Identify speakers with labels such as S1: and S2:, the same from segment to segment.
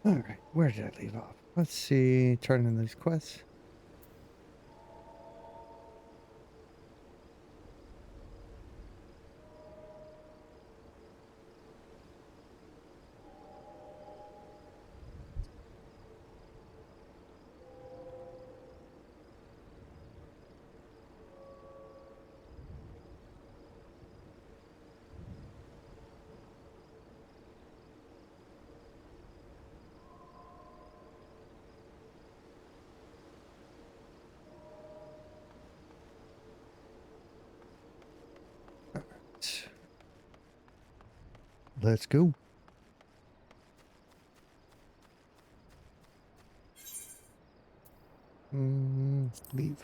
S1: Alright, where did I leave off? Let's see, turn in these quests. Alright, let's go. Leave.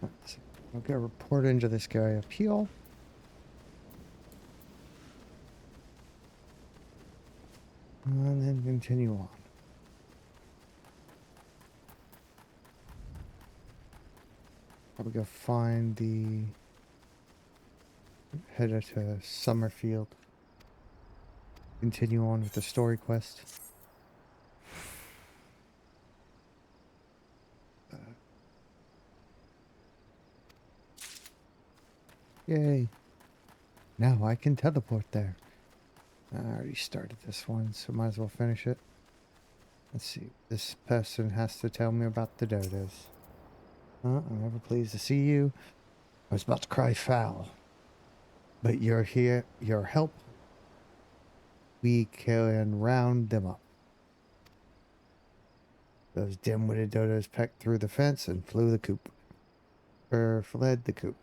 S1: Let's see. I'll get a report into this guy appeal. And then continue on. Probably go find the header to Summerfield. Continue on with the story quest. Yay. Now I can teleport there. I already started this one, so might as well finish it. Let's see. This person has to tell me about the dodos. I'm ever pleased to see you. I was about to cry foul, but you're here. Your help, we can round them up. Those dim-witted dodos pecked through the fence and flew the coop. Or fled the coop.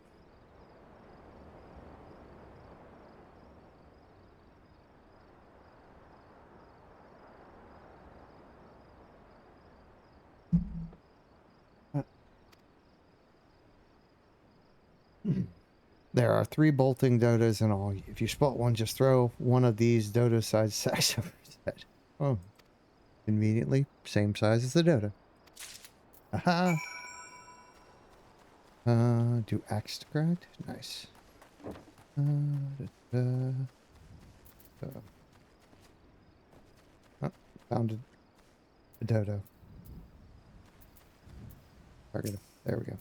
S1: Uh, There are 3 bolting dodos in all. If you spot one, just throw one of these dodo-sized sacks over his head. Oh, conveniently, same size as the dodo. Aha! Do axe to grind? Nice. Da, da, da. Oh, found a dodo. Target him. There we go.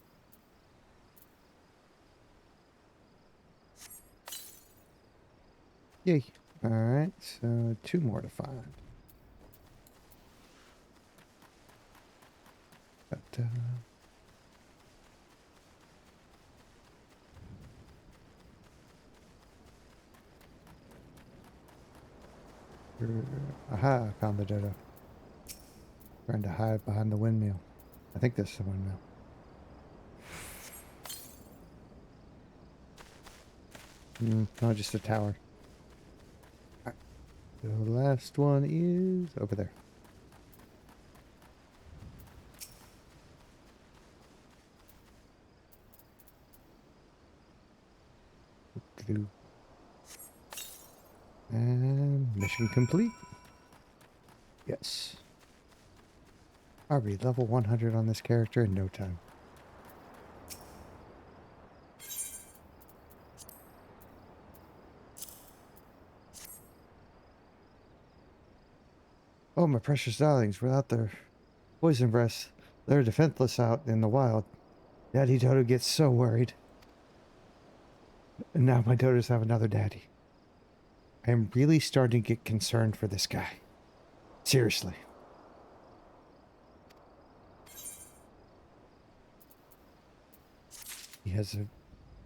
S1: Yay. Alright, so 2 more to find. But, aha, I found the dodo. Trying to hide behind the windmill. I think this is the windmill. No, just a tower. Alright, the last one is over there. And mission complete. Yes. I'll be level 100 on this character in no time. Oh, my precious darlings, without their poison breaths, they're defenseless out in the wild. Daddy Dodo gets so worried. And now my dodos have another daddy. I am really starting to get concerned for this guy. Seriously. He has a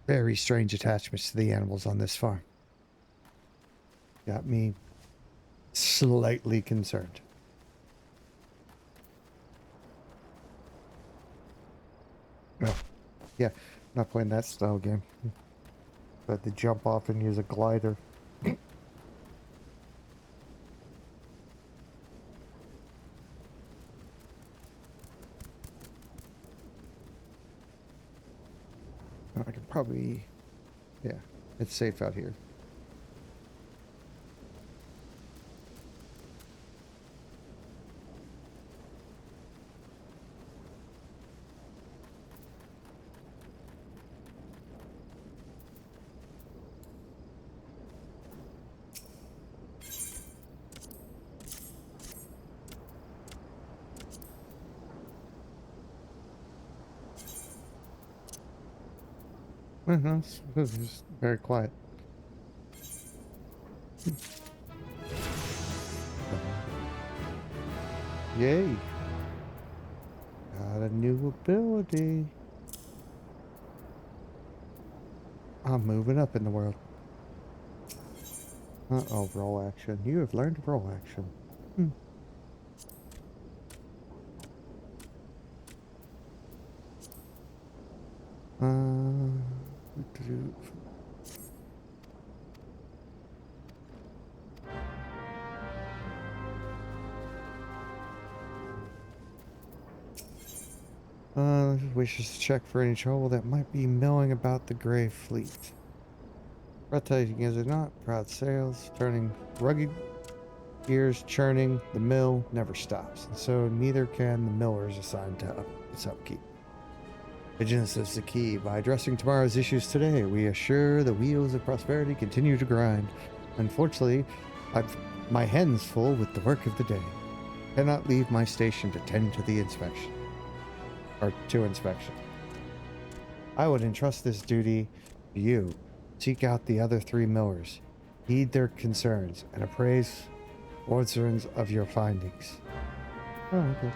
S1: very strange attachments to the animals on this farm. Got me slightly concerned. Oh, yeah, not playing that style game. But to jump off and use a glider. I could probably, yeah, it's safe out here. It's just very quiet. Yay! Got a new ability. I'm moving up in the world. Uh-oh, roll action. You have learned roll action. Hmm. Uh, wishes to check for any trouble that might be milling about the Grey Fleet. Breathtaking, is it not? Proud sails, turning rugged gears, churning, the mill never stops, and so neither can the millers assigned to its upkeep. Vigilance is the key. By addressing tomorrow's issues today, we assure the wheels of prosperity continue to grind. Unfortunately, I've my hands full with the work of the day. Cannot leave my station to tend to the inspection. Or to inspection. I would entrust this duty to you. Seek out the other 3 millers. Heed their concerns and appraise concerns of your findings. Oh, okay.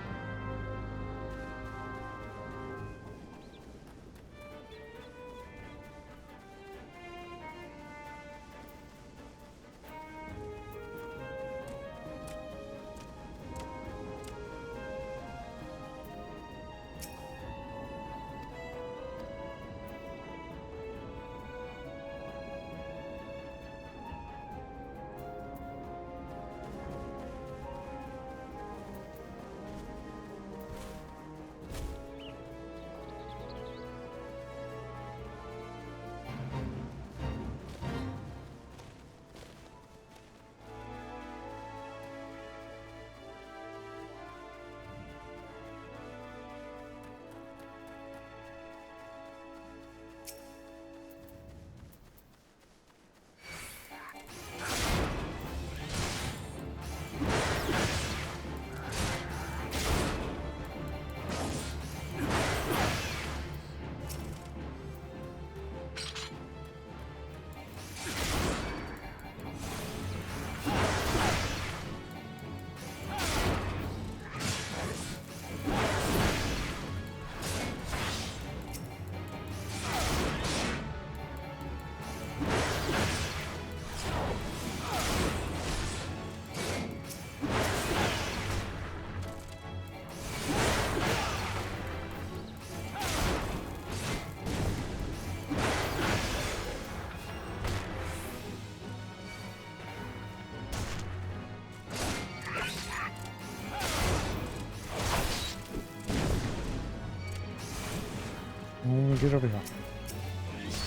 S1: Get over here.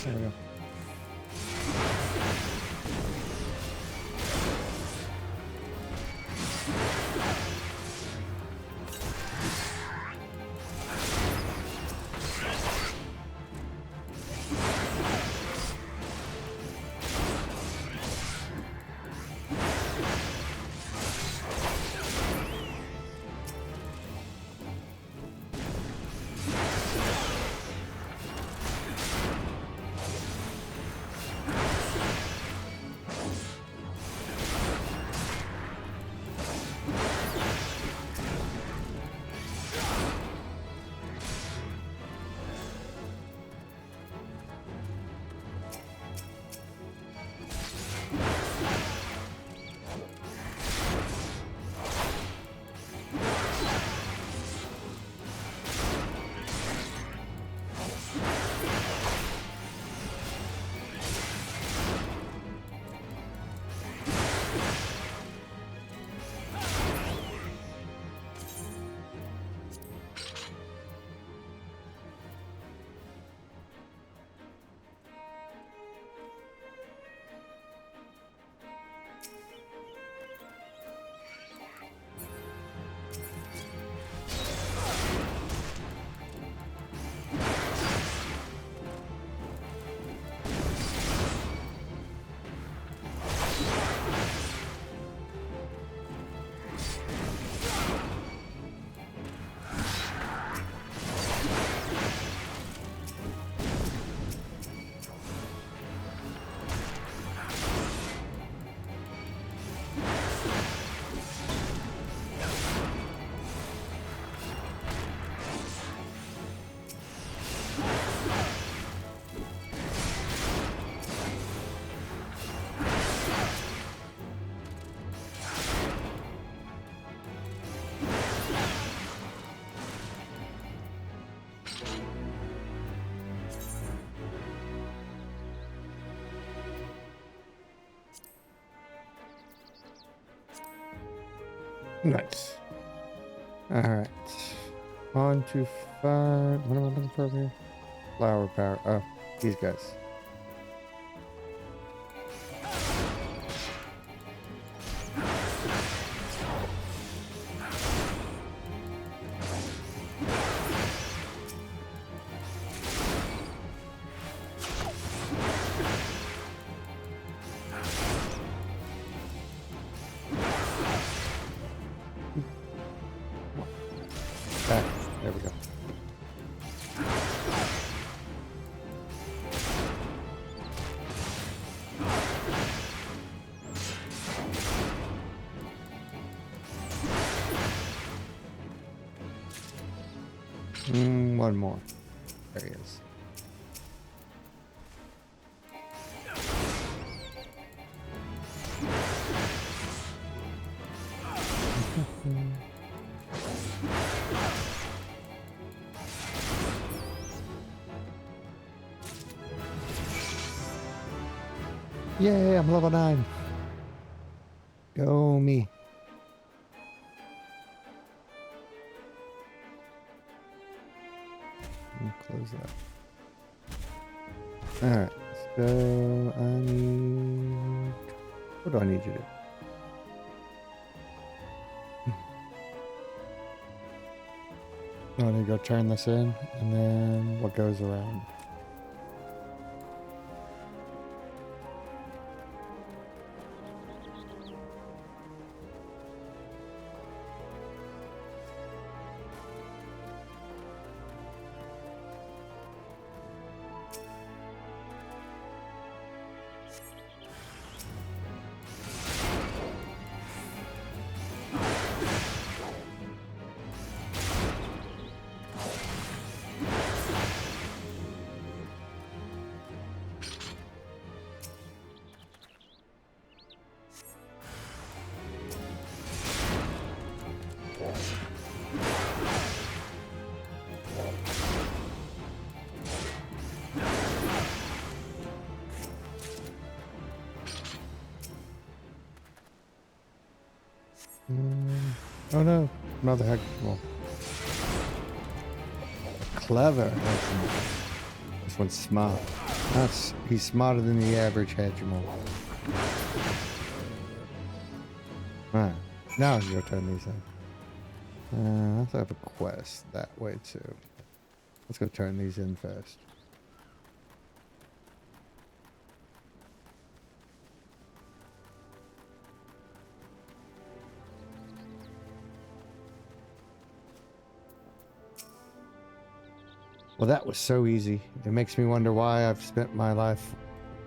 S1: There we go. Nice. Alright. On to fire. What am I looking for over here? Flower power. Oh, these guys. Ah, there we go. One more. There he is. Yay, I'm level 9. Go me. Close that. Alright, so I need... What do I need you to do? I need to go turn this in, and then what goes around. Oh no, another Hegemon. Clever Hegemon. This one's smart. He's smarter than the average Hegemon. Alright, now I can go turn these in. I have to have a quest that way too. Let's go turn these in first. Well, that was so easy. It makes me wonder why I've spent my life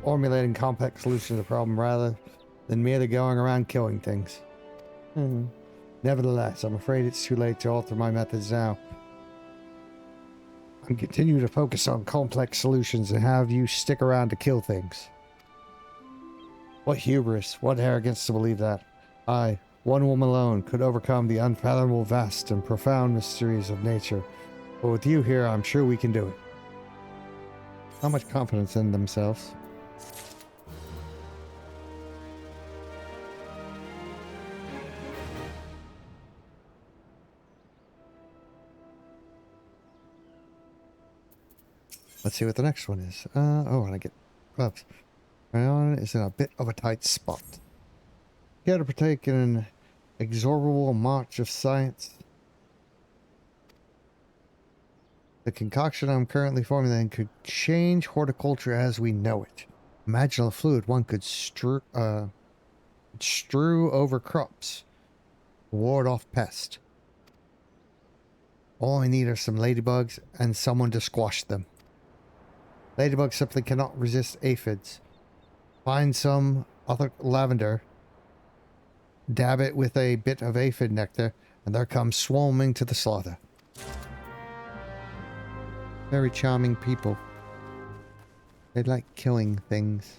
S1: formulating complex solutions to the problem rather than merely going around killing things. Nevertheless, I'm afraid it's too late to alter my methods now. I'm continuing to focus on complex solutions and have you stick around to kill things. What hubris, what arrogance to believe that I, one woman alone, could overcome the unfathomable vast and profound mysteries of nature. But with you here, I'm sure we can do it. How much confidence in themselves. Let's see what the next one is. Oh, and I get gloves. Ryan is in a bit of a tight spot. Here to partake in an inexorable march of science. The concoction I'm currently formulating could change horticulture as we know it. Imagine a fluid one could strew over crops, ward off pests. All I need are some ladybugs and someone to squash them. Ladybugs simply cannot resist aphids. Find some other lavender, dab it with a bit of aphid nectar, and there comes swarming to the slaughter. Very charming people. They like killing things.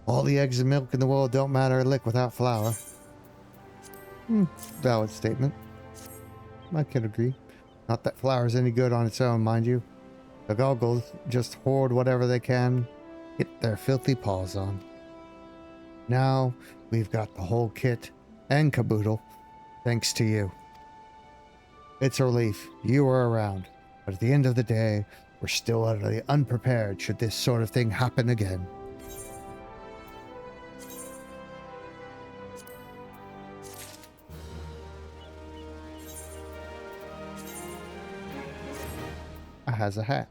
S1: All the eggs and milk in the world don't matter a lick without flour. Valid statement. I can agree. Not that flour's any good on its own, mind you. The goggles just hoard whatever they can get their filthy paws on. Now we've got the whole kit and caboodle, thanks to you. It's a relief you were around, but at the end of the day, we're still utterly unprepared should this sort of thing happen again. Has a hat.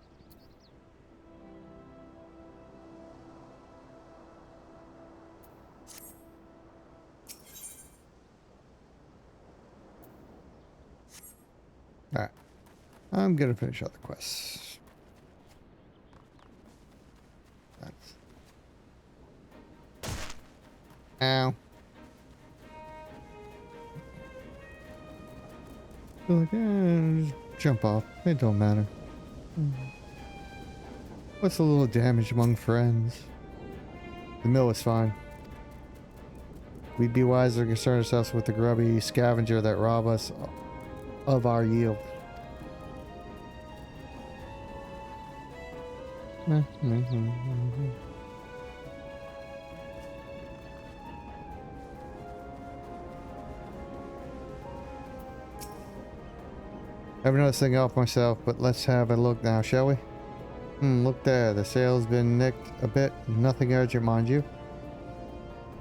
S1: Alright. I'm gonna finish out the quests. That's... Ow. Feel like, just jump off. It don't matter. What's a little damage among friends? The mill is fine. We'd be wiser to concern ourselves with the grubby scavenger that rob us of our yield. Have another thing off myself, but let's have a look now, shall we? Look there. The sail's been nicked a bit. Nothing urgent, mind you.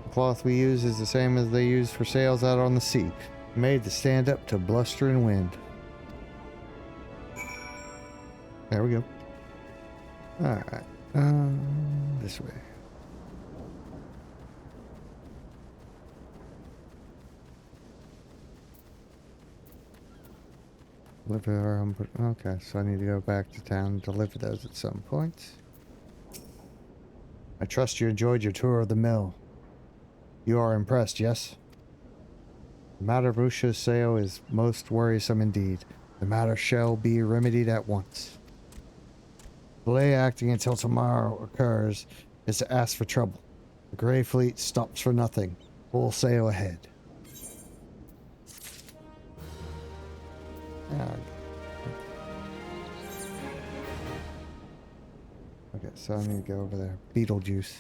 S1: The cloth we use is the same as they use for sails out on the sea, made to stand up to blustering wind. There we go. Alright. This way. Deliver, okay, so I need to go back to town and deliver those at some point. I trust you enjoyed your tour of the mill. You are impressed, yes? The matter of Rusha's sale is most worrisome indeed. The matter shall be remedied at once. Delay acting until tomorrow occurs is to ask for trouble. The Grey Fleet stops for nothing. Full sail ahead. Okay, so I need to go over there. Beetlejuice.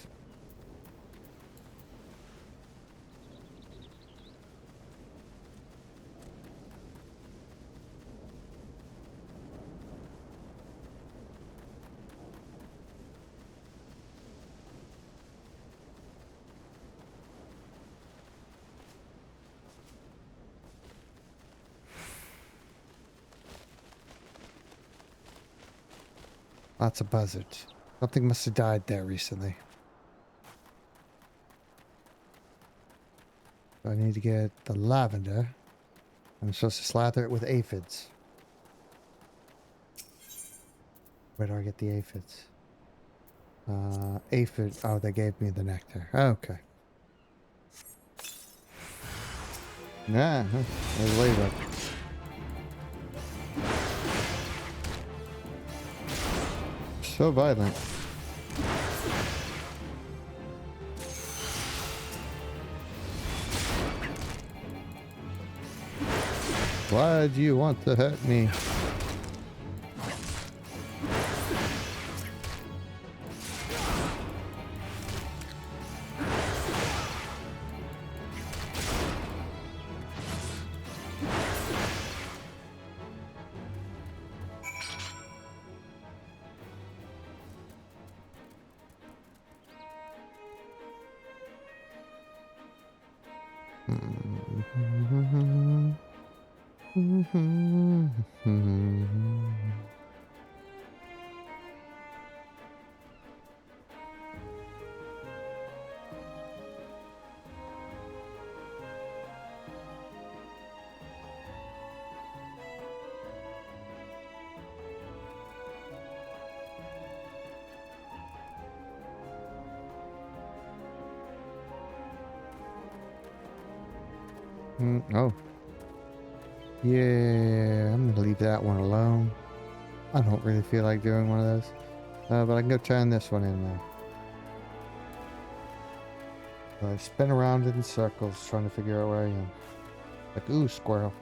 S1: Lots of buzzards. Something must have died there recently. So I need to get the lavender. I'm supposed to slather it with aphids. Where do I get the aphids? Aphid. Oh, they gave me the nectar. Okay. Nah, there's ladybug. So violent. Why do you want to hurt me? Oh. Yeah, I'm gonna leave that one alone. I don't really feel like doing one of those. But I can go turn this one in now. So I spin around in circles trying to figure out where I am. Like, ooh, squirrel.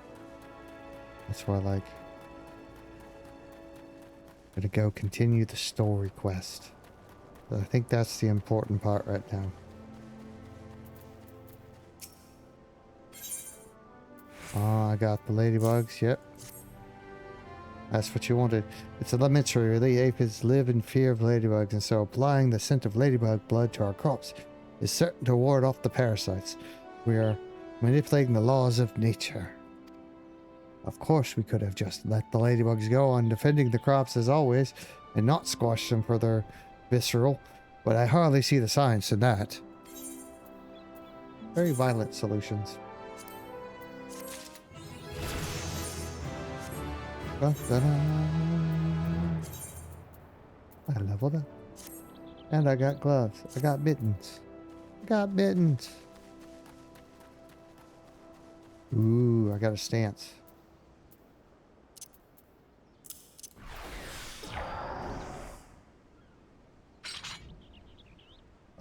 S1: That's what I like. Gonna go continue the story quest. But I think that's the important part right now. Oh, I got the ladybugs. Yep. That's what you wanted. It's elementary. The aphids live in fear of ladybugs, and so applying the scent of ladybug blood to our crops is certain to ward off the parasites. We are manipulating the laws of nature. Of course, we could have just let the ladybugs go on defending the crops as always, and not squash them for their visceral, but I hardly see the science in that. Very violent solutions. Da-da-da. I leveled up. And I got gloves. I got mittens. I got mittens. Ooh, I got a stance.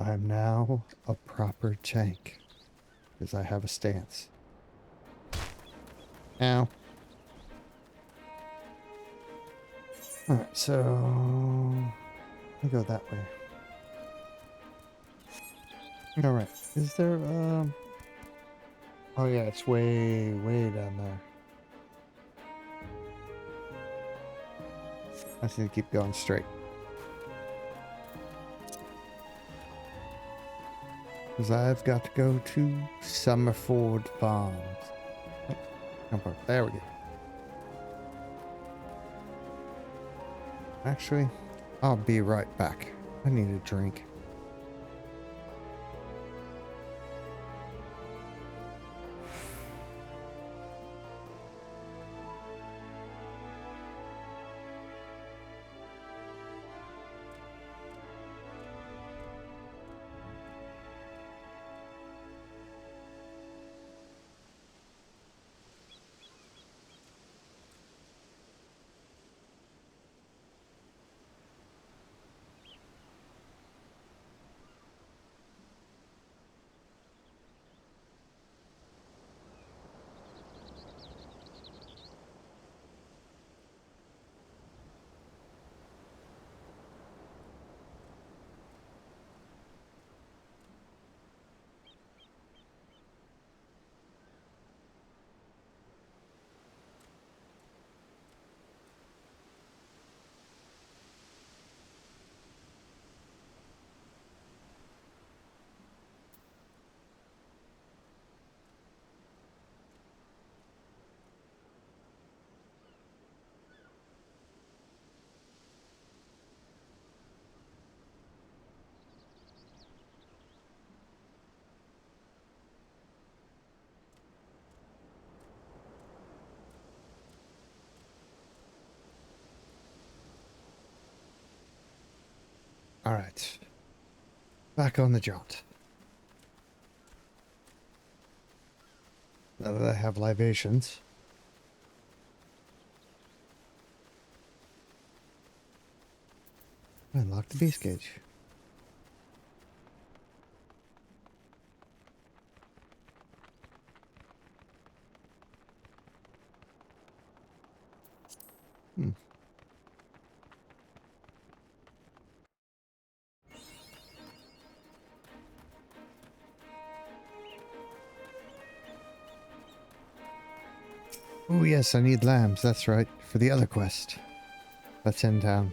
S1: I'm now a proper tank. Because I have a stance. Ow. Alright, so... let me go that way. Alright, is there, oh yeah, it's way, way down there. I just need to keep going straight. Because I've got to go to Summerford Farms. Oh, there we go. Actually, I'll be right back. I need a drink. Alright. Back on the jaunt. Now that I have libations. Unlock the beast cage. Hmm. Oh yes, I need lambs, that's right, for the other quest. That's in town.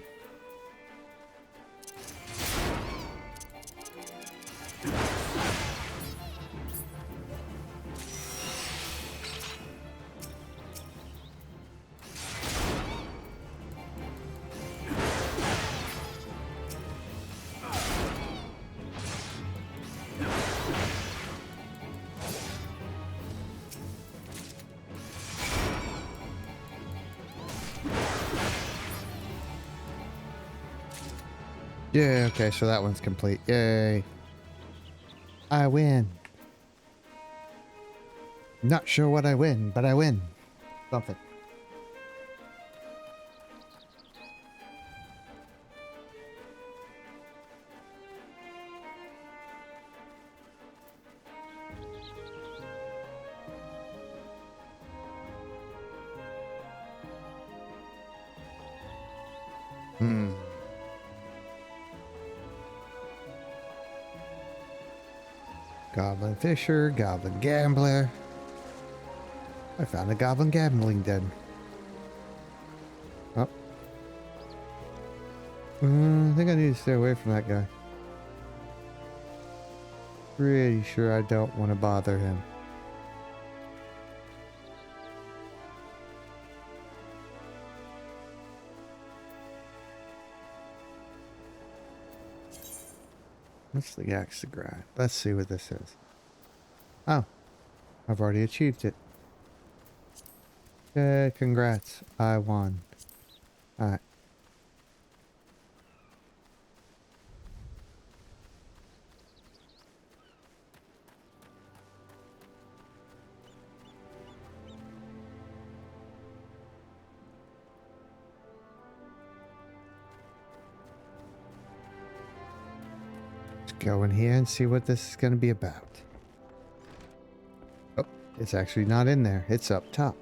S1: Yeah, okay, so that one's complete. Yay. I win. Not sure what I win, but I win. Something. Hmm. Goblin Fisher, Goblin Gambler. I found a goblin gambling den. Oh. I think I need to stay away from that guy. Pretty sure I don't want to bother him. What's the axe to grind? Let's see what this is. Oh, I've already achieved it. Yay, congrats. I won. Alright. Let's go in here and see what this is going to be about. Oh, it's actually not in there. It's up top.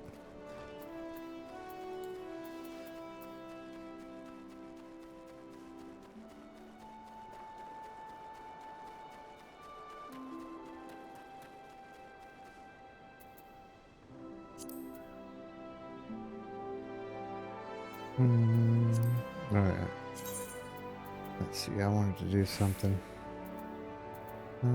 S1: Oh yeah. Let's see, I wanted to do something. I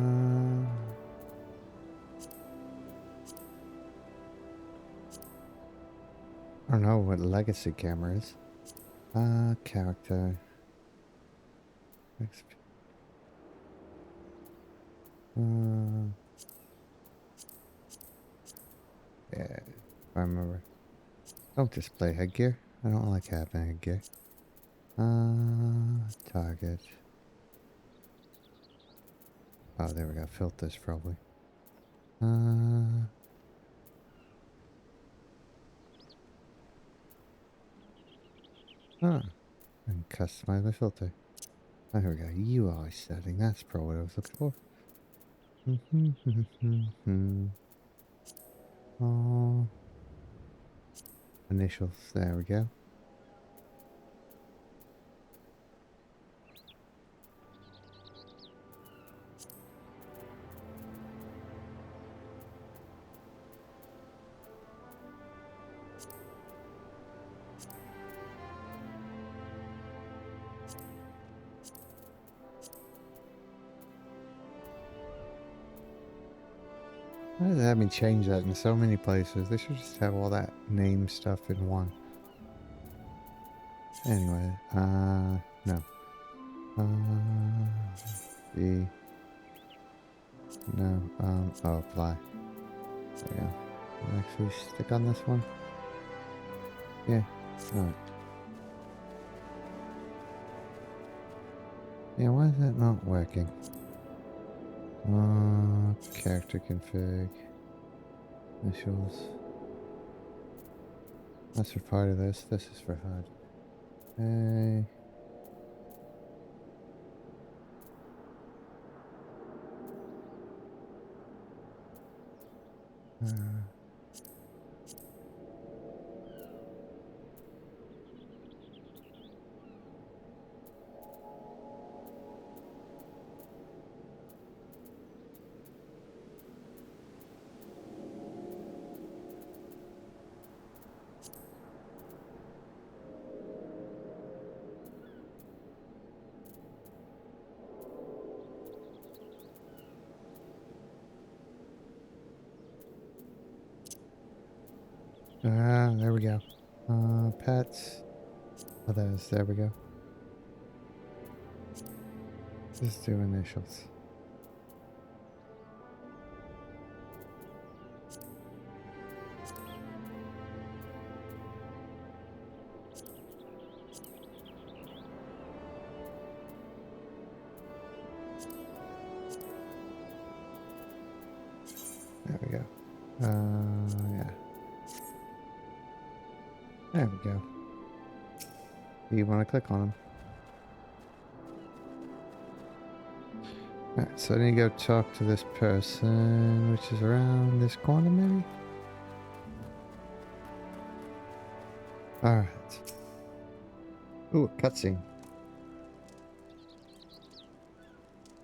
S1: don't know what legacy camera is. Character. XP. Yeah, if I remember. Don't display headgear. I don't like having headgear. Target. Oh, there we go. Filters, probably. And customize my filter. Oh, here we go. UI setting. That's probably what I was looking for. Oh. Initials. There we go. Why does it have me change that in so many places? They should just have all that name stuff in one. Anyway, no. B. No, oh, apply. There we go. Actually stick on this one. Yeah, alright. Yeah, why is that not working? Character config. Initials. That's for part of this. This is for HUD. Okay. There we go. Pets. Others, there we go. Just do initials. There we go. Yeah. There we go. You want to click on them. Alright, so I need to go talk to this person, which is around this corner, maybe? Alright. Ooh, a cutscene.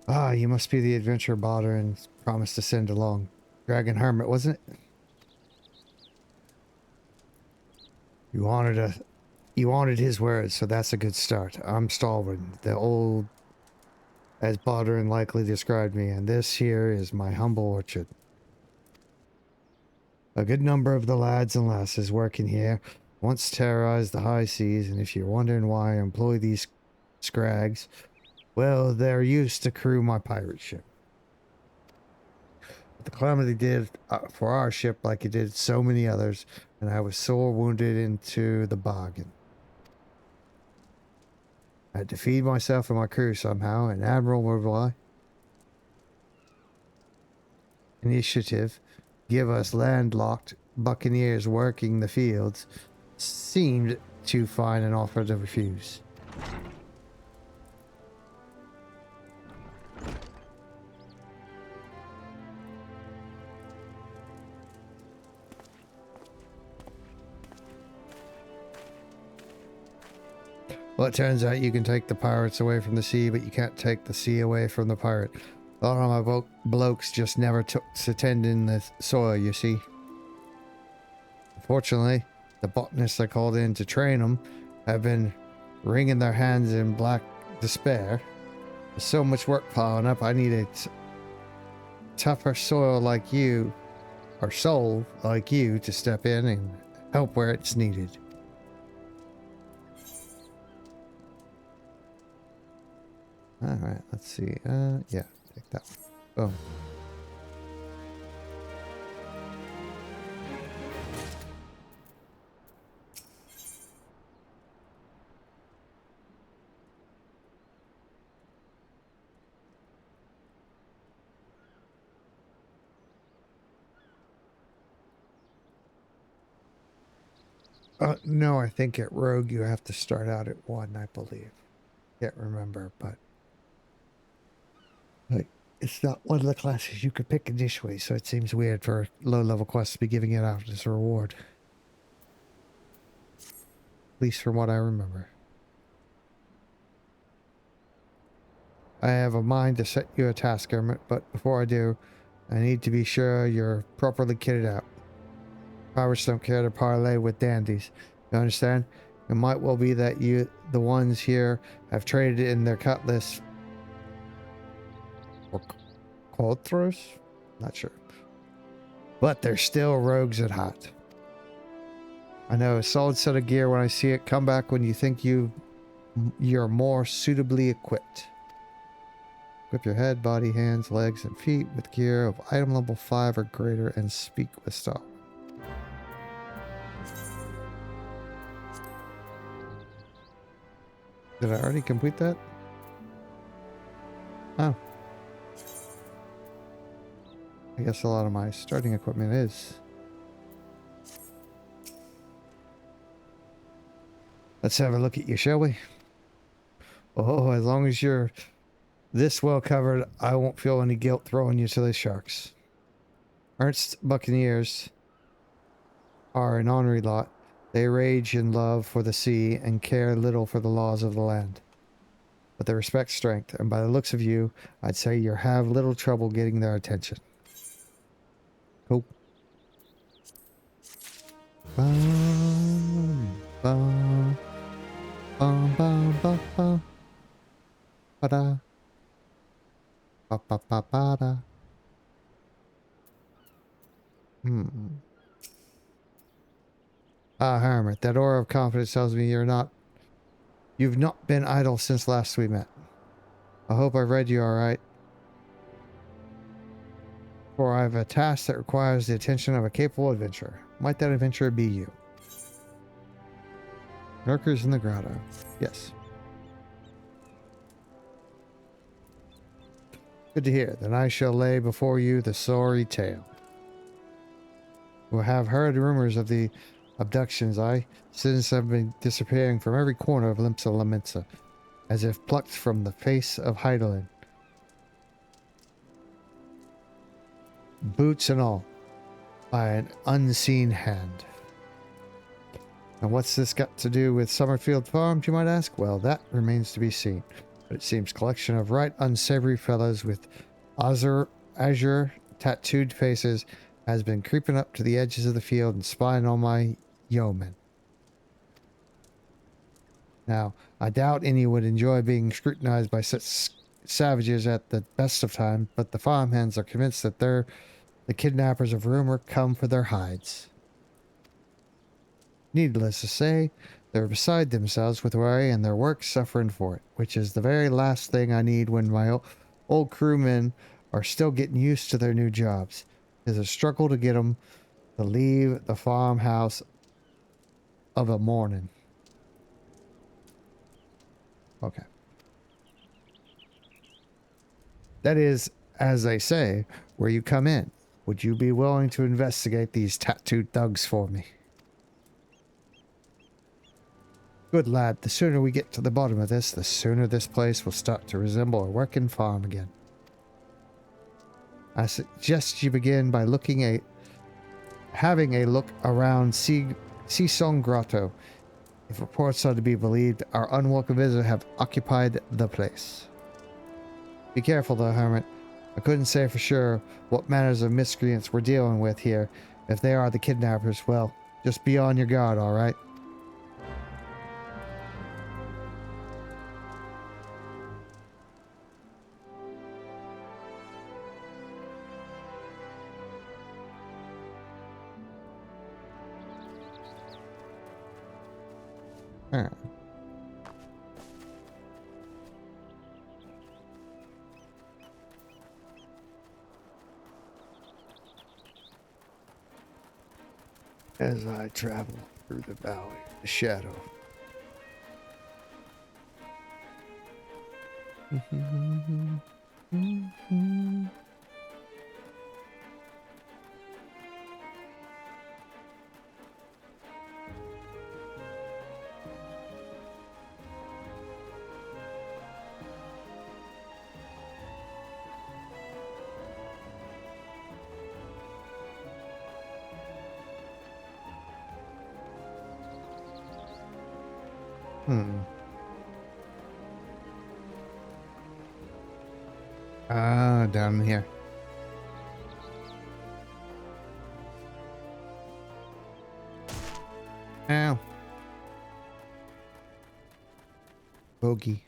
S1: Ah, you must be the adventurer Balder and promised to send along. Dragon Hermit, wasn't it? You honored his words, so that's a good start. I'm Stalwin, the old, as Baldwin likely described me, and this here is my humble orchard. A good number of the lads and lasses working here once terrorized the high seas, and if you're wondering why I employ these scrags, well, they're used to crew my pirate ship. But the calamity did for our ship like it did so many others, and I was sore wounded into the bargain. I had to feed myself and my crew somehow, and admirable initiative give us landlocked buccaneers working the fields seemed too fine an offer to refuse. Well, it turns out you can take the pirates away from the sea, but you can't take the sea away from the pirate. A lot of my blokes just never took to tending the soil, you see. Unfortunately, the botanists I called in to train them have been wringing their hands in black despair. There's so much work piling up, I need a tougher soil like you, or soul like you, to step in and help where it's needed. Alright, let's see. Yeah, take that one. Boom. No, I think at Rogue you have to start out at 1, I believe. Can't remember, but like, it's not one of the classes you could pick initially, so it seems weird for a low-level quest to be giving it out as a reward. At least from what I remember. I have a mind to set you a task, Hermit, but before I do, I need to be sure you're properly kitted out. Pirates don't care to parley with dandies. You understand? It might well be that the ones here, have traded in their cutlass or cold throws? Not sure. But they're still rogues at heart. I know a solid set of gear when I see it. Come back when you think you're more suitably equipped. Equip your head, body, hands, legs, and feet with gear of item level 5 or greater and speak with style. Did I already complete that? Oh. I guess a lot of my starting equipment is. Let's have a look at you, shall we? Oh, as long as you're this well covered, I won't feel any guilt throwing you to the sharks. Ernst Buccaneers are an ornery lot. They rage in love for the sea and care little for the laws of the land. But they respect strength, and by the looks of you, I'd say you have little trouble getting their attention. Cool. Bum, bum, bum, bum, bum, bum. Ba-da. Ba-ba-ba-ba-da. Ah, Hermit, that aura of confidence tells me you've not been idle since last we met. I hope I read you alright. For I have a task that requires the attention of a capable adventurer. Might that adventurer be you? Lurkers in the grotto. Yes. Good to hear. Then I shall lay before you the sorry tale. You have heard rumors of the abductions. Citizens have been disappearing from every corner of Limsa Laminsa, as if plucked from the face of Heidelin. Boots and all, by an unseen hand. And what's this got to do with Summerfield Farms, you might ask? Well, that remains to be seen. But it seems collection of right unsavory fellows with azure tattooed faces has been creeping up to the edges of the field and spying on my yeomen. Now, I doubt any would enjoy being scrutinized by such savages at the best of times, but the farmhands are convinced that they're the kidnappers of rumor come for their hides. Needless to say, they're beside themselves with worry and their work suffering for it, which is the very last thing I need when my old crewmen are still getting used to their new jobs. It's a struggle to get them to leave the farmhouse of a morning. Okay. That is, as they say, where you come in. Would you be willing to investigate these tattooed thugs for me? Good lad, the sooner we get to the bottom of this, the sooner this place will start to resemble a working farm again. I suggest you begin by having a look around Sisong Grotto. If reports are to be believed, our unwelcome visitors have occupied the place. Be careful though, Hermit. I couldn't say for sure what manners of miscreants we're dealing with here. If they are the kidnappers, well, just be on your guard, alright? Alright. As I travel through the valley of the shadow. Ah, down here. Ow. Bogey.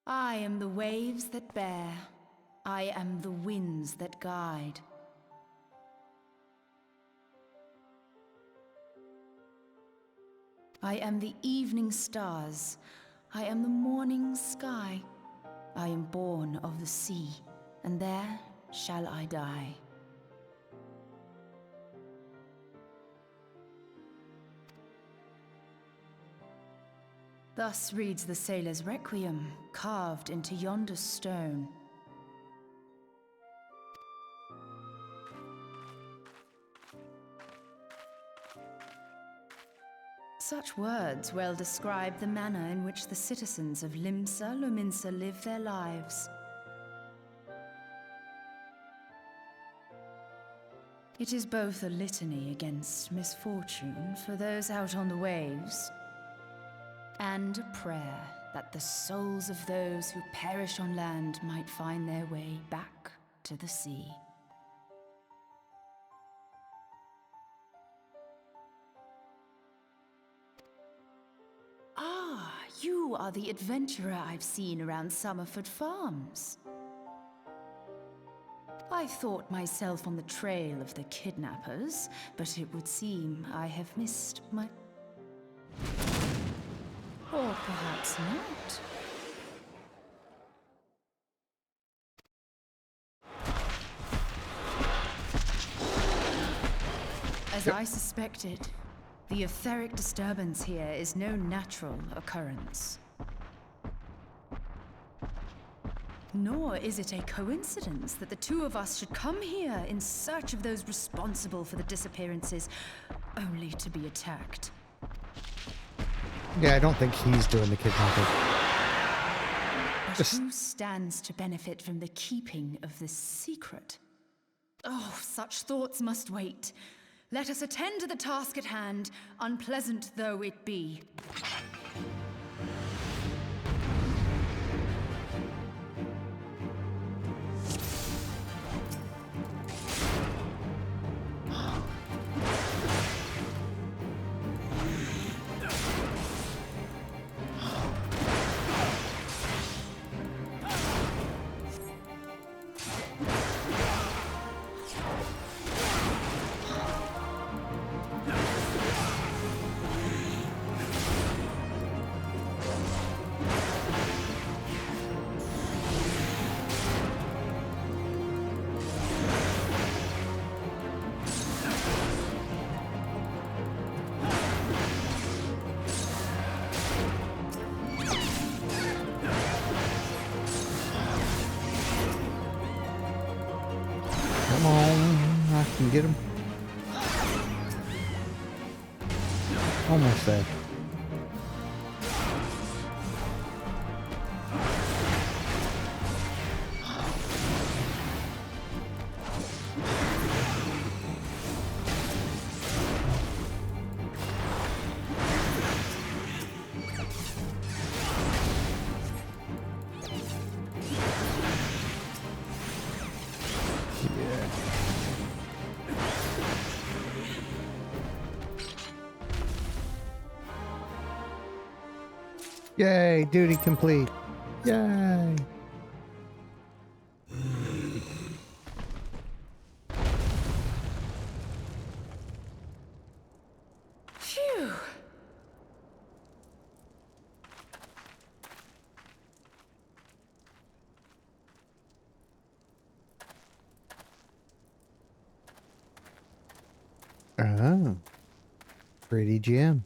S2: I am the waves that bear. I am the winds that guide. I am the evening stars. I am the morning sky. I am born of the sea, and there shall I die. Thus reads the sailor's requiem, carved into yonder stone. Such words well describe the manner in which the citizens of Limsa Lominsa live their lives. It is both a litany against misfortune for those out on the waves, and a prayer that the souls of those who perish on land might find their way back to the sea. Ah, you are the adventurer I've seen around Summerford Farms. I thought myself on the trail of the kidnappers, but it would seem I have missed my... Or perhaps not. As I suspected, the etheric disturbance here is no natural occurrence. Nor is it a coincidence that the two of us should come here in search of those responsible for the disappearances, only to be attacked.
S1: Yeah, I don't think he's doing the kidnapping.
S2: But
S1: Just-
S2: who stands to benefit from the keeping of this secret? Oh, such thoughts must wait. Let us attend to the task at hand, unpleasant though it be.
S1: Come on, I can get him. Almost there. Yay, duty complete. Yay.
S2: Phew!
S1: Oh. Pretty gem.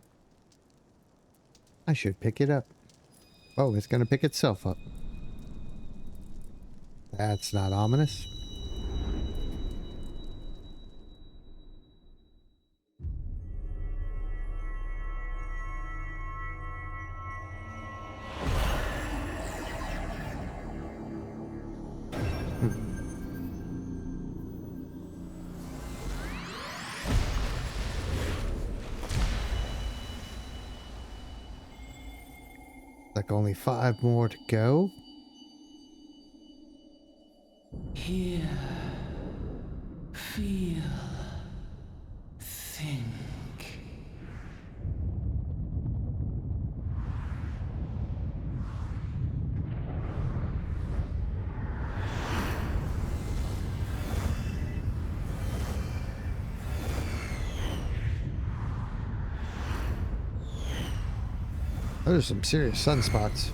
S1: I should pick it up. Oh, it's gonna pick itself up. That's not ominous. Like only 5 more to go.
S3: Hear, feel, think.
S1: Those are some serious sunspots.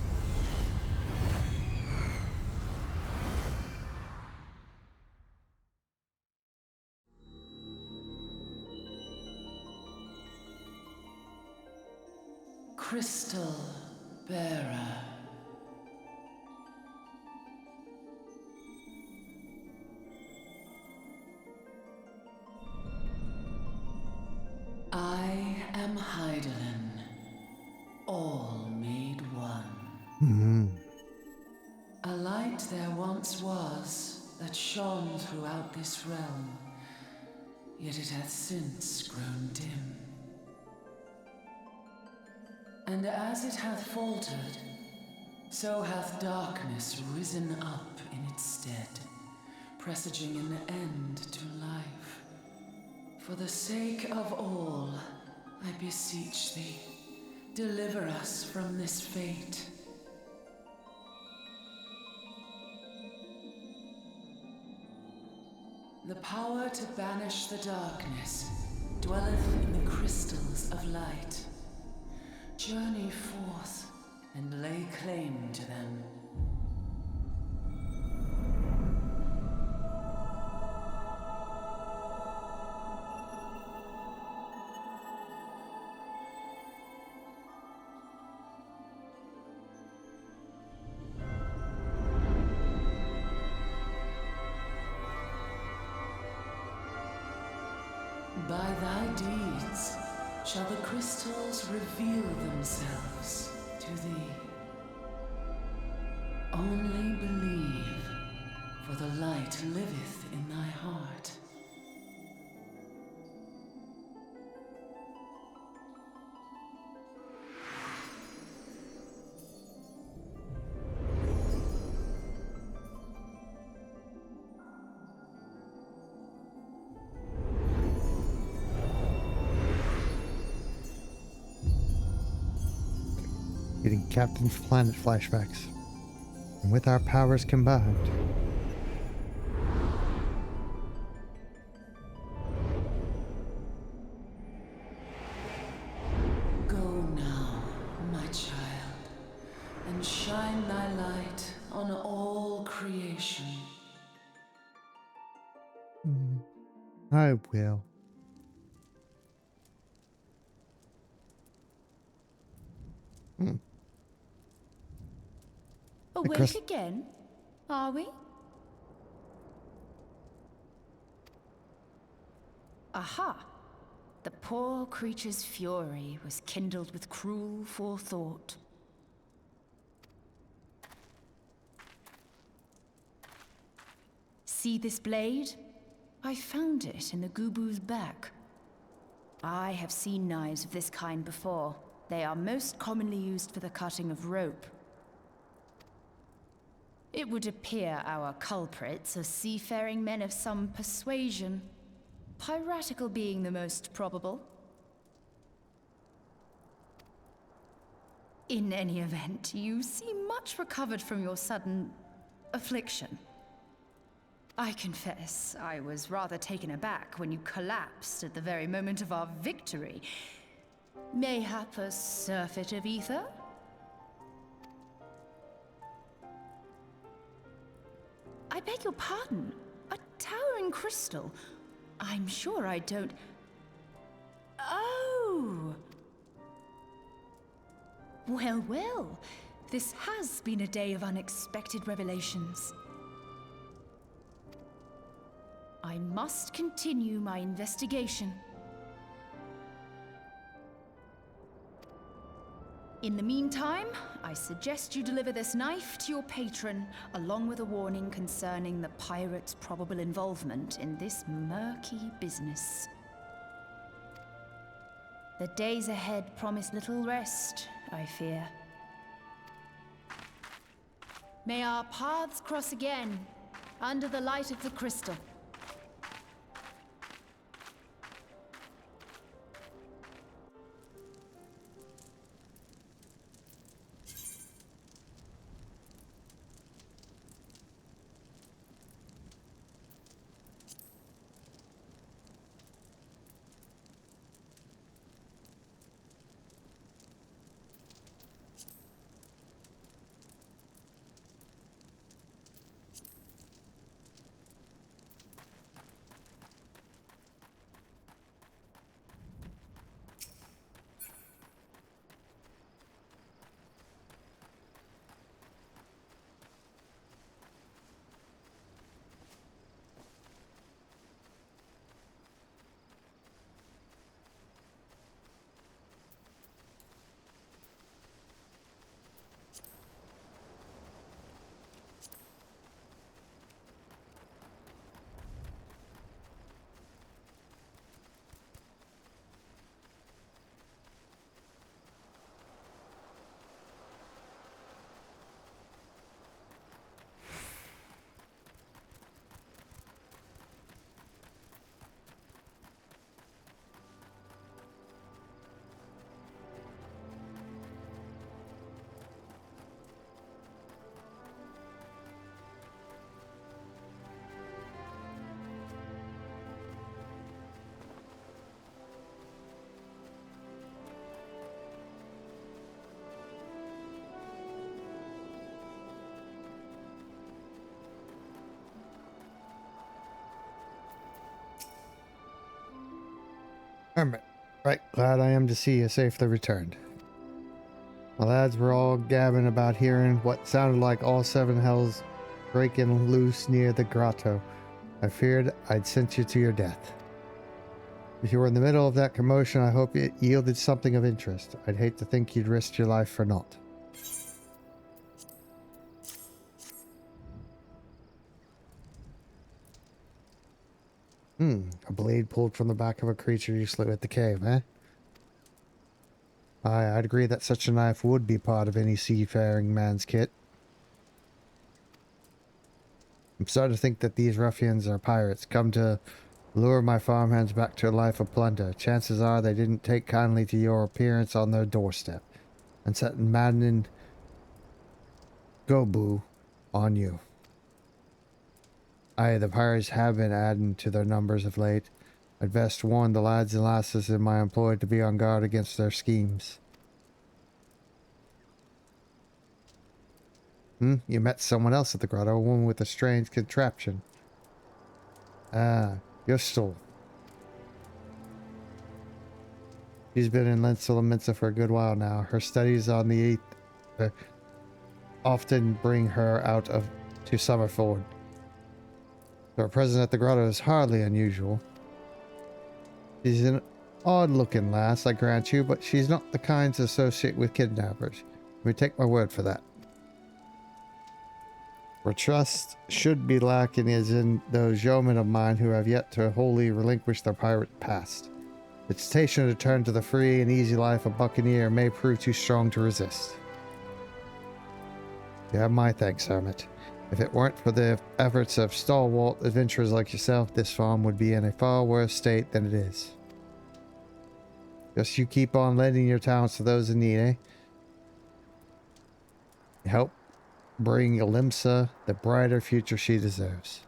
S3: Crystal bearer. I am Hydaelyn, all made one. A light there once was that shone throughout this realm, yet it hath since grown dim. And as it hath faltered, so hath darkness risen up in its stead, presaging an end to life. For the sake of all, I beseech thee, deliver us from this fate. The power to banish the darkness dwelleth in the crystals of light. Journey forth and lay claim to them. deeds shall the crystals reveal themselves to thee. Only believe, for the light liveth in thy heart.
S1: Getting Captain's Planet flashbacks. And with our powers combined,
S3: Go now, my child, and shine thy light on all creation.
S1: I will.
S2: Awake again, are we? Aha! The poor creature's fury was kindled with cruel forethought. See this blade? I found it in the Gubu's back. I have seen knives of this kind before. They are most commonly used for the cutting of rope. It would appear our culprits are seafaring men of some persuasion, piratical being the most probable. In any event, you seem much recovered from your sudden affliction. I confess, I was rather taken aback when you collapsed at the very moment of our victory. Mayhap a surfeit of ether? I beg your pardon. A towering crystal. I'm sure I don't... Oh! Well, well. This has been a day of unexpected revelations. I must continue my investigation. In the meantime, I suggest you deliver this knife to your patron, along with a warning concerning the pirate's probable involvement in this murky business. The days ahead promise little rest, I fear. May our paths cross again, under the light of the crystal.
S1: Right, glad I am to see you safely returned. The lads were all gabbing about hearing what sounded like all seven hells breaking loose near the grotto. I feared I'd sent you to your death. If you were in the middle of that commotion, I hope it yielded something of interest. I'd hate to think you'd risk your life for naught. A blade pulled from the back of a creature you slew at the cave, eh? Aye, I'd agree that such a knife would be part of any seafaring man's kit. I'm starting to think that these ruffians are pirates, come to lure my farmhands back to a life of plunder. Chances are they didn't take kindly to your appearance on their doorstep, and set maddening gobu on you. Aye, the pirates have been adding to their numbers of late. I'd best warn the lads and lasses in my employ to be on guard against their schemes. You met someone else at the grotto, a woman with a strange contraption. Ah, you're Stoll. She's been in Lensel and Mensa for a good while now. Her studies on the Aether often bring her out to Summerford. Her presence at the grotto is hardly unusual. She's an odd-looking lass, I grant you, but she's not the kind to associate with kidnappers. You may take my word for that. Where trust should be lacking is in those yeomen of mine who have yet to wholly relinquish their pirate past. The temptation to turn to the free and easy life of buccaneer may prove too strong to resist. You have my thanks, Hermit. If it weren't for the efforts of stalwart adventurers like yourself, this farm would be in a far worse state than it is. Just you keep on lending your talents to those in need, eh? Help bring Alimsa the brighter future she deserves.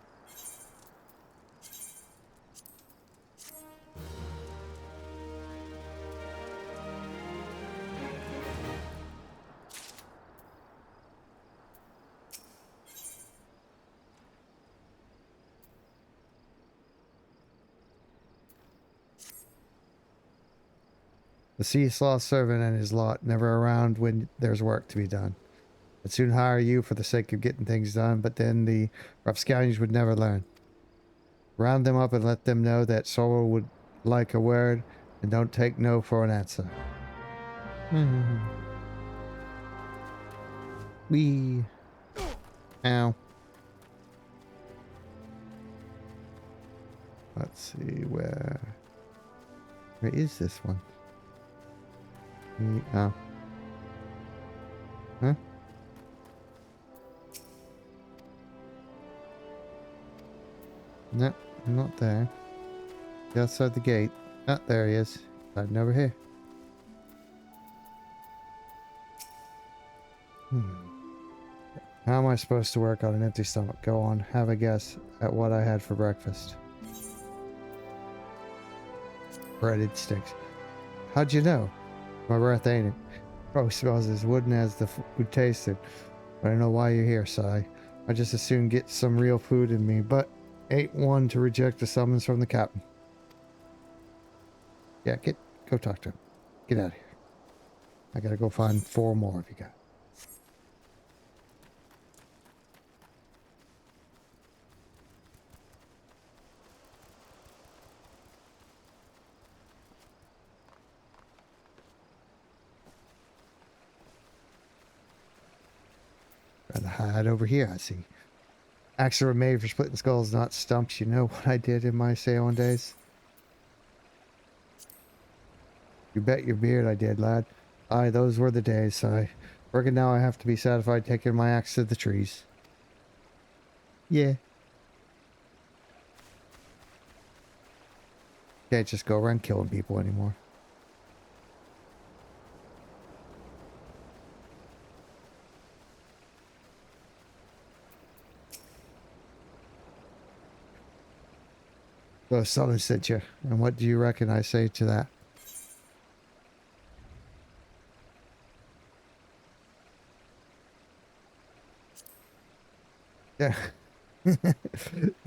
S1: The Seesaw servant and his lot never around when there's work to be done. I'd soon hire you for the sake of getting things done, but then the rapscallions would never learn. Round them up and let them know that Sorrow would like a word and don't take no for an answer. Wee. Ow. Let's see where is this one? Oh. Huh? No, not there. Outside the gate. Ah, there he is. Hiding over here. How am I supposed to work on an empty stomach? Go on, have a guess at what I had for breakfast. Breaded sticks. How'd you know? My breath ain't it. Probably smells as wooden as the food tasted. But I know why you're here, Si. I just as soon get some real food in me, but ain't one to reject a summons from the captain. Yeah, go talk to him. Get out of here. I gotta go find 4 more if you got. Rather hide over here, I see. Axes were made for splitting skulls, not stumps. You know what I did in my sailing days? You bet your beard I did, lad. Aye, those were the days. I reckon now I have to be satisfied taking my axe to the trees. Yeah. Can't just go around killing people anymore. So someone sent you, and what do you reckon I say to that? Yeah.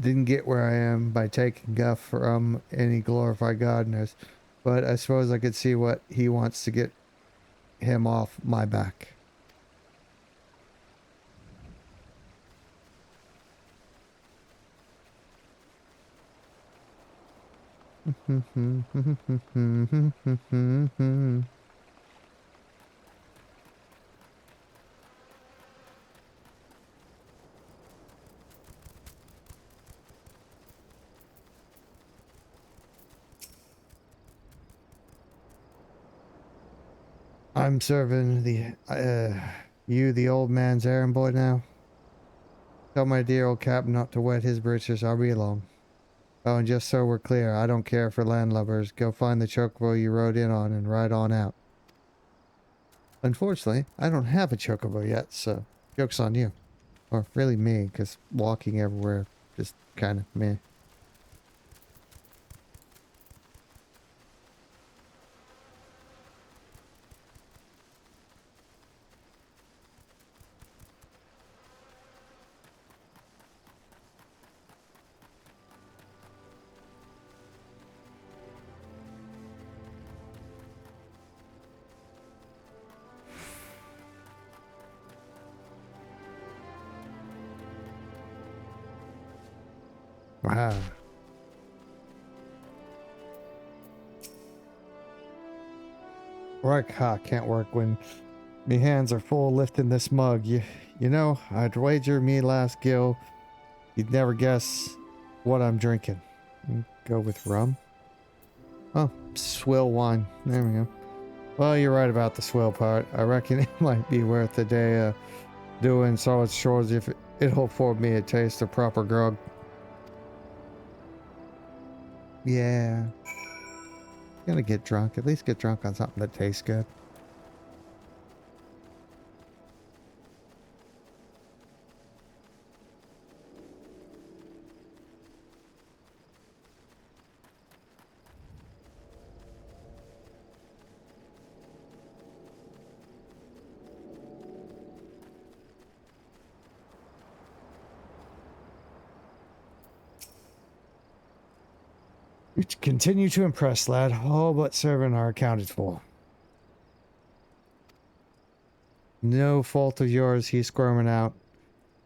S1: Didn't get where I am by taking guff from any glorified gardeners, but I suppose I could see what he wants to get him off my back. I'm serving you, the old man's errand boy now. Tell my dear old captain not to wet his britches. I'll be along. Oh, and just so we're clear, I don't care for landlubbers. Go find the chocobo you rode in on and ride on out. Unfortunately, I don't have a chocobo yet, so joke's on you. Or really me, because walking everywhere just kind of meh. Wow. Right, can't work when me hands are full lifting this mug. You know, I'd wager me last gill, you'd never guess what I'm drinking. Go with rum? Oh, swill wine. There we go. Well, you're right about the swill part. I reckon it might be worth a day doing so it's shores if it'll afford me a taste of proper grog. Yeah. Gonna get drunk. At least get drunk on something that tastes good. You continue to impress, lad. All but serving are accounted for. No fault of yours, he's squirming out.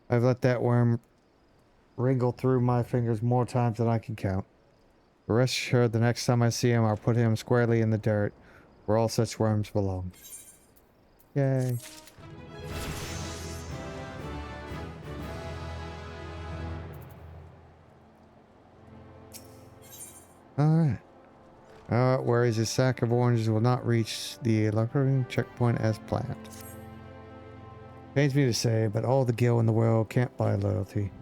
S1: I've let that worm wriggle through my fingers more times than I can count. But rest assured, the next time I see him, I'll put him squarely in the dirt, where all such worms belong. Yay. Alright. Whereas his sack of oranges will not reach the Luckering checkpoint as planned. Pains me to say, but all the gil in the world can't buy loyalty.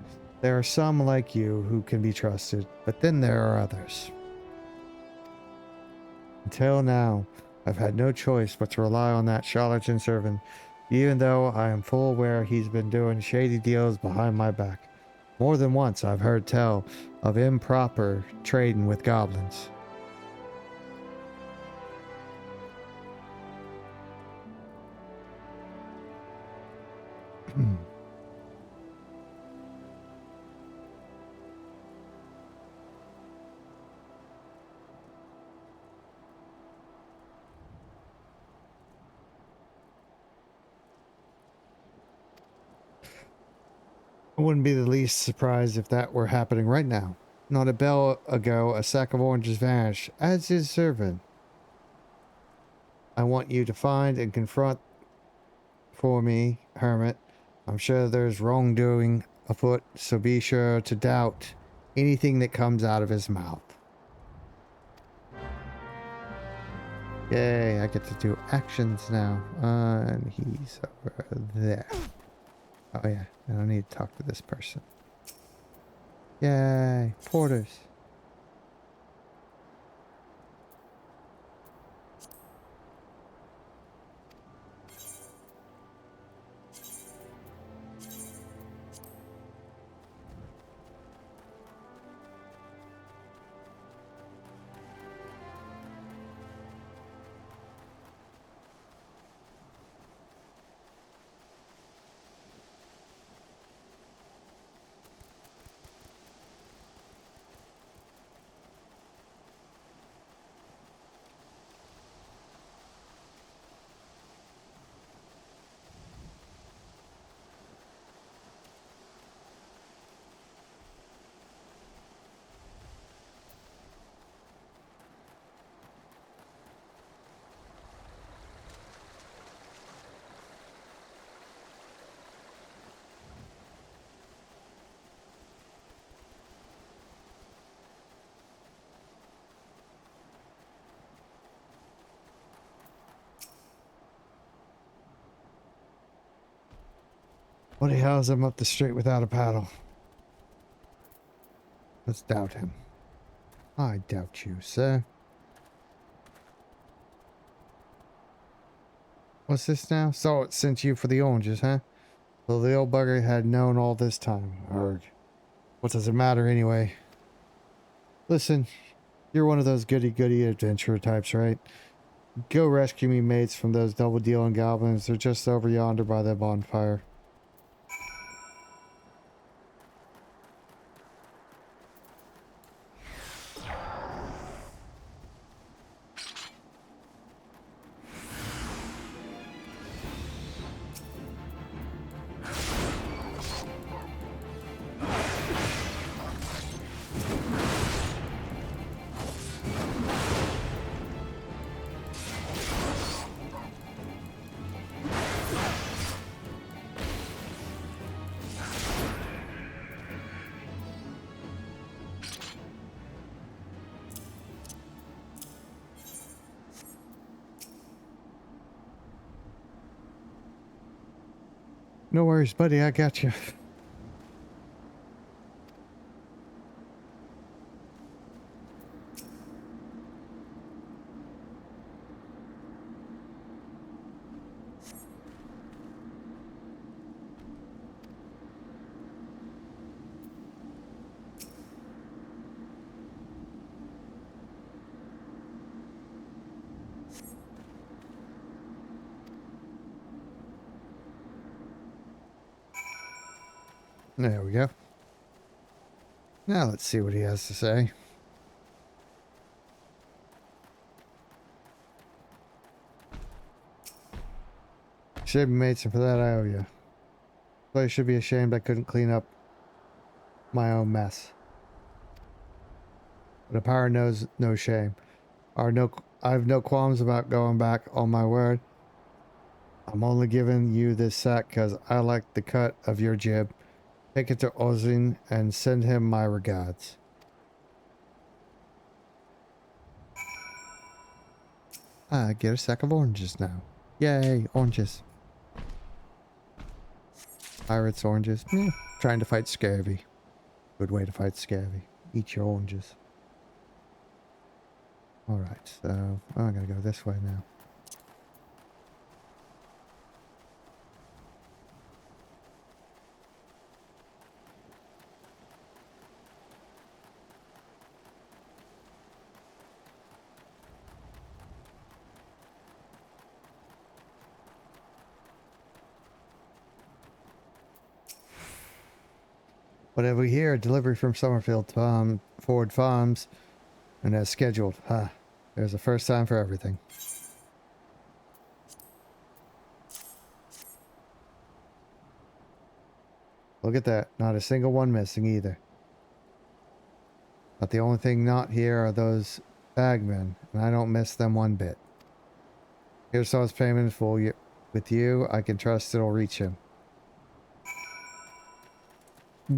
S1: There are some like you who can be trusted, but then there are others. Until now, I've had no choice but to rely on that charlatan servant, even though I am full aware he's been doing shady deals behind my back. More than once I've heard tell of improper trading with goblins. I wouldn't be the least surprised if that were happening right now. Not a bell ago, a sack of oranges vanished, as is servant. I want you to find and confront for me, hermit. I'm sure there's wrongdoing afoot, so be sure to doubt anything that comes out of his mouth. Yay, I get to do actions now. And he's over there. Oh yeah, I don't need to talk to this person. Yay, porters. What the hell is him up the street without a paddle? Let's doubt him. I doubt you, sir. What's this now? So it sent you for the oranges, huh? So the old bugger had known all this time. Arg. What does it matter anyway? Listen, you're one of those goody-goody adventurer types, right? Go rescue me, mates, from those double-dealing goblins. They're just over yonder by the bonfire. No worries, buddy. I got you. There we go. Now let's see what he has to say. Should be mates, and for that I owe you. But I should be ashamed I couldn't clean up my own mess. But a power knows no shame. I've no qualms about going back on my word. I'm only giving you this sack because I like the cut of your jib. Take it to Ozin and send him my regards. I get a sack of oranges now. Yay, oranges. Pirates oranges. Trying to fight scurvy. Good way to fight scurvy. Eat your oranges. Alright, so I gotta go this way now. Whatever we hear, delivery from Summerfield Ford Farms, and as scheduled. There's a first time for everything. Look at that. Not a single one missing either. But the only thing not here are those bagmen, and I don't miss them one bit. Here's someone's payment in full. With you, I can trust it'll reach him.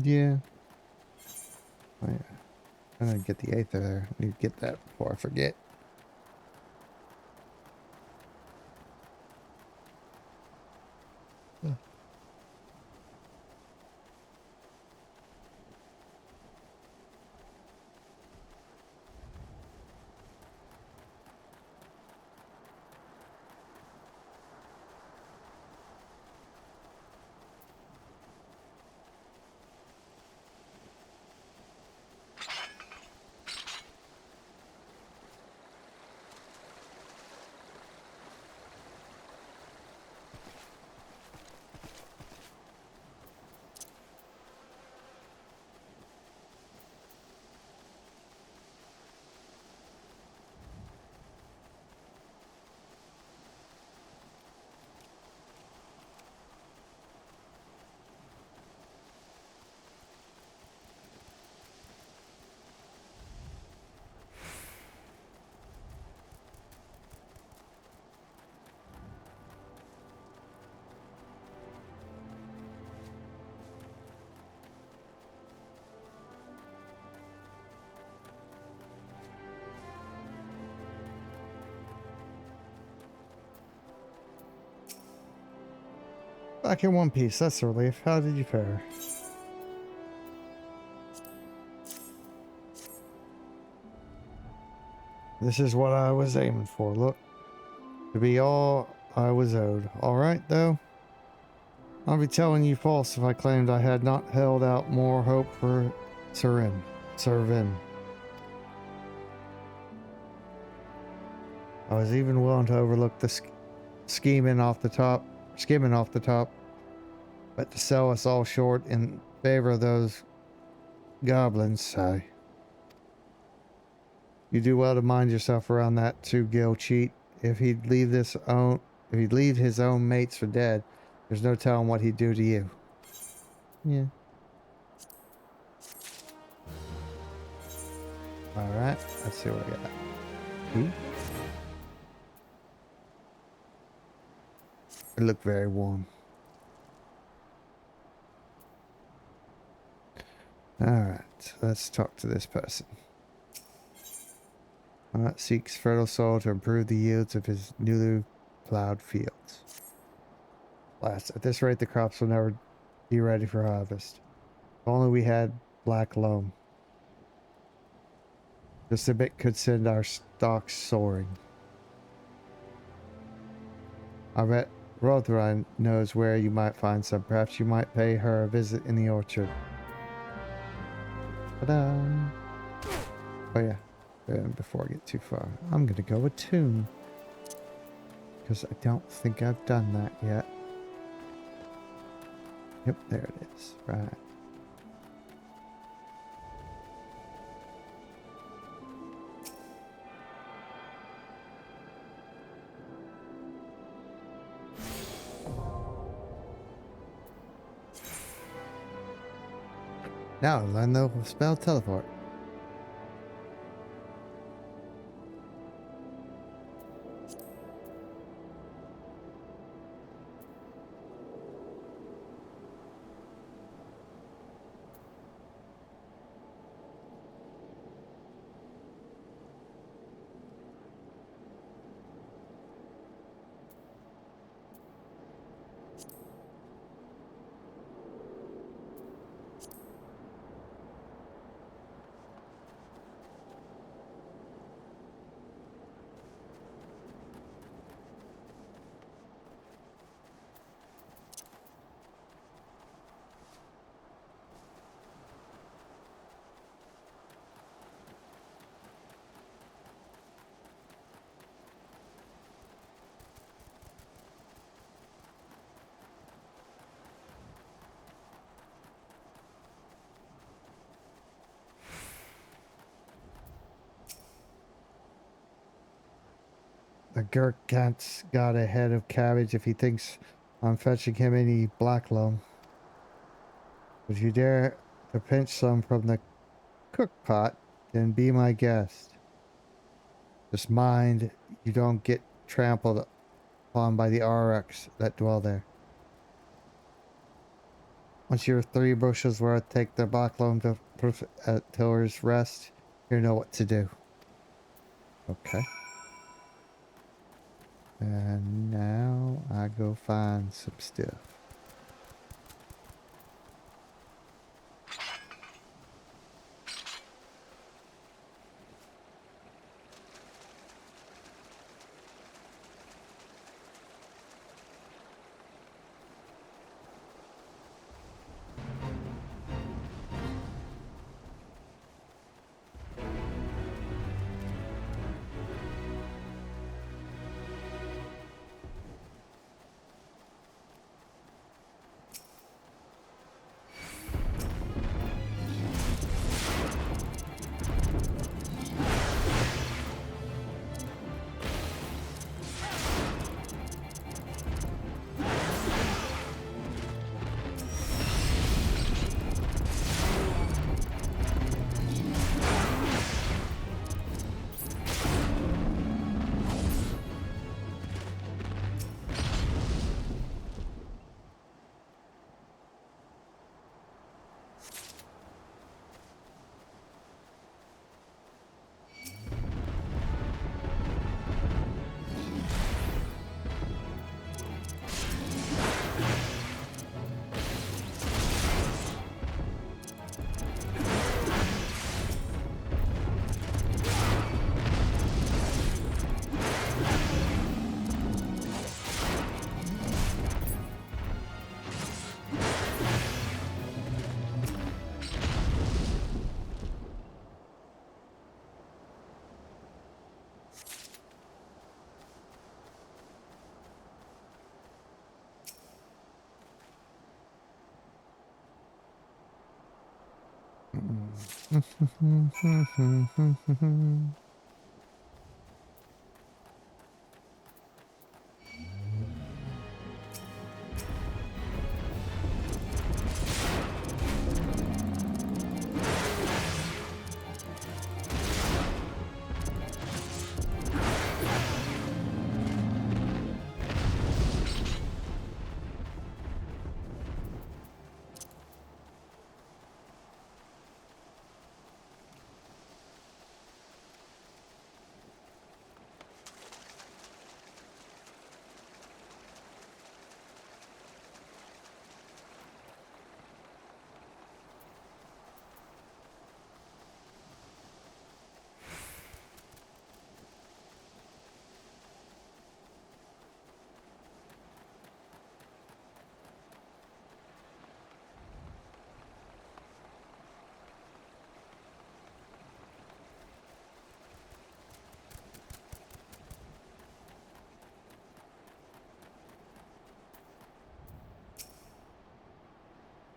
S1: Yeah. Oh, yeah. I'm gonna get the Aether there. I need to get that before I forget. Back in one piece. That's a relief. How did you fare? This is what I was aiming for. Look. To be all I was owed. Alright, though. I'll be telling you false if I claimed I had not held out more hope for Servin. I was even willing to overlook the skimming off the top, but to sell us all short in favor of those goblins, you do well to mind yourself around that two-gill cheat. If he'd leave his own mates for dead, there's no telling what he'd do to you. Yeah. Alright, let's see what we got. Ooh. It looked very warm. Alright, let's talk to this person. Seeks fertile soil to improve the yields of his newly plowed fields. Last, at this rate, the crops will never be ready for harvest. If only we had black loam. Just a bit could send our stocks soaring. I bet Rothrein knows where you might find some. Perhaps you might pay her a visit in the orchard. Ta-da! Oh yeah. Before I get too far, I'm gonna go attune. Because I don't think I've done that yet. Yep, there it is. Right. Now learn the spell teleport. The Gurkhant's got a head of cabbage if he thinks I'm fetching him any black loam. If you dare to pinch some from the cook pot, then be my guest. Just mind you don't get trampled upon by the Aurochs that dwell there. Once you're 3 bushels worth, take the black loam to Tiller's rest. You know what to do. Okay. And now I go find some stuff.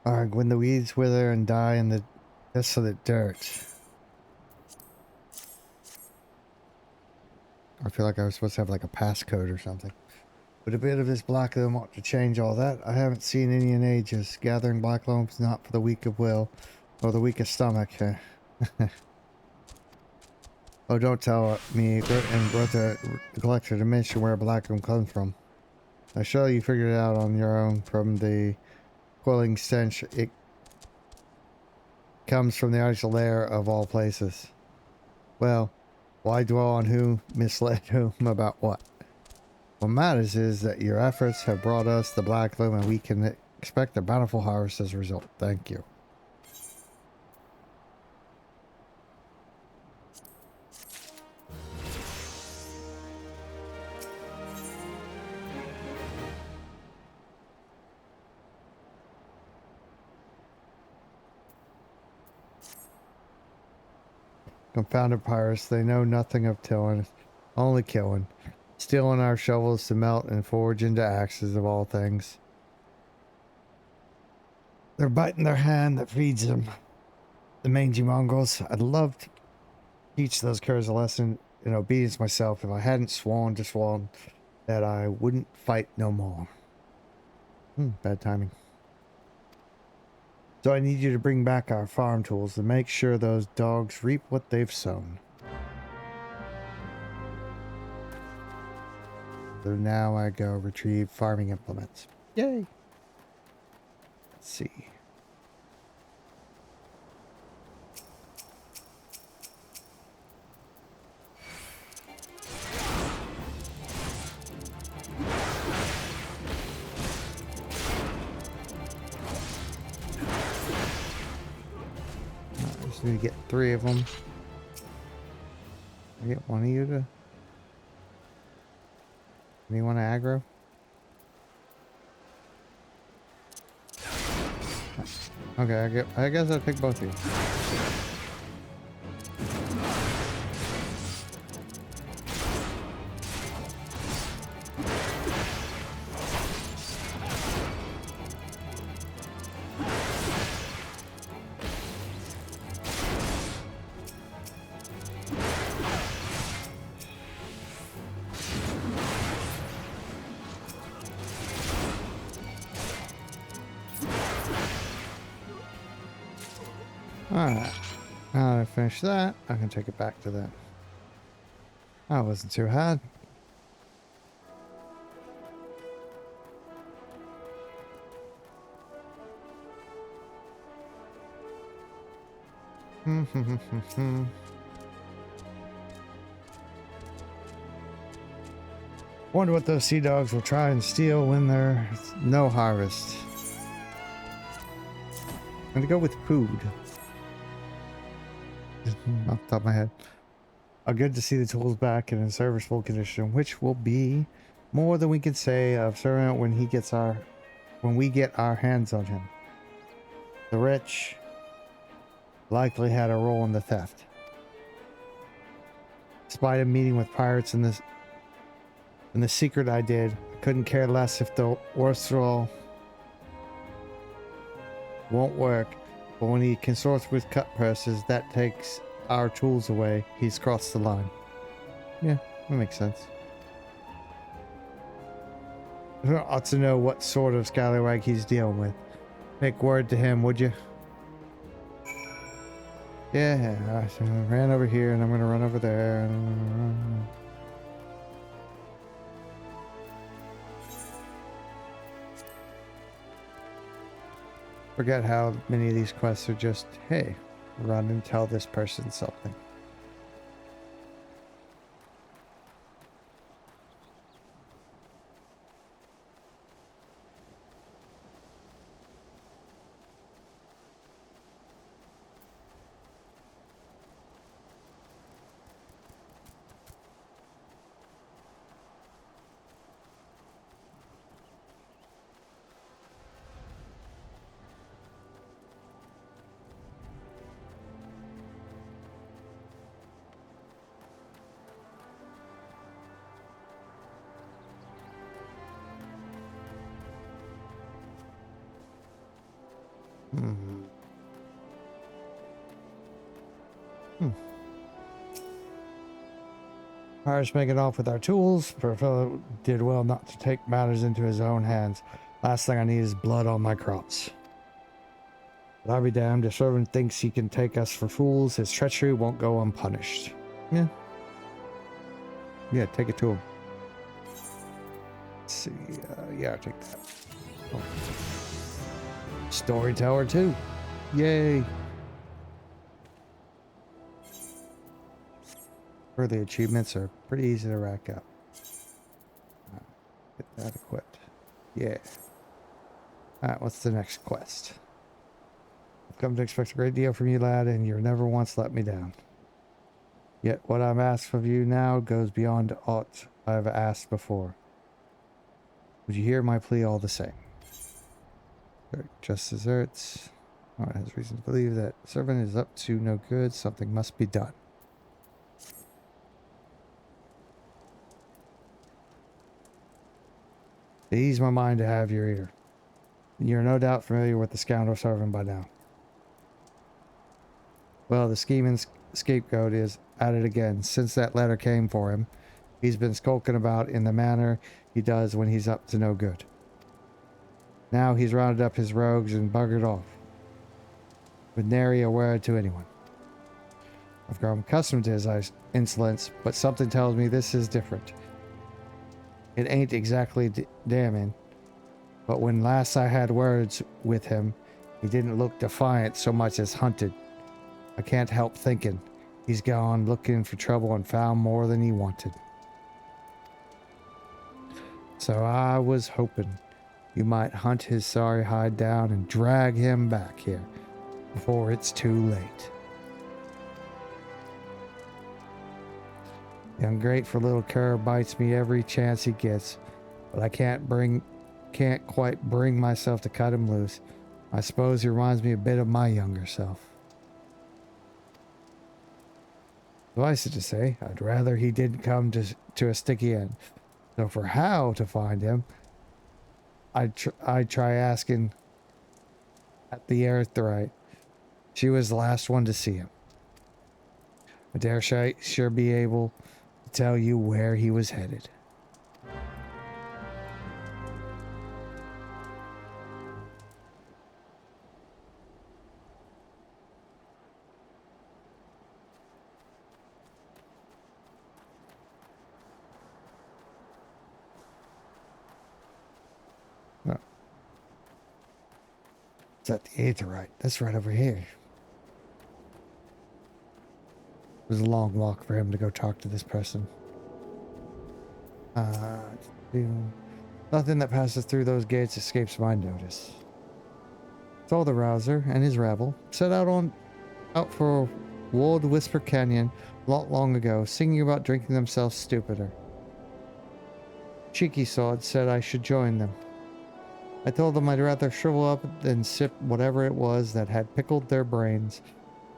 S1: Arg, when the weeds wither and die in the desolate dirt. I feel like I was supposed to have like a passcode or something. But a bit of this black loam ought to change all that. I haven't seen any in ages. Gathering black loam's not for the weak of will or the weak of stomach. Oh, don't tell me and Grota the collector to mention where black loam comes from. I show you figured it out on your own from the quelling stench. It comes from the ice lair of all places. Well, why dwell on who misled whom about what? What matters is that your efforts have brought us the black loam and we can expect a bountiful harvest as a result. Thank you. Confounded pirates, they know nothing of tilling, only killing. Stealing our shovels to melt and forge into axes of all things. They're biting their hand that feeds them. The mangy mongrels. I'd love to teach those curs a lesson in obedience myself if I hadn't sworn that I wouldn't fight no more. Bad timing. So I need you to bring back our farm tools and make sure those dogs reap what they've sown. So now I go retrieve farming implements. Yay! Let's see. I just need to get 3 of them. I get one of you to... Anyone aggro? Okay, I guess I'll pick both of you. Alright, now that I finish that, I can take it back to them. That wasn't too hard. Wonder what those sea dogs will try and steal when there's no harvest. I'm gonna go with food. Off the top of my head. Good to see the tools back and in serviceable condition, which will be more than we can say of Servant when we get our hands on him. The rich likely had a role in the theft. Despite a meeting with pirates and the secret I did, I couldn't care less if the Orthral won't work. But when he consorts with cut presses, that takes our tools away. He's crossed the line. Yeah, that makes sense. I ought to know what sort of scallywag he's dealing with. Make word to him, would you? Yeah, I ran over here and I'm gonna run over there. Forget how many of these quests are just, hey, run and tell this person something. Hmm. Irish making off with our tools. Poor fellow did well not to take matters into his own hands. Last thing I need is blood on my crops. But I'll be damned, if servant thinks he can take us for fools, his treachery won't go unpunished. Yeah. Yeah, take it to him. Let's see. Yeah, I'll take that. Oh. Storyteller too. Yay. The achievements are pretty easy to rack up. Get that equipped. Yeah. Alright, what's the next quest? I've come to expect a great deal from you, lad, and you've never once let me down. Yet what I've asked of you now goes beyond aught I've asked before. Would you hear my plea all the same? Just deserts. Alright, has reason to believe that servant is up to no good. Something must be done. To ease my mind to have your ear. You're no doubt familiar with the scoundrel servant by now. Well, the scheming scapegoat is at it again. Since that letter came for him, he's been skulking about in the manner he does when he's up to no good. Now he's rounded up his rogues and buggered off, with nary a word to anyone. I've grown accustomed to his insolence, but something tells me this is different. It ain't exactly damning, but when last I had words with him, he didn't look defiant so much as hunted. I can't help thinking he's gone looking for trouble and found more than he wanted. So I was hoping you might hunt his sorry hide down and drag him back here before it's too late. The ungrateful little cur bites me every chance he gets, but I can't quite bring myself to cut him loose. I suppose he reminds me a bit of my younger self. Suffice it to say, I'd rather he didn't come to a sticky end. So for how to find him, I'd try asking at the Aerithorite. She was the last one to see him. I dare sure be able to tell you where he was headed. Oh. It's at the Aetherite. That's right over here. It was a long walk for him to go talk to this person. Nothing that passes through those gates escapes my notice. So the Rouser and his rabble set out for Wold Whisper Canyon long ago, singing about drinking themselves stupider. Cheeky Sod said I should join them. I told them I'd rather shrivel up than sip whatever it was that had pickled their brains.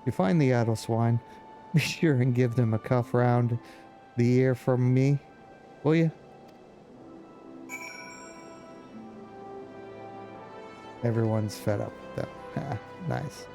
S1: If you find the addle swine, be sure and give them a cuff round the ear from me, will you? Everyone's fed up with them. Nice.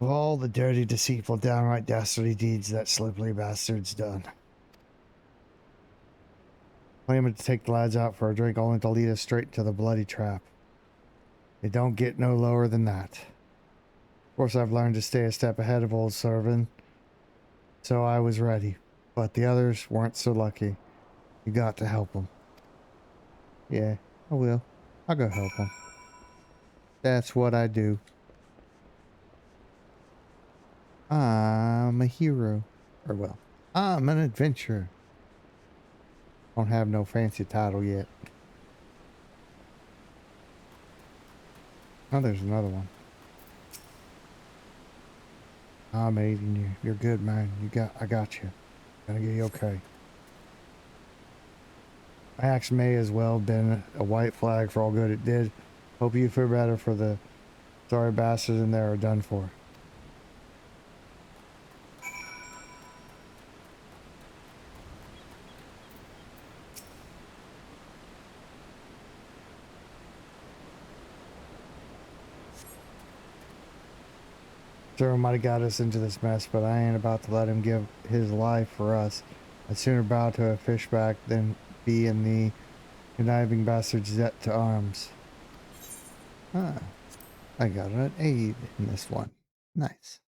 S1: all the dirty, deceitful, downright dastardly deeds that slippery bastard's done. Claiming to take the lads out for a drink only to lead us straight to the bloody trap. It don't get no lower than that. Of course, I've learned to stay a step ahead of old Servin, so I was ready. But the others weren't so lucky. You got to help them. Yeah, I will. I'll go help them. That's what I do. I'm a hero. Or well, I'm an adventurer. Don't have no fancy title yet. Oh, there's another one. I'm aiding you. You're good, man. I got you. Gonna get you okay. My axe may as well have been a white flag for all good it did. Hope you feel better for the sorry bastards in there are done for. Sure might have got us into this mess, but I ain't about to let him give his life for us. I'd sooner bow to a fishback than be in the conniving bastard's debt to arms. Ah, I got an aid in this one. Nice.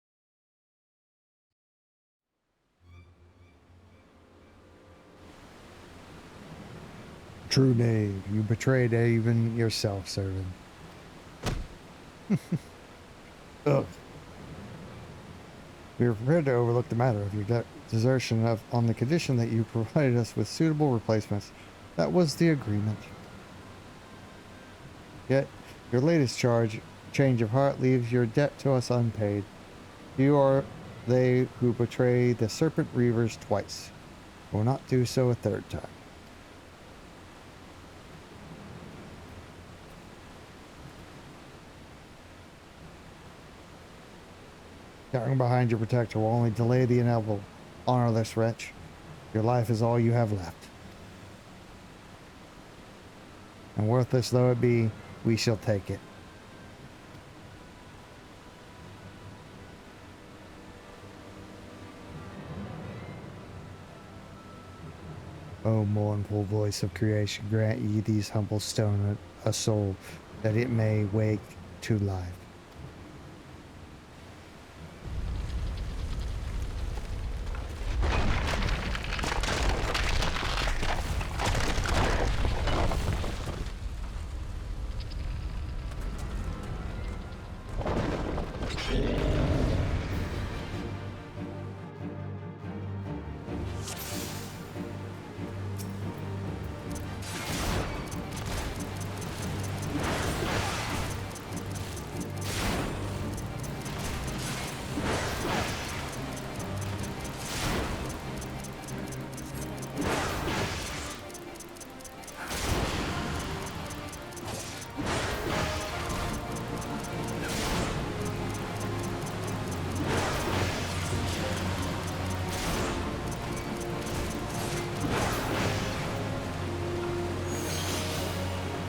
S1: True knave, you betrayed even yourself, Servin. Ugh. We are prepared to overlook the matter of your desertion on the condition that you provided us with suitable replacements. That was the agreement. Yet, your latest change of heart, leaves your debt to us unpaid. You are they who betray the Serpent Reavers twice. Will not do so a third time. Cowering behind your protector will only delay the inevitable. Honorless wretch, your life is all you have left. And worthless though it be, we shall take it. O mournful voice of creation, grant ye these humble stone a soul, that it may wake to life.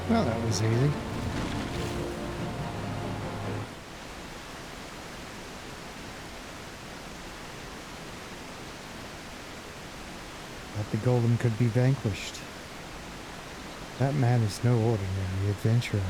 S1: Well, that was easy. But the golem could be vanquished. That man is no ordinary adventurer.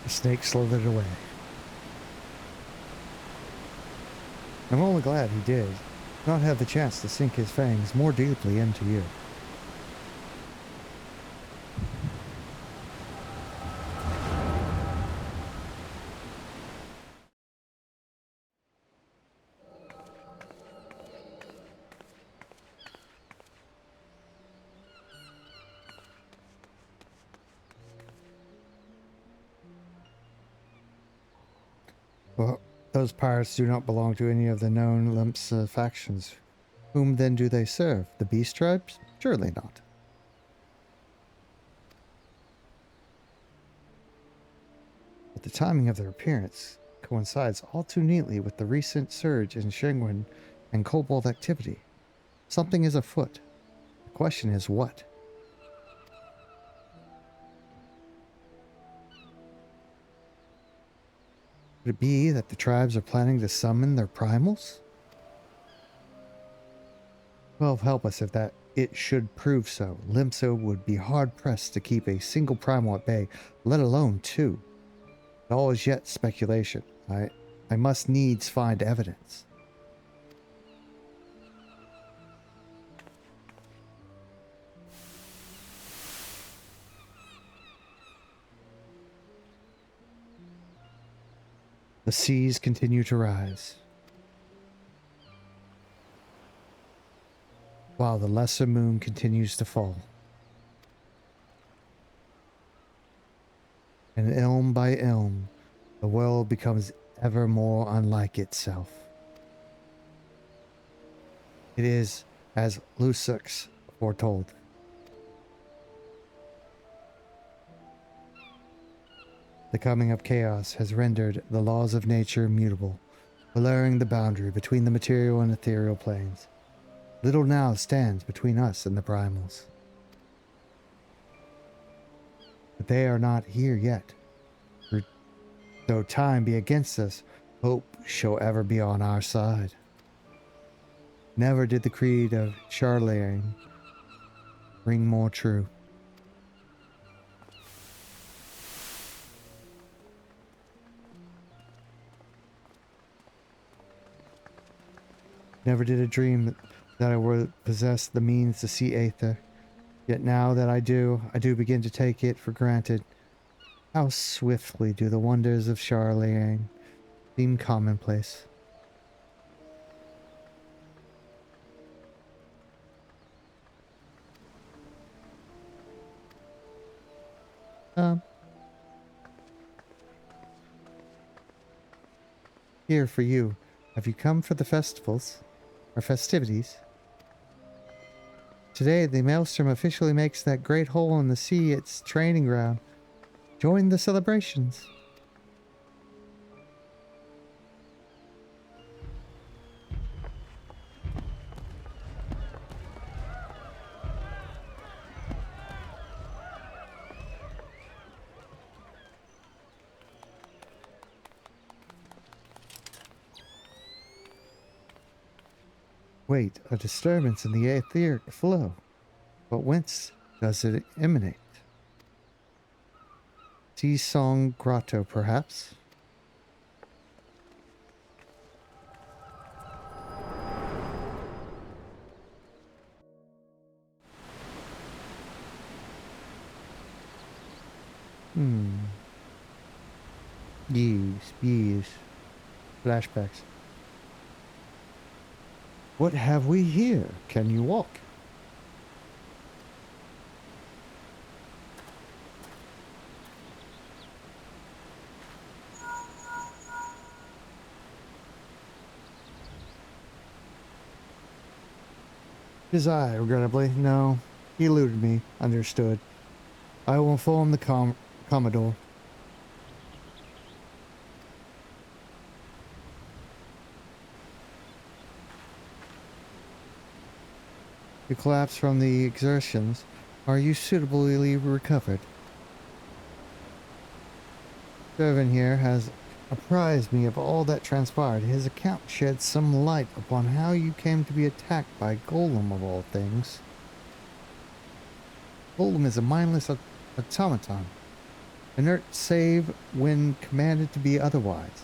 S1: The snake slithered away. I'm only glad he did not have the chance to sink his fangs more deeply into you. Well, those pirates do not belong to any of the known Lemsa factions. Whom then do they serve? The Beast Tribes? Surely not. The timing of their appearance coincides all too neatly with the recent surge in Shenwen and Kobold activity. Something is afoot. The question is what? Could it be that the tribes are planning to summon their primals? Well, help us if that it should prove so. Limso would be hard-pressed to keep a single primal at bay, let alone two. All is yet speculation. I must needs find evidence. The seas continue to rise, while the lesser moon continues to fall. And ilm by ilm, the world becomes ever more unlike itself. It is as Lusux foretold. The coming of chaos has rendered the laws of nature mutable, blurring the boundary between the material and ethereal planes. Little now stands between us and the primals. But they are not here yet. For though time be against us, hope shall ever be on our side. Never did the creed of Charlemagne ring more true. Never did I dream that I would possess the means to see Aether. Yet now that I do begin to take it for granted. How swiftly do the wonders of Charlemagne seem commonplace. Here for you. Have you come for the festivals? Or festivities? Today, the Maelstrom officially makes that great hole in the sea its training ground. Join the celebrations. Wait, a disturbance in the etheric flow. But whence does it emanate? Sea Song Grotto, perhaps? Yes. Flashbacks. What have we here? Can you walk? His eye, regrettably. No, he eluded me. Understood. I will inform the Commodore. You collapsed from the exertions. Are you suitably recovered? Servant here has apprised me of all that transpired. His account sheds some light upon how you came to be attacked by Golem of all things. Golem is a mindless automaton, inert save when commanded to be otherwise.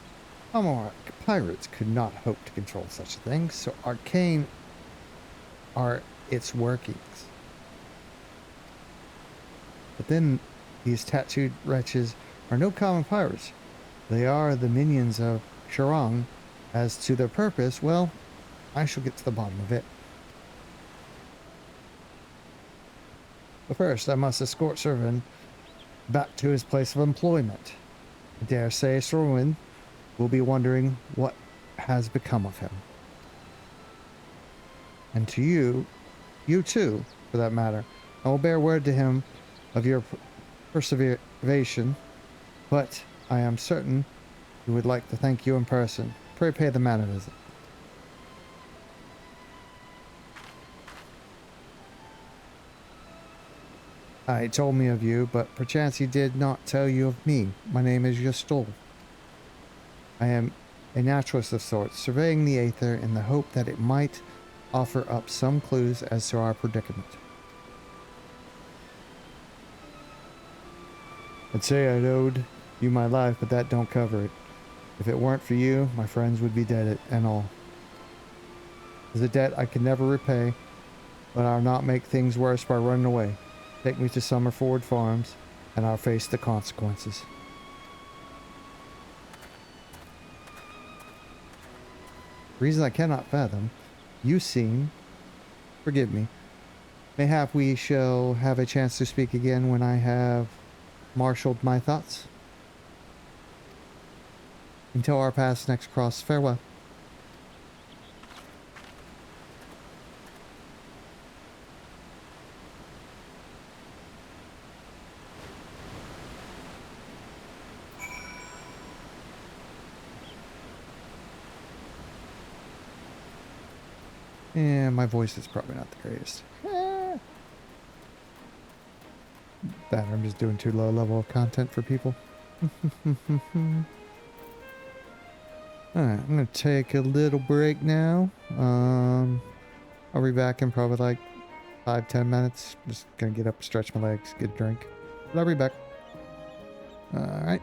S1: Our pirates could not hope to control such a thing, so arcane are its workings. But then these tattooed wretches are no common pirates. They are the minions of Sharang. As to their purpose, well, I shall get to the bottom of it. But first, I must escort Servan back to his place of employment. I dare say Serwin will be wondering what has become of him. And to you too, for that matter. I will bear word to him of your perseveration, but I am certain he would like to thank you in person. Pray pay the man a visit. He told me of you, but perchance he did not tell you of me. My name is Yastol. I am a naturalist of sorts, surveying the aether in the hope that it might offer up some clues as to our predicament. I'd say I'd owed you my life, but that don't cover it. If it weren't for you, my friends would be dead and all. It's a debt I can never repay, but I'll not make things worse by running away. Take me to Summerford Farms, and I'll face the consequences. Reason I cannot fathom. You seem... Forgive me. Mayhap we shall have a chance to speak again when I have marshaled my thoughts. Until our paths next cross, farewell. And my voice is probably not the greatest. That I'm just doing too low level of content for people. Alright, I'm gonna take a little break now. I'll be back in probably like 5-10 minutes. Just gonna get up, stretch my legs, get a drink. But I'll be back. Alright.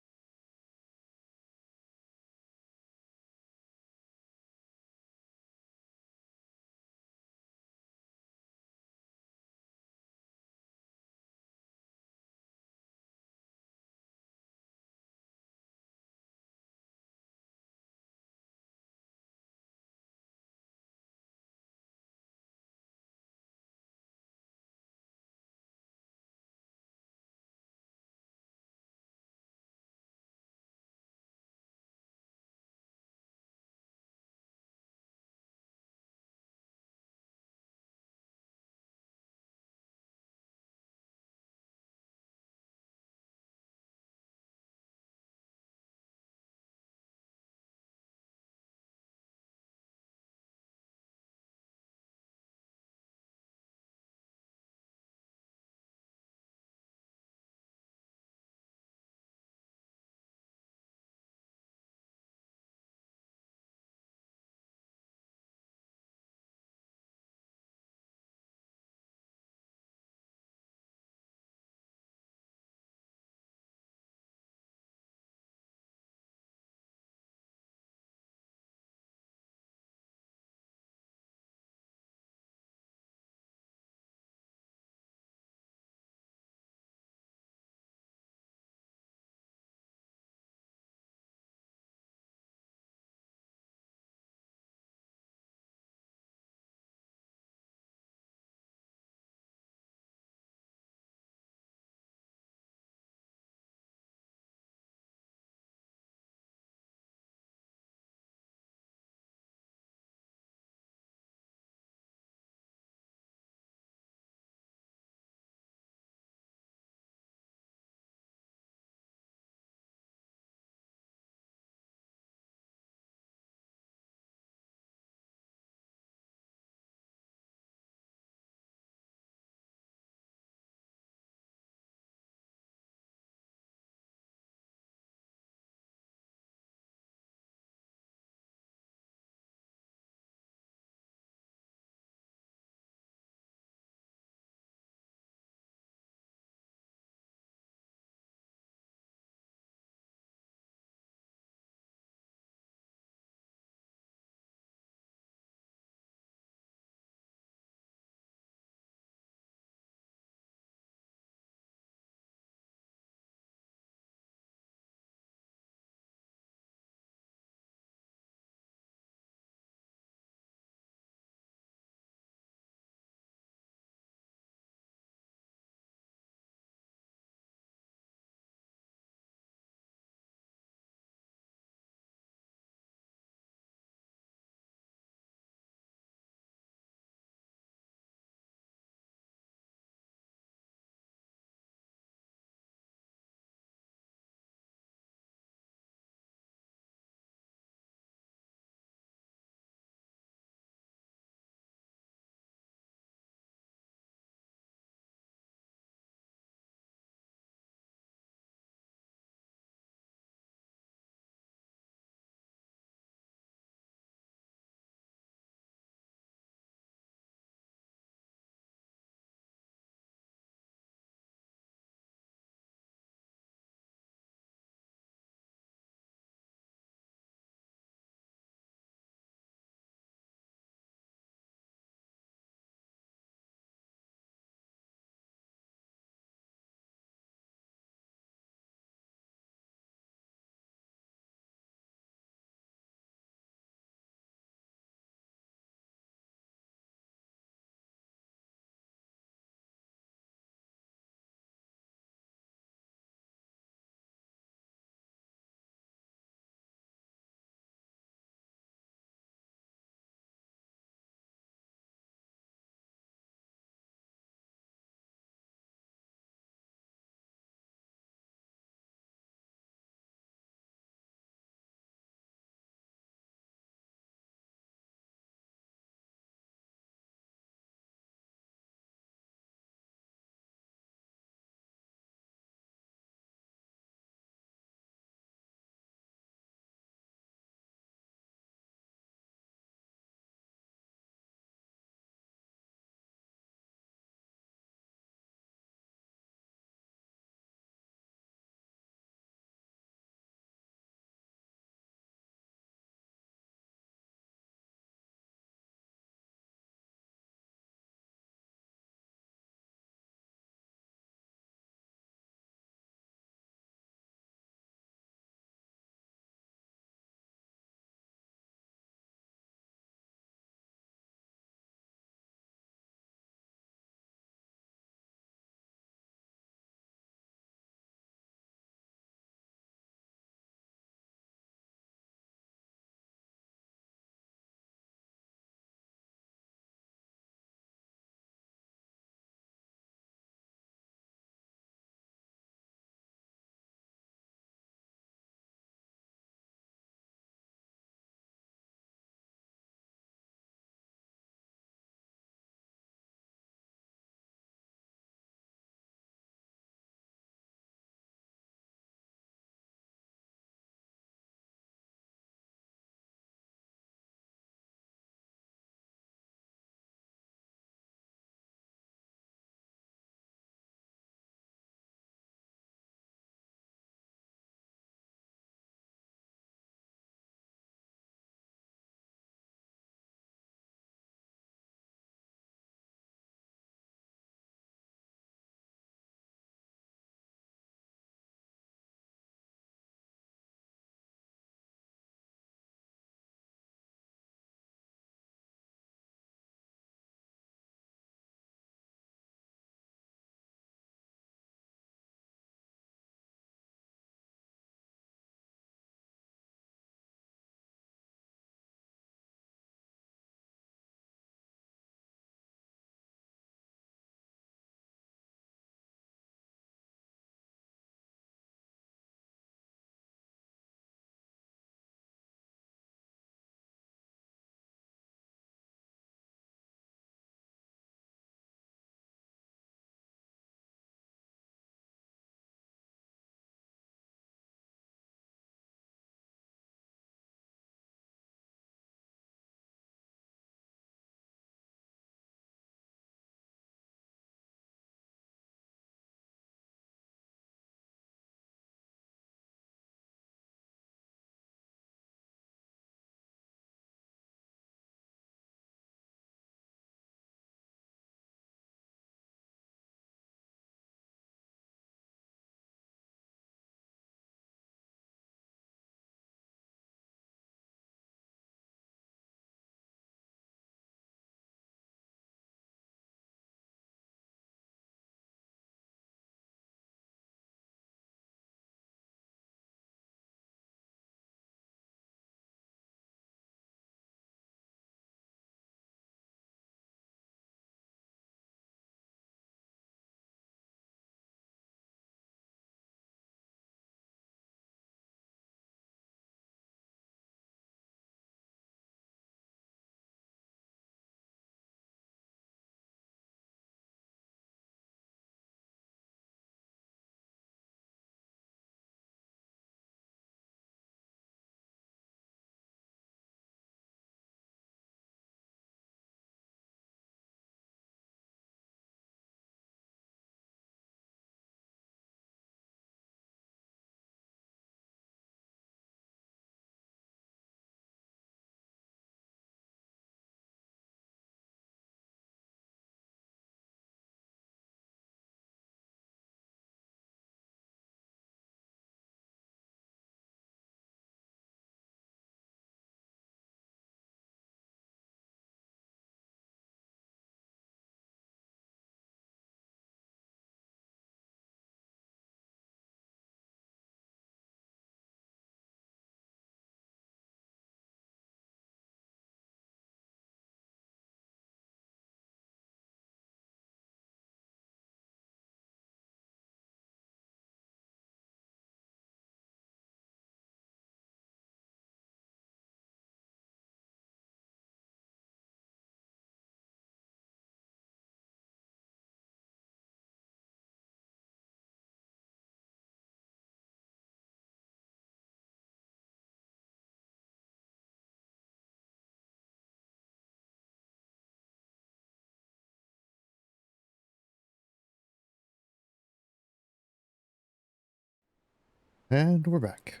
S1: And we're back.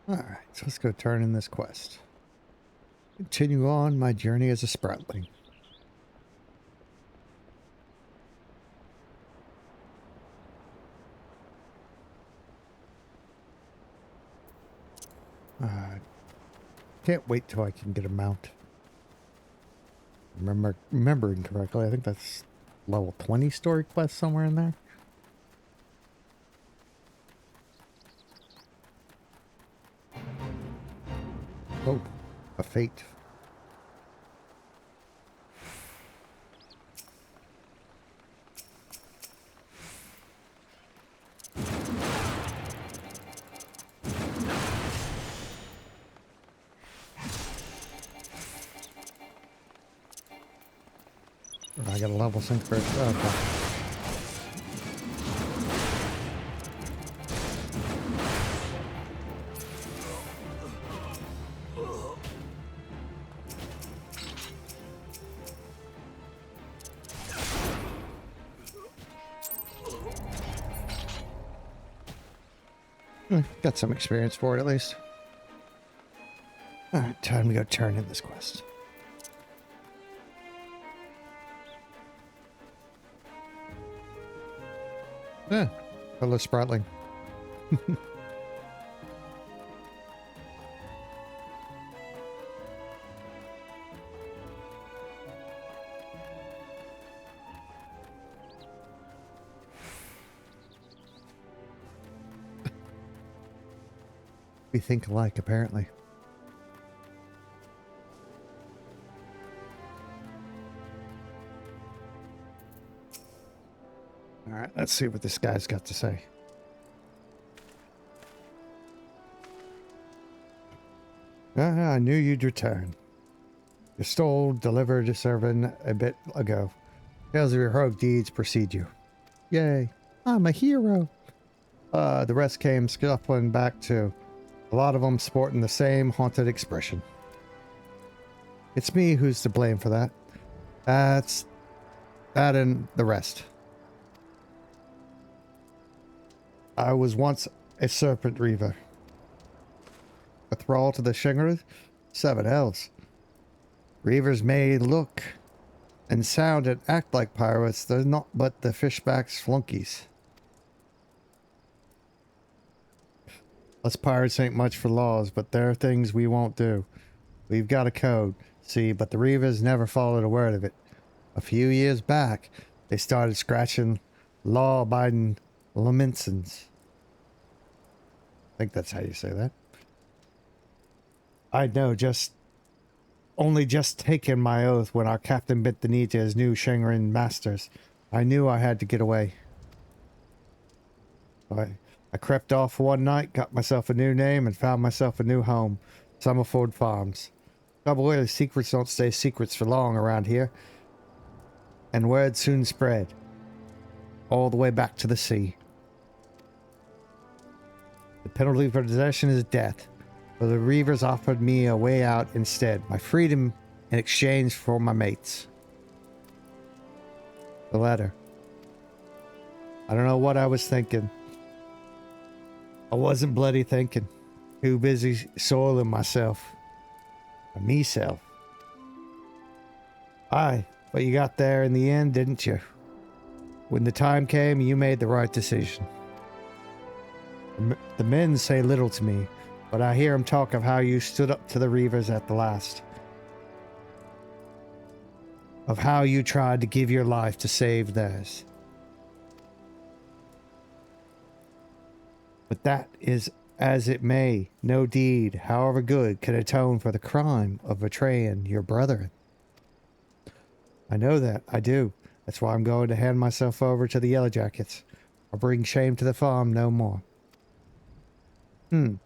S1: Alright, so let's go turn in this quest. Continue on my journey as a Sproutling. Can't wait till I can get a mount. Remembering correctly, I think that's level 20 story quest somewhere in there. Oh, a fate. I got a level sync first. Oh, okay. Got some experience for it at least. Alright, time to go turn in this quest. Hello, Sproutling. We think alike, apparently. Alright, let's see what this guy's got to say. I knew you'd return. Your soul delivered a servant a bit ago. Tales of your heroic deeds precede you. Yay, I'm a hero. The rest came scuffling back too. A lot of them sporting the same haunted expression. It's me who's to blame for that. That and the rest. I was once a serpent reaver. A thrall to the Shingrid? 7 hells. Reavers may look and sound and act like pirates, they're not but the fishbacks flunkies. Us pirates ain't much for laws, but there are things we won't do. We've got a code, see, but the Reavers never followed a word of it. A few years back, they started scratching law-abiding lamentsons. I think that's how you say that. I know, only just taken my oath when our captain bent the knee to his new Shangrin masters. I knew I had to get away. I crept off one night, got myself a new name, and found myself a new home. Summerford Farms. Trouble is, secrets don't stay secrets for long around here. And word soon spread. All the way back to the sea. The penalty for desertion is death. But the Reavers offered me a way out instead. My freedom in exchange for my mates. The letter. I don't know what I was thinking. I wasn't bloody thinking. Too busy soiling myself. Me-self. Aye, but you got there in the end, didn't you? When the time came, you made the right decision. The men say little to me, but I hear them talk of how you stood up to the Reavers at the last. Of how you tried to give your life to save theirs. But that is as it may, no deed, however good, can atone for the crime of betraying your brethren. I know that, I do. That's why I'm going to hand myself over to the Yellow Jackets. I'll bring shame to the farm no more. You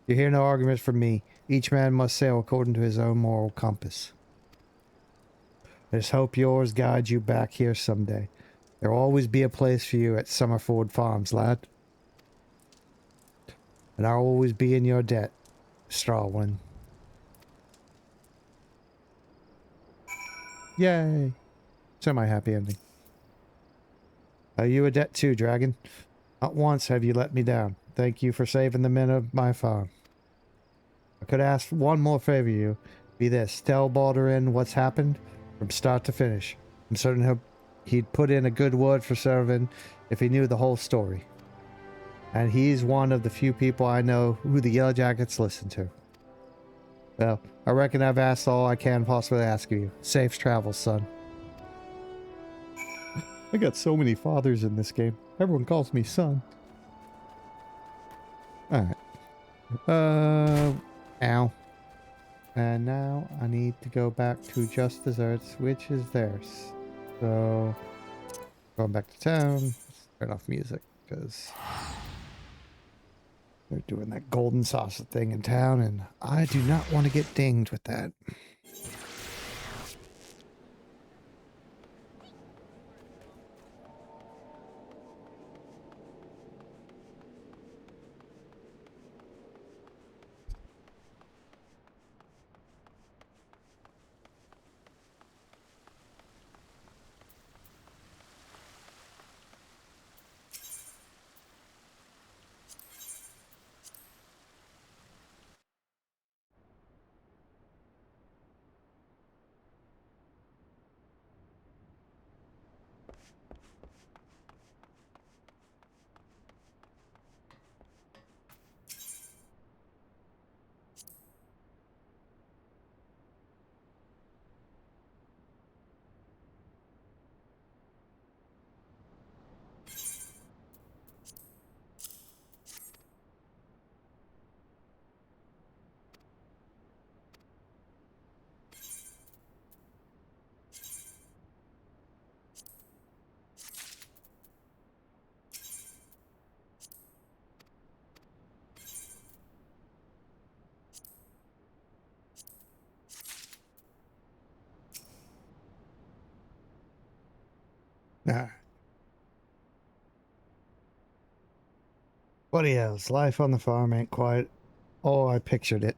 S1: hear no arguments from me. Each man must sail according to his own moral compass. I just hope yours guides you back here someday. There'll always be a place for you at Summerford Farms, lad. And I'll always be in your debt, Strawlin. Yay! Semi-happy ending. Owe you a debt too, Dragon. Not once have you let me down. Thank you for saving the men of my farm. I could ask one more favor of you. Be this. Tell Baldurin what's happened from start to finish. I'm certain he'd put in a good word for Servin if he knew the whole story. And he's one of the few people I know who the Yellow Jackets listen to. Well, I reckon I've asked all I can possibly ask of you. Safe travels, son. I got so many fathers in this game. Everyone calls me son. Alright. Ow. And now I need to go back to Just Desserts, which is theirs. So, going back to town. Let's turn off music, because they're doing that golden sausage thing in town, and I do not want to get dinged with that. Nah. What else? Life on the farm ain't quite I pictured it.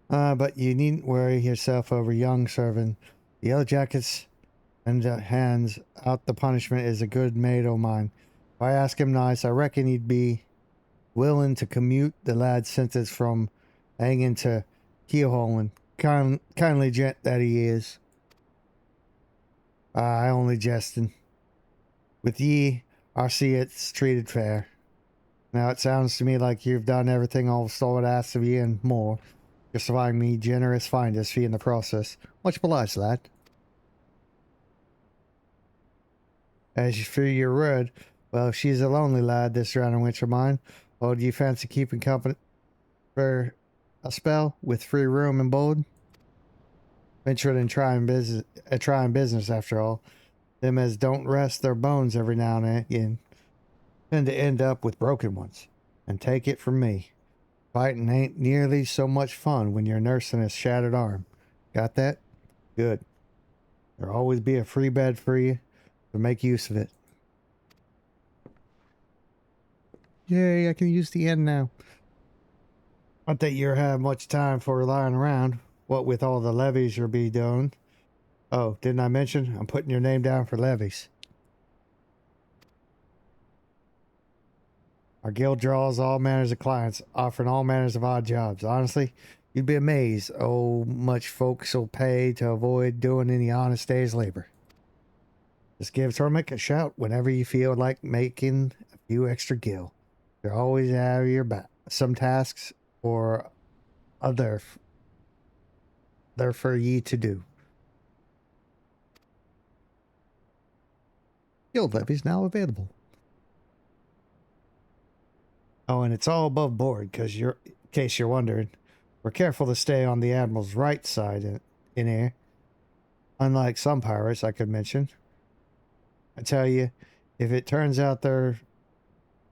S1: But you needn't worry yourself over young Servin. The Yellow Jackets and hands out the punishment is a good mate o' mine. If I ask him nice, I reckon he'd be willing to commute the lad's sentence from hanging to keelhauling. Kindly gent that he is. I only jesting. With ye, I see it's treated fair. Now it sounds to me like you've done everything all Stolwood asks of ye and more, justifying me generous finder's fee in the process. Much obliged, lad. As for your word, well, she's a lonely lad, this drowning wench of mine. Oh, do you fancy keeping company for a spell with free room and board? Venturing and trying business after all. Them as don't rest their bones every now and again tend to end up with broken ones. And take it from me, fighting ain't nearly so much fun when you're nursing a shattered arm. Got that? Good. There'll always be a free bed for you, so make use of it. Yay, I can use the end now. Not that you have much time for lying around, what with all the levies you'll be doing. Oh, didn't I mention? I'm putting your name down for levies. Our guild draws all manners of clients, offering all manners of odd jobs. Honestly, you'd be amazed much folks will pay to avoid doing any honest day's labor. Just give Tormek a shout whenever you feel like making a few extra gil. They're always out of your back. Some tasks or other they're for ye to do. Guild levies now available. Oh, and it's all above board, in case you're wondering. We're careful to stay on the Admiral's right side in here. Unlike some pirates I could mention. I tell you, if it turns out their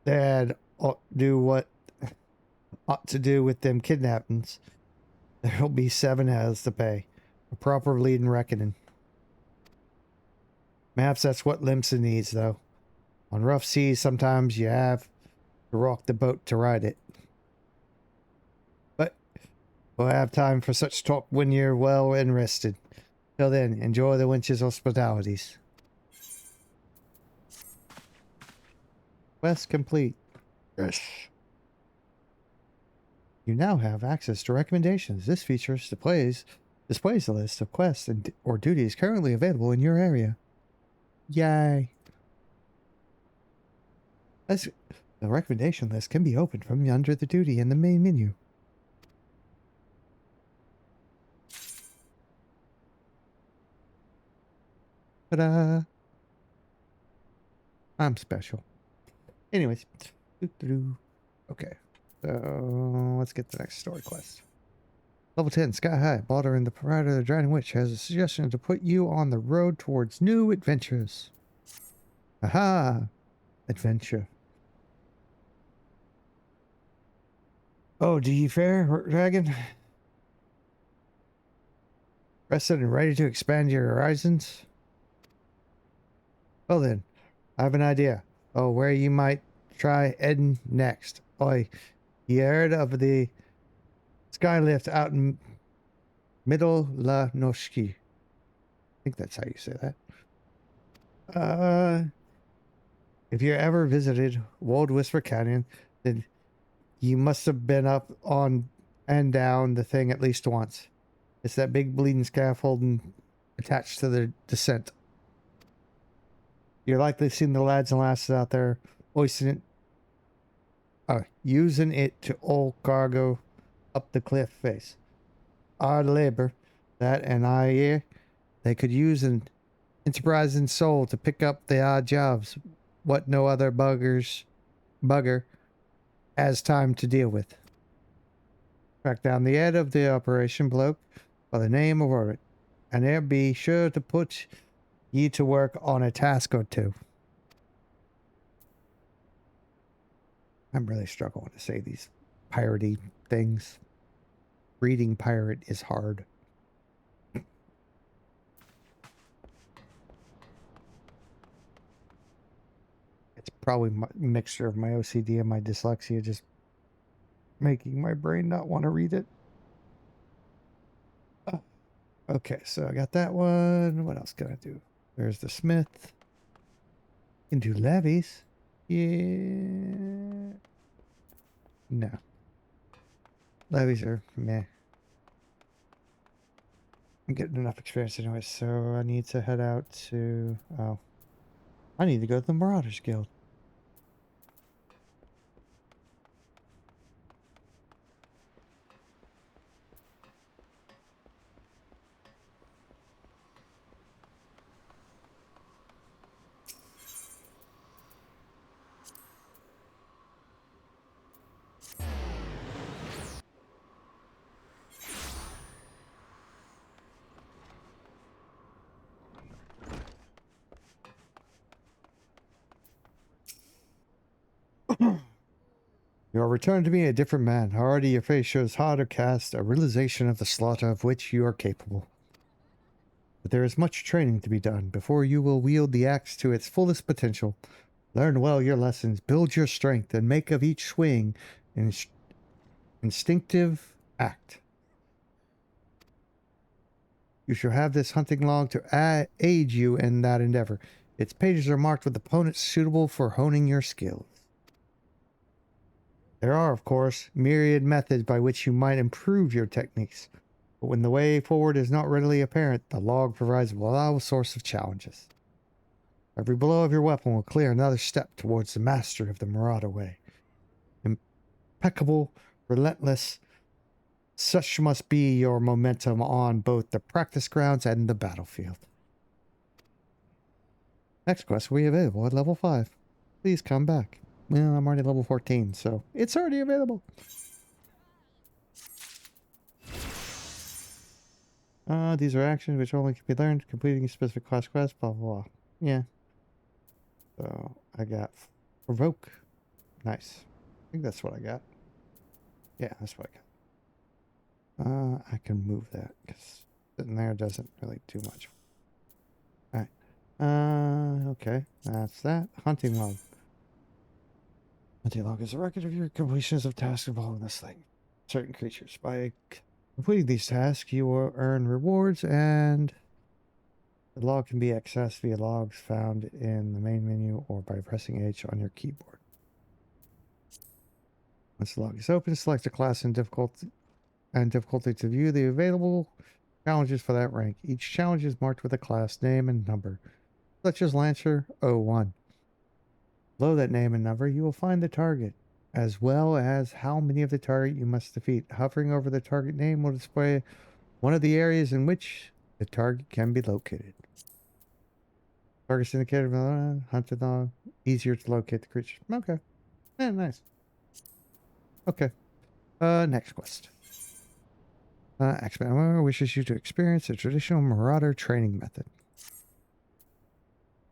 S1: dad ought to do with them kidnappings, there'll be 7 heads to pay. A proper bleeding reckoning. Maps, that's what Limsa needs, though. On rough seas, sometimes you have to rock the boat to ride it. But we'll have time for such talk when you're well and rested. Till then, enjoy the wench's hospitalities. Quest complete. Yes. You now have access to recommendations. This feature displays a list of quests or duties currently available in your area. Yay. The recommendation list can be opened from under the duty in the main menu. Ta-da! I'm special. Anyways. Okay. So, let's get the next story quest. Level 10, Sky High. Baldur and the proprietor of the Dragon Witch has a suggestion to put you on the road towards new adventures. Aha! Adventure. Oh, do you fare, Dragon? Rested and ready to expand your horizons? Well then, I have an idea. Oh, where you might try heading next. Oi, you heard of the Skylift out in Middle La Noshki? I think that's how you say that. If you ever visited Wold Whisper Canyon, then you must have been up on and down the thing at least once. It's that big bleeding scaffolding attached to the descent. You're likely seen the lads and lasses out there using it to haul cargo up the cliff face. Hard labor, that, and I hear they could use an enterprising soul to pick up the odd jobs what no other bugger has time to deal with. Track down the head of the operation bloke by the name of Orbit, and they'll be sure to put ye to work on a task or two. I'm really struggling to say these piratey things. Reading pirate is hard. It's probably a mixture of my OCD and my dyslexia just making my brain not want to read it. Okay, so I got that one. What else can I do? There's the smith. Can do levies. Yeah. No. Levies are meh. I'm getting enough experience anyway, so I need to head out to... Oh. I need to go to the Marauders Guild. You are returned to me a different man. Already your face shows harder cast, a realization of the slaughter of which you are capable. But there is much training to be done before you will wield the axe to its fullest potential. Learn well your lessons, build your strength, and make of each swing an instinctive act. You shall have this hunting log to aid you in that endeavor. Its pages are marked with opponents suitable for honing your skills. There are, of course, myriad methods by which you might improve your techniques, but when the way forward is not readily apparent, the log provides a reliable source of challenges. Every blow of your weapon will clear another step towards the mastery of the Marauder way. Impeccable, relentless, such must be your momentum on both the practice grounds and the battlefield. Next quest will be available at level 5. Please come back. Well, I'm already level 14, so it's already available. These are actions which only can be learned completing a specific class quest, blah, blah, blah. Yeah. So, I got Provoke. Nice. I think that's what I got. Yeah, that's what I got. I can move that, because sitting there doesn't really do much. Alright. Okay. That's that. Hunting log. Hunting log is a record of your completions of tasks involving this thing. Certain creatures. By completing these tasks, you will earn rewards, and the log can be accessed via logs found in the main menu or by pressing H on your keyboard. Once the log is open, select a class and difficulty to view the available challenges for that rank. Each challenge is marked with a class name and number, such as Lancer 01. Below that name and number, you will find the target, as well as how many of the target you must defeat. Hovering over the target name will display one of the areas in which the target can be located. Targets indicated, hunted on, easier to locate the creature. Okay. Yeah, nice. Okay. Next quest. X-Men wishes you to experience a traditional marauder training method.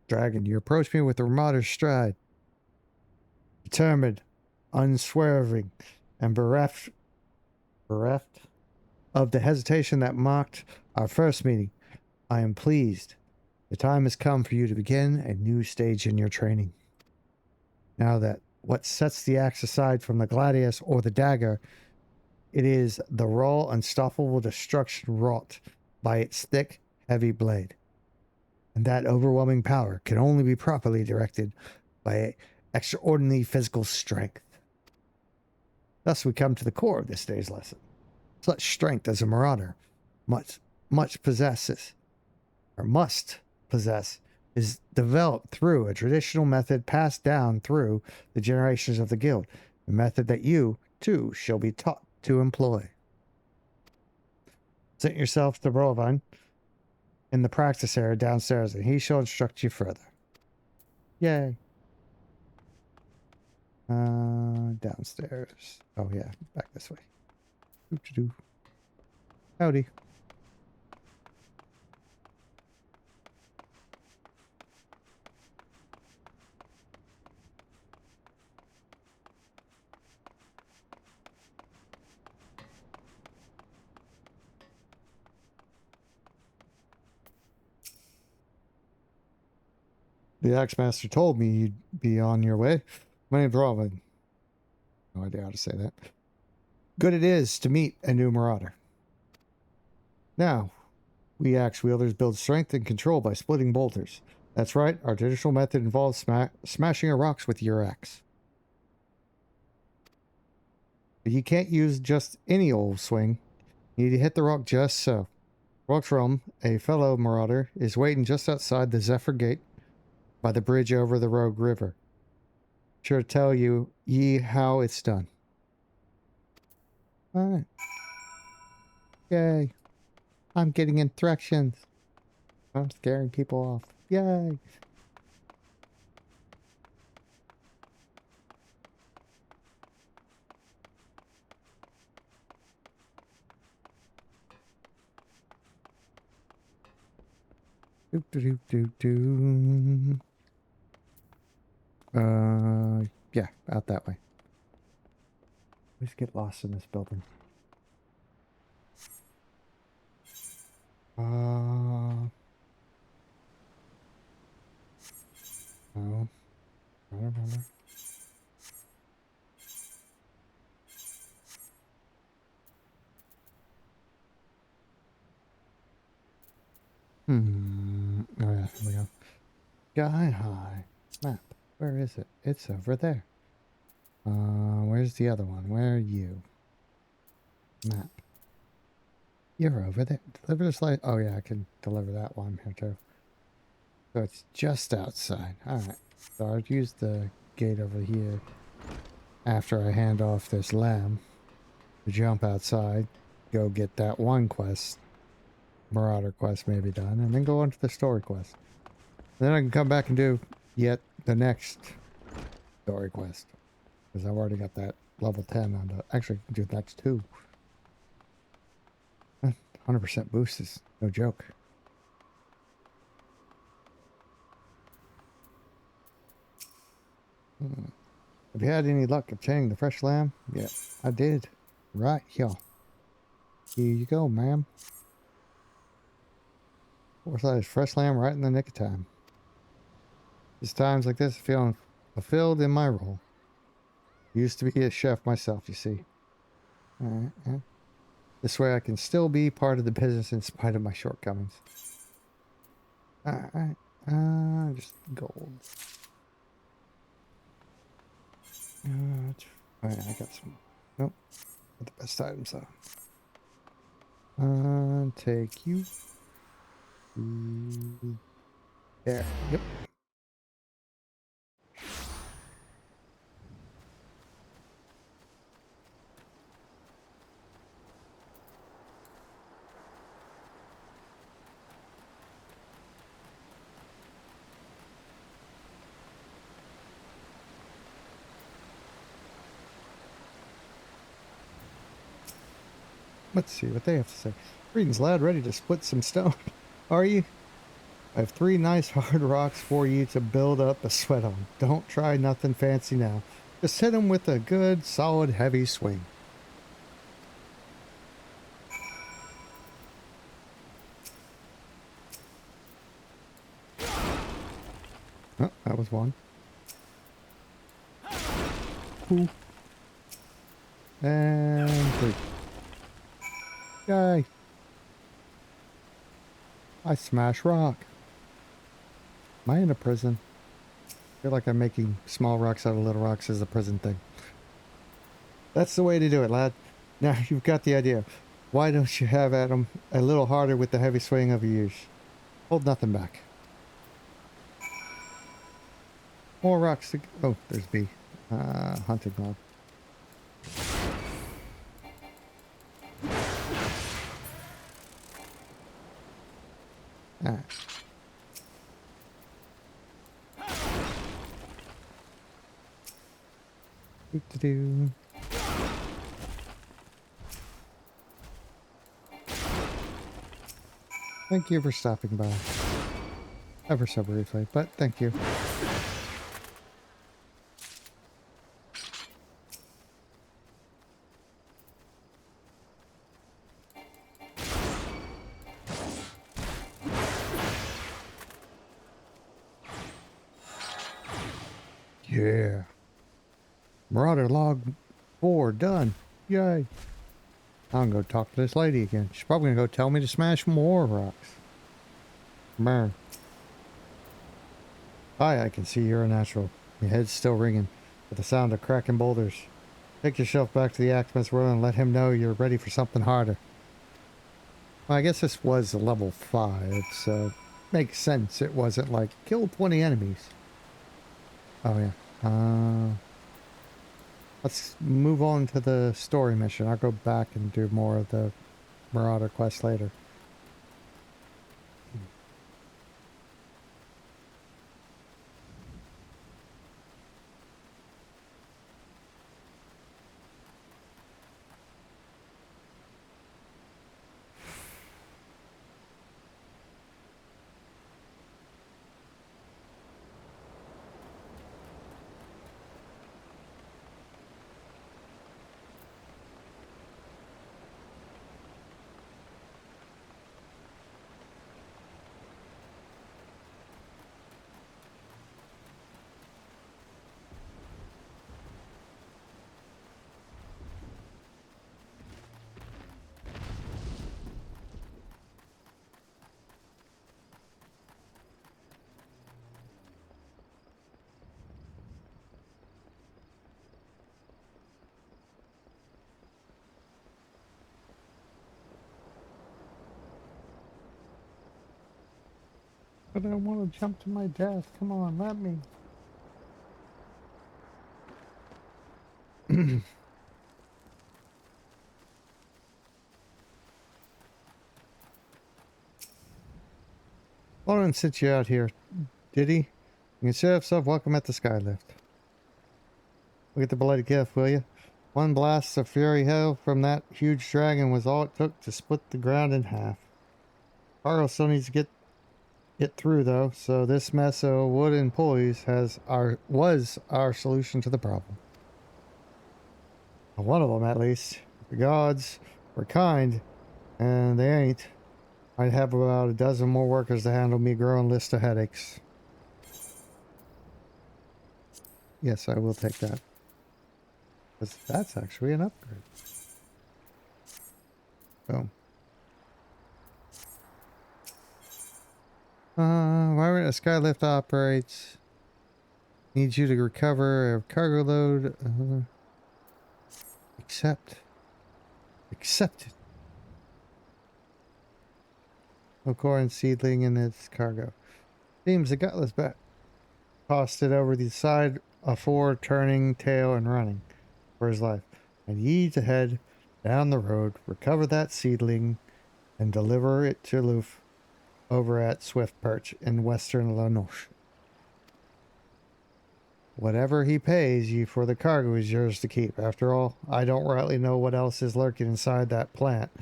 S1: Dragon, you approach me with the marauder's stride. Determined, unswerving, and bereft of the hesitation that marked our first meeting. I am pleased. The time has come for you to begin a new stage in your training. Now that what sets the axe aside from the gladius or the dagger, it is the raw, unstoppable destruction wrought by its thick, heavy blade. And that overwhelming power can only be properly directed by extraordinary physical strength. Thus we come to the core of this day's lesson. Such strength as a marauder must possess, is developed through a traditional method passed down through the generations of the guild, a method that you, too, shall be taught to employ. Present yourself to Brovan in the practice area downstairs, and he shall instruct you further. Yay. Downstairs. Oh yeah, back this way. Doo-doo-doo. Howdy. The Axe-Master told me you'd be on your way. My name's Robin. No idea how to say that. Good it is to meet a new marauder. Now, we axe wielders build strength and control by splitting boulders. That's right, our traditional method involves smashing rocks with your axe. But you can't use just any old swing. You need to hit the rock just so. Rockrum, a fellow marauder, is waiting just outside the Zephyr Gate by the bridge over the Rogue River. Sure to tell you how it's done. Alright. Yay. I'm getting instructions. I'm scaring people off. Yay. Do. Yeah, out that way. Let's get lost in this building. No. I don't remember. Oh yeah, here we go. Sky High. Map. Where is it? It's over there. Where's the other one? Where are you? Map. You're over there. Deliver this light. Oh yeah, I can deliver that one here too. So it's just outside. Alright. So I'll use the gate over here after I hand off this lamb to jump outside, go get that one quest, Marauder quest maybe done, and then go on to the story quest. And then I can come back and do yet the next story quest. Because I've already got that level 10 on the... Actually, I can do the next two. 100% boost is no joke. Have you had any luck obtaining the fresh lamb? Yeah, I did. Right here. Here you go, ma'am. Forsyth's fresh lamb right in the nick of time. It's times like this, feeling fulfilled in my role. Used to be a chef myself, you see. This way I can still be part of the business in spite of my shortcomings. Alright. Just gold. Oh, yeah, I got some. Nope. Not the best items though. Take you. There. Yep. Let's see what they have to say. Greetings, lad. Ready to split some stone? Are you? I have 3 nice hard rocks for you to build up a sweat on. Don't try nothing fancy now. Just hit 'em with a good, solid, heavy swing. Oh, that was one. Two. And 3. Yay. I smash rock. Am I in a prison? I feel like I'm making small rocks out of little rocks as a prison thing. That's the way to do it, lad. Now you've got the idea. Why don't you have at 'em a little harder with the heavy swing of your use? Hold nothing back. More rocks to... Oh, there's B. Hunting log. Ah. Do-do-do. Thank you for stopping by. Ever so briefly, but thank you. Yeah. Marauder log 4 done. Yay. I'm gonna go talk to this lady again. She's probably gonna go tell me to smash more rocks. Burn. Hi, I can see you're a natural. Your head's still ringing with the sound of cracking boulders. Take yourself back to the Axeman's world and let him know you're ready for something harder. Well, I guess this was a level 5, so makes sense. It wasn't like kill 20 enemies. Oh yeah. Let's move on to the story mission. I'll go back and do more of the Marauder quest later. But I want to jump to my death. Come on, let me. Lauren sent you out here, did he? You consider yourself welcome at the Skylift. Look at the bloody gift, will you? One blast of fury hell from that huge dragon was all it took to split the ground in half. Carl still needs to get it through though, so this mess of wood and pulleys was our solution to the problem. One of them, at least. If the gods were kind, and they ain't, I'd have about a dozen more workers to handle me growing list of headaches. Yes, I will take that. Because that's actually an upgrade. Boom. Why a Skylift operates? Needs you to recover a cargo load. accept. Accept it. A corn seedling in its cargo. Seems the gutless bat tossed it over the side afore turning tail and running for his life. And ye to head down the road, recover that seedling, and deliver it to Loof over at Swift Perch in western La Noche. Whatever he pays ye for the cargo is yours to keep. After all, I don't rightly know what else is lurking inside that plant,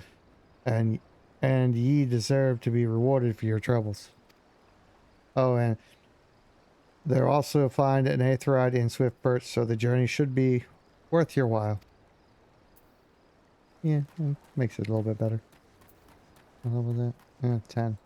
S1: and ye deserve to be rewarded for your troubles. Oh, and they'll also find an aetheryte in Swift Perch, so the journey should be worth your while. Yeah, makes it a little bit better. How was that? Yeah, 10.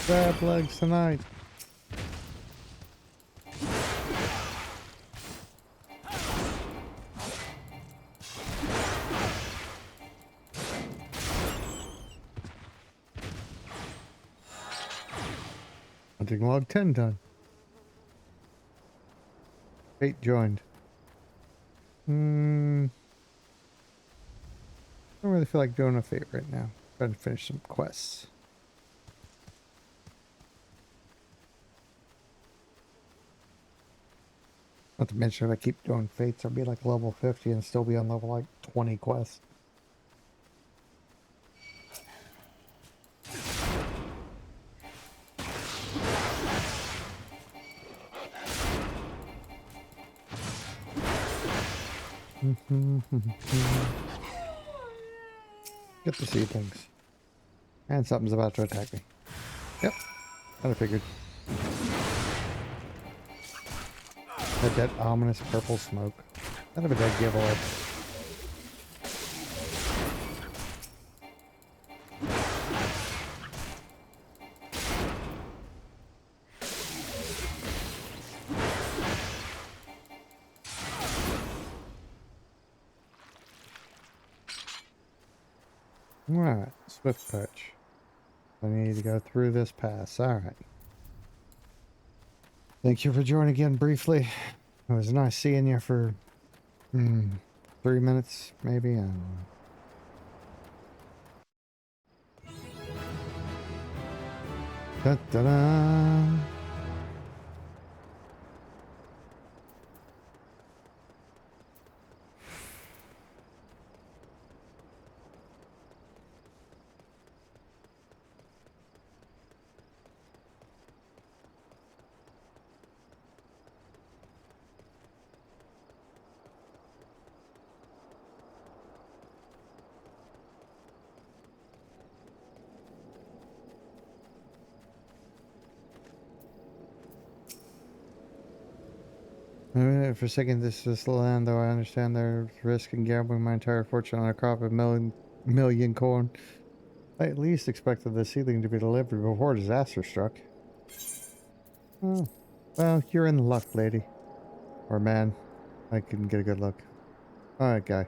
S1: Crab legs tonight. Hunting log 10 done. Fate joined. Don't really feel like doing a fate right now. Trying to finish some quests. Not to mention if I keep doing fates, I'll be like level 50 and still be on level like 20 quests. Get to see things. And something's about to attack me. Yep. Kind of figured. That ominous purple smoke. Kind of a dead giveaway. Alright, Swift Perch. I need to go through this pass. Alright. Thank you for joining again briefly. It was nice seeing you for 3 minutes, maybe. I don't know. Da-da-da. For a second, this is the land, though I understand there's risk in gambling my entire fortune on a crop of million corn. I at least expected the seedling to be delivered before disaster struck. Oh, well, you're in luck, lady. Or man. I couldn't get a good look. Alright, guy.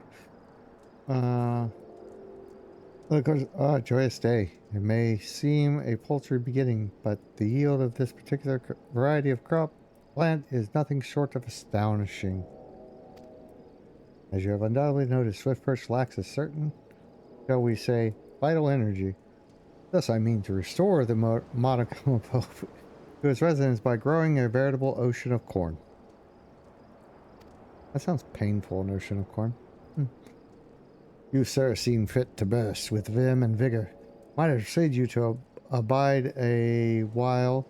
S1: Of course, joyous day. It may seem a paltry beginning, but the yield of this particular variety of crop plant is nothing short of astonishing. As you have undoubtedly noticed, Swift Perch lacks a certain, shall we say, vital energy. Thus I mean to restore the modicum of hope to its residents by growing a veritable ocean of corn. That sounds painful, an ocean of corn. You, sir, seem fit to burst with vim and vigor. Might I persuade you to abide a while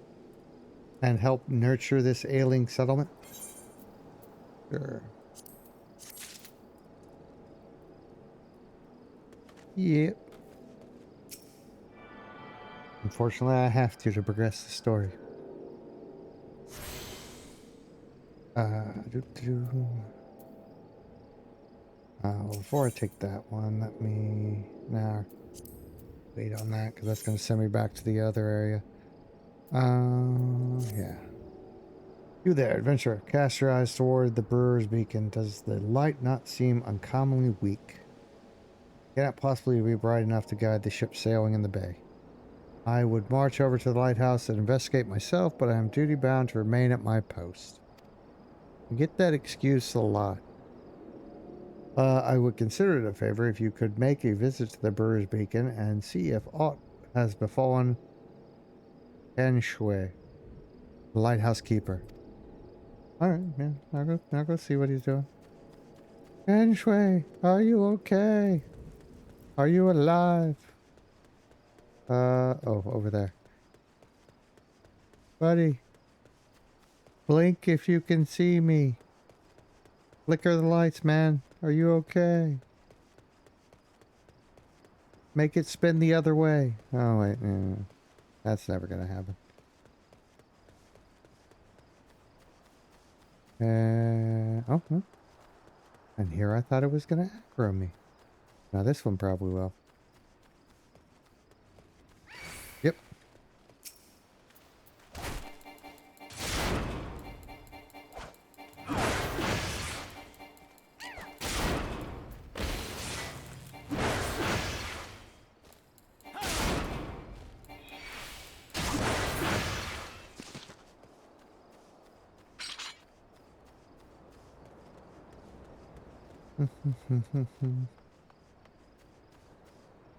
S1: and help nurture this ailing settlement? Sure. Yep. Unfortunately, I have to progress the story. Doo-doo. Before I take that one, let me wait on that because that's going to send me back to the other area. Yeah. You there, adventurer. Cast your eyes toward the Brewer's Beacon. Does the light not seem uncommonly weak? Cannot possibly be bright enough to guide the ship sailing in the bay. I would march over to the lighthouse and investigate myself, but I am duty bound to remain at my post. I get that excuse a lot. I would consider it a favor if you could make a visit to the Brewer's Beacon and see if aught has befallen Ken Shui, the lighthouse keeper. Alright, man. I'll go see what he's doing. Ken Shui, are you okay? Are you alive? Oh, over there. Buddy. Blink if you can see me. Flicker the lights, man. Are you okay? Make it spin the other way. Oh, wait. No. That's never gonna happen. Oh. And here I thought it was gonna aggro me. Now this one probably will. Yep.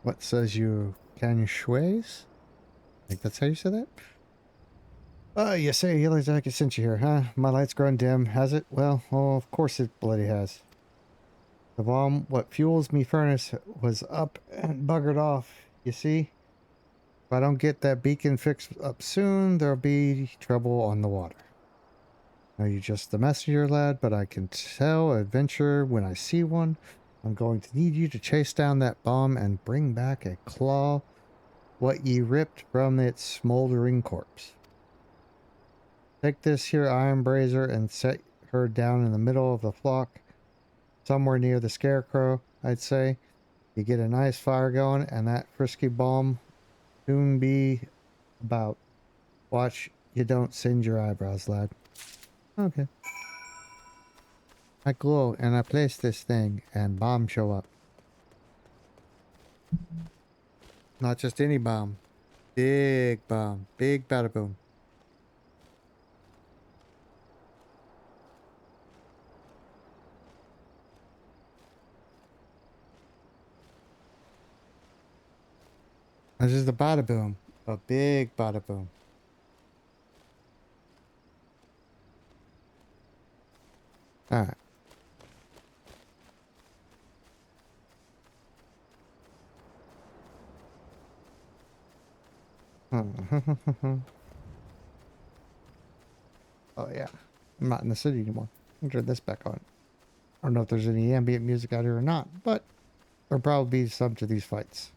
S1: What says you can shuays? I think that's how you say that? You say Elizak sent you here, huh? My light's grown dim, has it? Well, oh, of course it bloody has. The bomb, what fuels me furnace, was up and buggered off, you see? If I don't get that beacon fixed up soon, there'll be trouble on the water. Are you just the messenger, lad? But I can tell adventure when I see one. I'm going to need you to chase down that bomb and bring back a claw, what ye ripped from its smoldering corpse. Take this here iron brazier and set her down in the middle of the flock, somewhere near the scarecrow, I'd say. You get a nice fire going, and that frisky bomb soon be about. Watch you don't singe your eyebrows, lad. Okay. I glow and I place this thing and bomb show up. Not just any bomb. Big bomb. Big bada boom. This is the bada boom. A big bada boom. Alright. Oh yeah. I'm not in the city anymore. I'll turn this back on. I don't know if there's any ambient music out here or not, but there'll probably be some to these fights.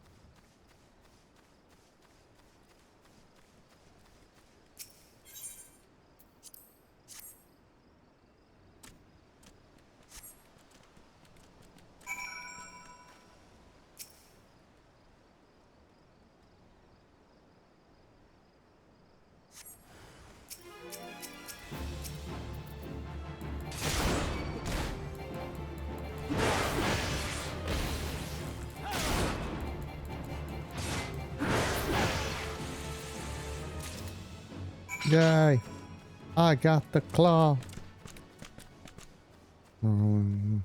S1: Yay! I got the claw. I'm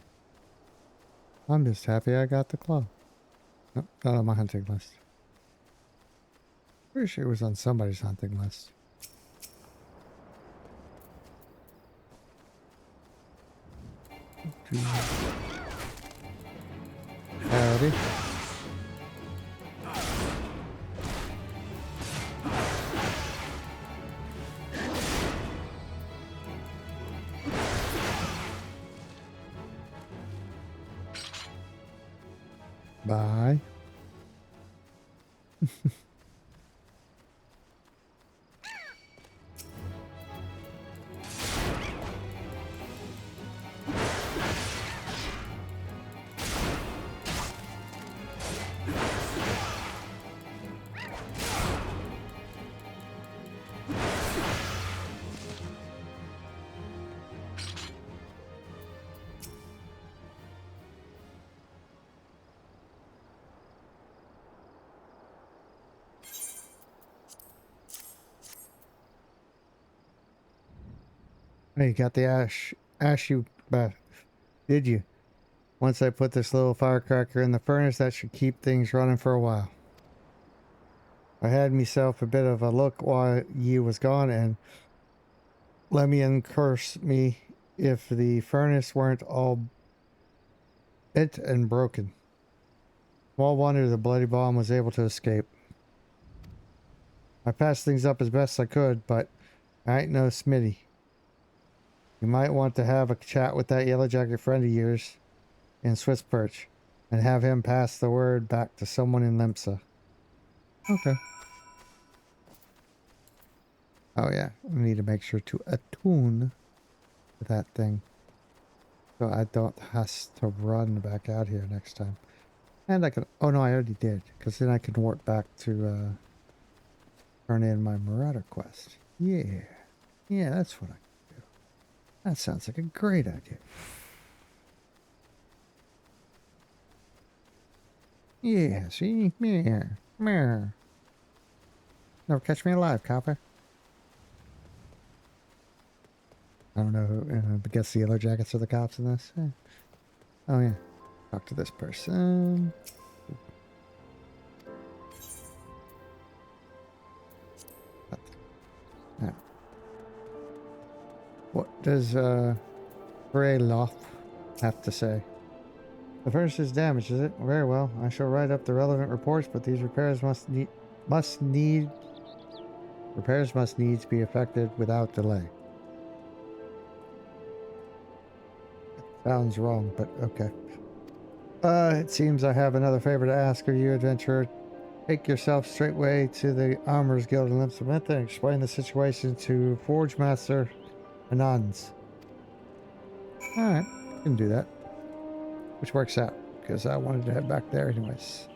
S1: just happy I got the claw. Nope, not on my hunting list. Pretty sure it was on somebody's hunting list. Howdy. Bye. Hey, you got the ash you back, did you? Once I put this little firecracker in the furnace, that should keep things running for a while. I had myself a bit of a look while you was gone, and let me and curse me if the furnace weren't all bent and broken. Small wonder the bloody bomb was able to escape. I patched things up as best I could, but I ain't no Smitty. You might want to have a chat with that yellow jacket friend of yours in Swiss Perch and have him pass the word back to someone in Lemsa. Okay. Oh yeah, I need to make sure to attune to that thing so I don't have to run back out here next time. And I can, oh no, I already did, because then I can warp back to turn in my Marauder quest. Yeah, that's what I can do. That sounds like a great idea. Yeah, see? Meh. Never catch me alive, copper. I don't know, I guess the Yellow Jackets are the cops in this. Eh. Oh yeah, talk to this person. Yeah. What does Greyloth have to say? The furnace is damaged, is it? Very well. I shall write up the relevant reports, but these repairs must needs be effected without delay. Sounds wrong, but okay. It seems I have another favor to ask of you, adventurer. Take yourself straightway to the Armorers Guild in Limsamantha and explain the situation to Forge Master Anons. Alright, I can do that. Which works out, because I wanted to head back there anyways.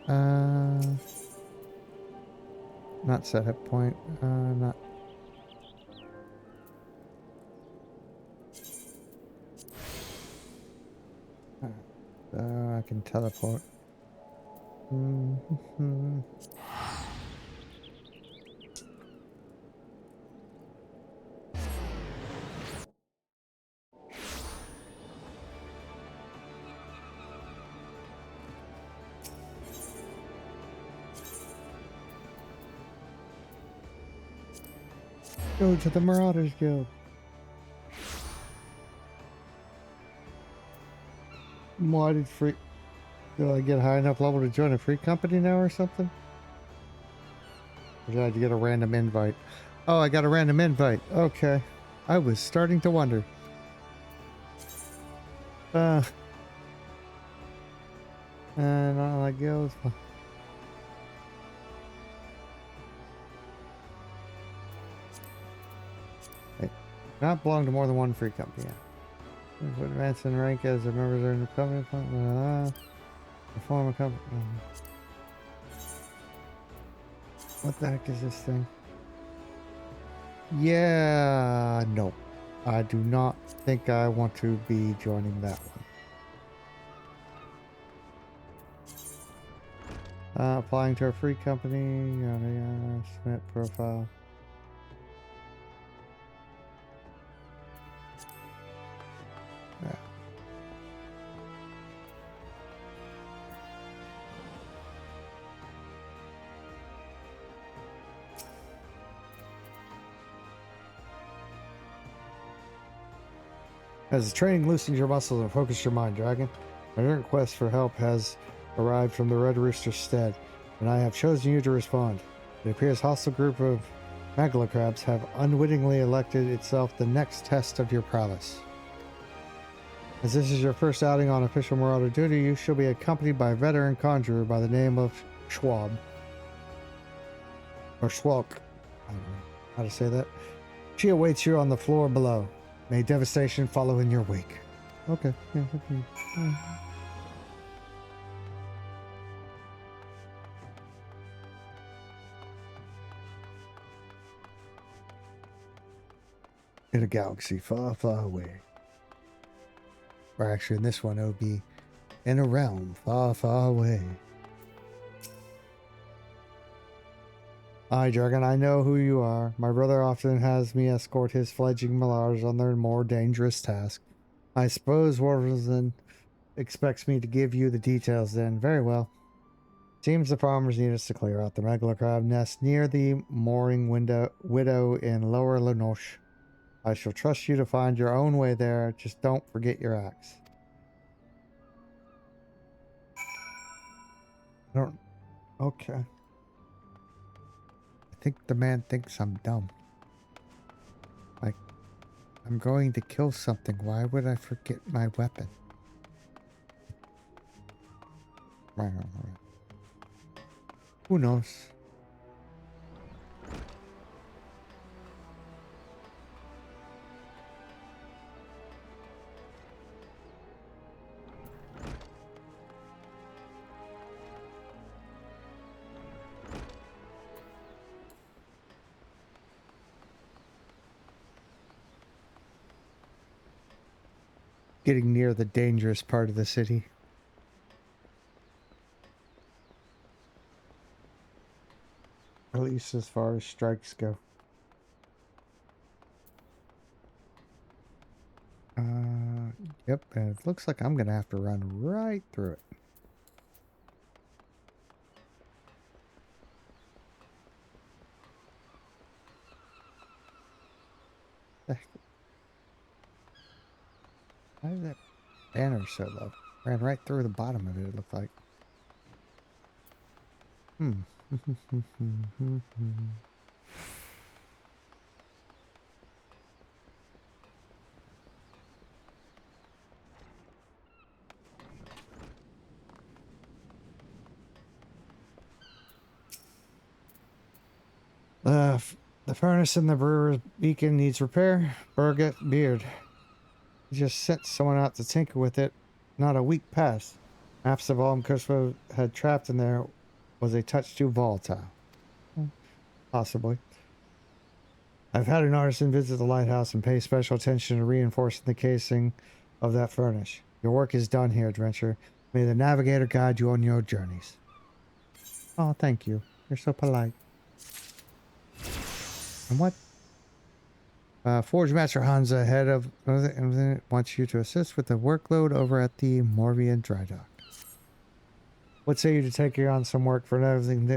S1: Not set hit point, not... I can teleport. Go to the Marauders Guild. Why did free... Do I get a high enough level to join a free company now or something? Or did I get a random invite? Oh, I got a random invite. Okay. I was starting to wonder. Not like guilds. Hey, not belong to more than one free company. Yeah. Advance in rank as a member of the company. Form a company. What the heck is this thing? Yeah, no. I do not think I want to be joining that one. Applying to a free company, yada yada, submit profile. Yeah. As the training loosens your muscles and focuses your mind, Dragon, an urgent request for help has arrived from the Red Rooster Stead, and I have chosen you to respond. It appears a hostile group of Megalocrabs have unwittingly elected itself the next test of your prowess. As this is your first outing on official Marauder duty, you shall be accompanied by a veteran conjurer by the name of Schwab. Or Schwalk. I don't know how to say that. She awaits you on the floor below. May devastation follow in your wake. Okay. Yeah, okay. In a galaxy far, far away. Or actually, in this one, it would be in a realm far, far away. Aye, Dragon, I know who you are. My brother often has me escort his fledgling Millars on their more dangerous tasks. I suppose Warvison expects me to give you the details then. Very well. Seems the farmers need us to clear out the regular crab nest near the mooring widow in Lower Lenoche. I shall trust you to find your own way there. Just don't forget your axe. I don't... Okay. I think the man thinks I'm dumb. Like, I'm going to kill something. Why would I forget my weapon? Who knows? Getting near the dangerous part of the city. At least as far as strikes go. Yep, and it looks like I'm gonna have to run right through it. Heck, why is that banner so low? Ran right through the bottom of it, it looked like. Hmm. The furnace in the brewer's beacon needs repair. Burgett Beard. He just sent someone out to tinker with it. Not a week passed. Perhaps the volume Kushbo had trapped in there was a touch too volatile. Possibly. I've had an artisan visit the lighthouse and pay special attention to reinforcing the casing of that furnace. Your work is done here, adventurer. May the navigator guide you on your journeys. Oh, thank you. You're so polite. And what? Forge Master Hansa, head of wants you to assist with the workload over at the Morvian dry dock. What say you to take you on some work for everything?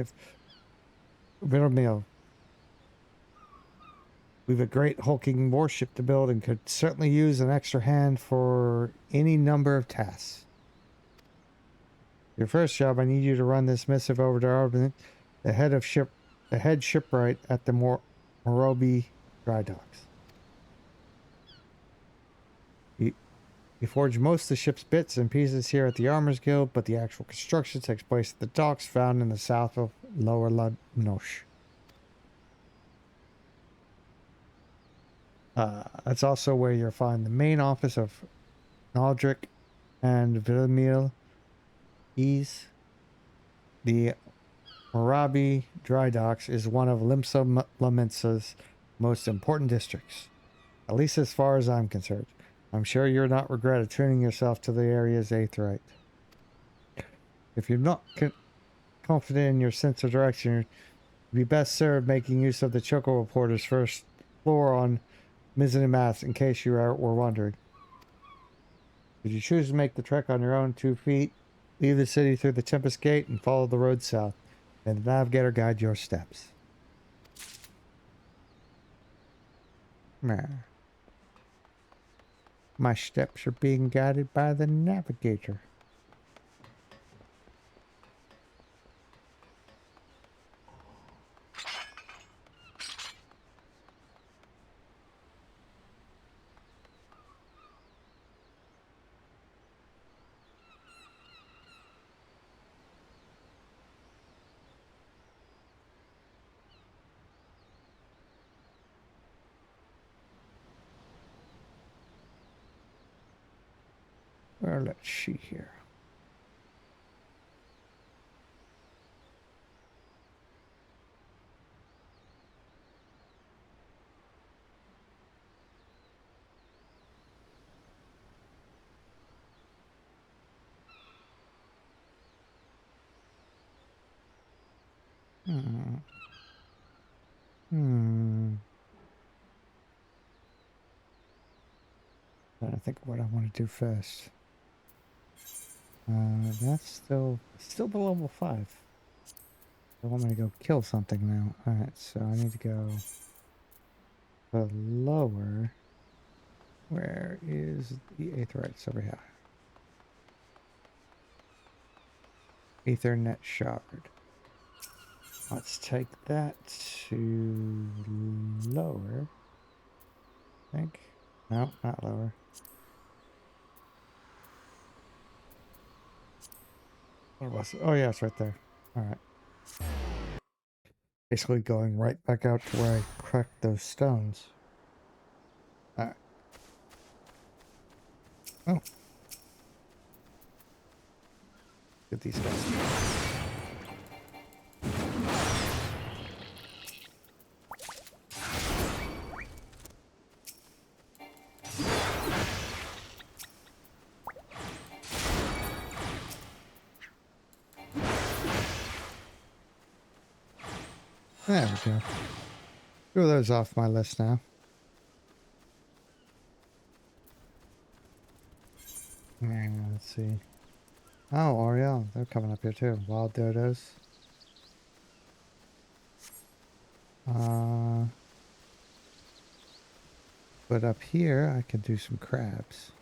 S1: Meal. We've a great hulking warship to build and could certainly use an extra hand for any number of tasks. Your first job, I need you to run this missive over to Arbin, the head shipwright at the Morobi dry docks. You forge most of the ship's bits and pieces here at the Armors Guild, but the actual construction takes place at the docks found in the south of Lower Lanoche. That's also where you'll find the main office of Naldric and Villamil Ease. The Morabi Dry Docks is one of Limsa Lamensa's most important districts, at least as far as I'm concerned. I'm sure you'll not regret attuning yourself to the area's aetheryte. If you're not confident in your sense of direction, you'd be best served making use of the Choco Reporter's first floor on Mizzenmath in case you were wondering. If you choose to make the trek on your own 2 feet, leave the city through the Tempest Gate and follow the road south, and the navigator guide your steps. My steps are being guided by the navigator. Well, let's see here. Trying to think of what I want to do first. That's still below level 5. I want me to go kill something now. Alright, so I need to go lower. Where is the Aetherites over here? Aethernet shard. Let's take that to lower. I think. No, not lower. Where was it? Oh yeah, it's right there. Alright. Basically going right back out to where I cracked those stones. Alright. Oh. Get these guys. There we go. Two of those off my list now. Let's see. Oh, Oriole. They're coming up here too. Wild dodos. But up here, I can do some crabs.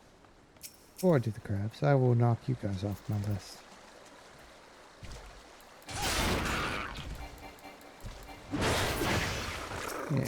S1: Before I do the crabs, I will knock you guys off my list. Yeah.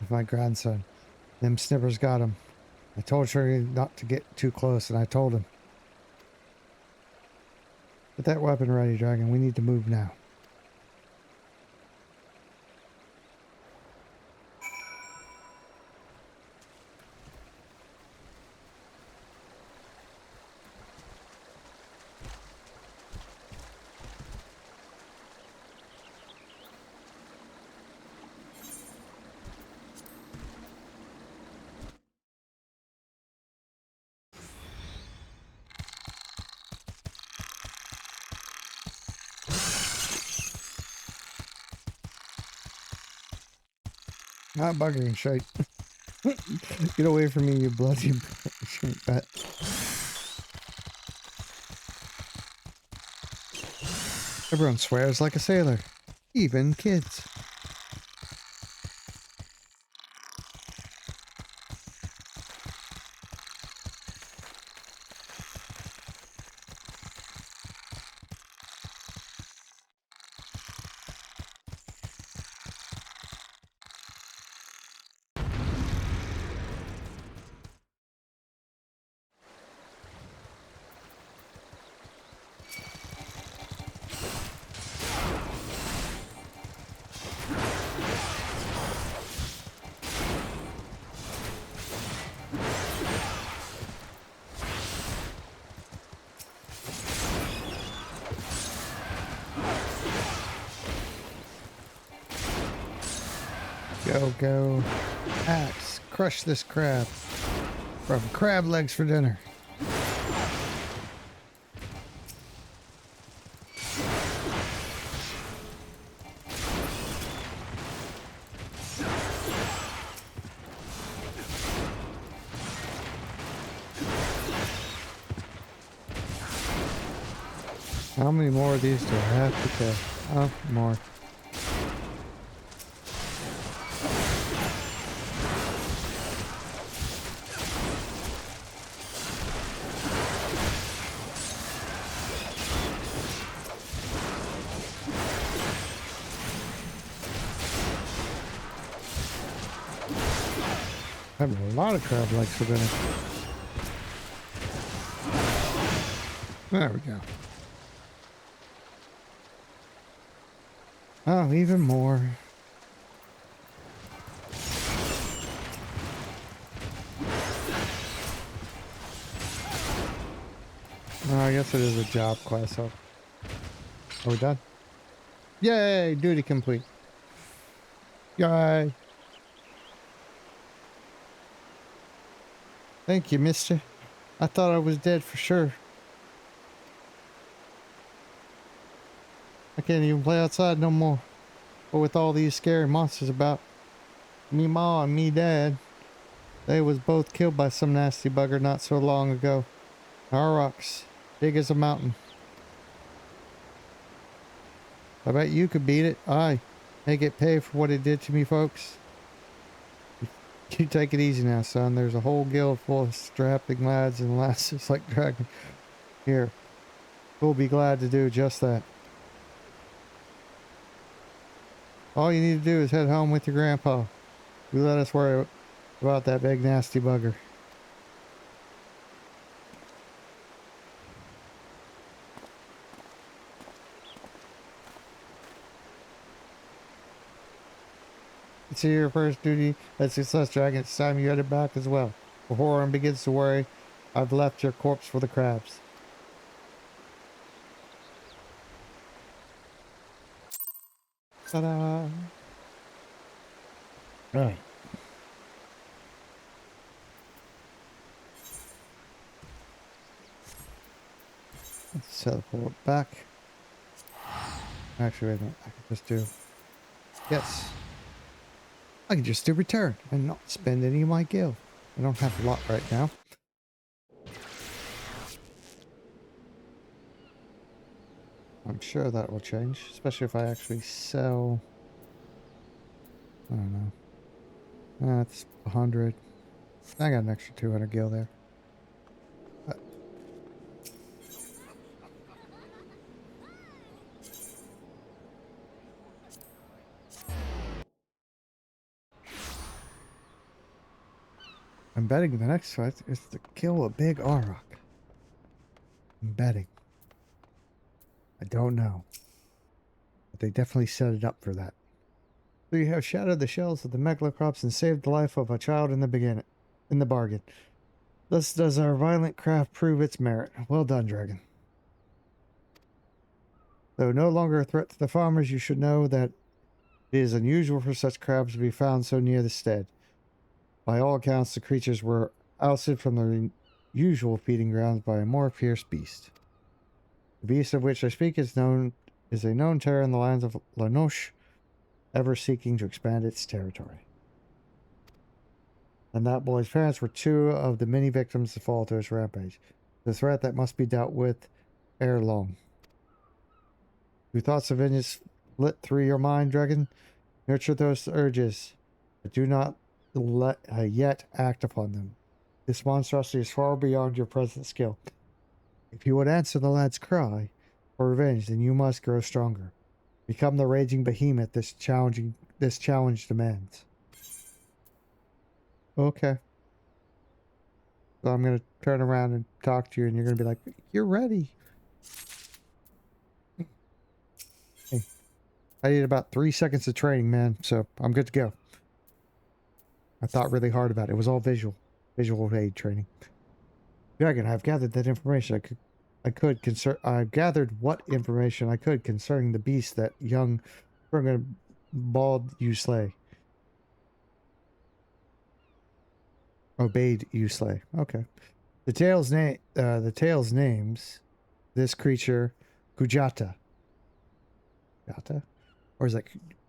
S1: My grandson. Them snippers got him. I told Shirley not to get too close, and I told him. Get that weapon ready, Dragon. We need to move now. Not buggering shite. Get away from me, you bloody bat. Everyone swears like a sailor. Even kids. Go. Axe. Crush this crab. From crab legs for dinner. How many more of these do I have to kill? Oh, more. Having a lot of crab legs for dinner. There we go. Oh, even more. Oh, I guess it is a job quest. So, are we done? Yay! Duty complete. Yay! Thank you, mister. I thought I was dead for sure. I can't even play outside no more. But with all these scary monsters about, me ma and me dad, they was both killed by some nasty bugger not so long ago. Aurochs, big as a mountain. I bet you could beat it. Aye. May get paid for what it did to me, folks. You take it easy now, son. There's a whole guild full of strapping lads and lasses like Dragon. Here. We'll be glad to do just that. All you need to do is head home with your grandpa. You let us worry about that big nasty bugger. Consider your first duty as success, Dragon. It's time you headed back as well. Before one begins to worry, I've left your corpse for the crabs. Ta-da! Alright. Let's teleport back. Actually, wait a minute. I can just do... Yes. I can just do return and not spend any of my gil. I don't have a lot right now. I'm sure that will change, especially if I actually sell... I don't know. That's 100. I got an extra 200 gil there. I'm betting the next fight is to kill a big Auroch. I'm betting. I don't know. But they definitely set it up for that. So you have shattered the shells of the Megalocrops and saved the life of a child in the bargain. Thus does our violent craft prove its merit. Well done, Dragon. Though no longer a threat to the farmers, you should know that it is unusual for such crabs to be found so near the stead. By all accounts, the creatures were ousted from their usual feeding grounds by a more fierce beast. The beast of which I speak is a known terror in the lands of La Noche, ever seeking to expand its territory. And that boy's parents were two of the many victims to fall to its rampage. The threat that must be dealt with ere long. Do thoughts of vengeance flit through your mind, Dragon? Nurture those urges, but do not yet act upon them. This monstrosity is far beyond your present skill. If you would answer the lad's cry for revenge, then you must grow stronger. Become the raging behemoth this challenge demands. Okay. So I'm gonna turn around and talk to you, and you're gonna be like, "You're ready." Hey, I need about 3 seconds of training, man. So I'm good to go. I thought really hard about it. It was all visual aid training. Dragon, I've gathered that information I've gathered what information I could concerning the beast that young bald you slay. Obeyed you slay. Okay. The tale's names this creature Kujata. Kujata? Or is it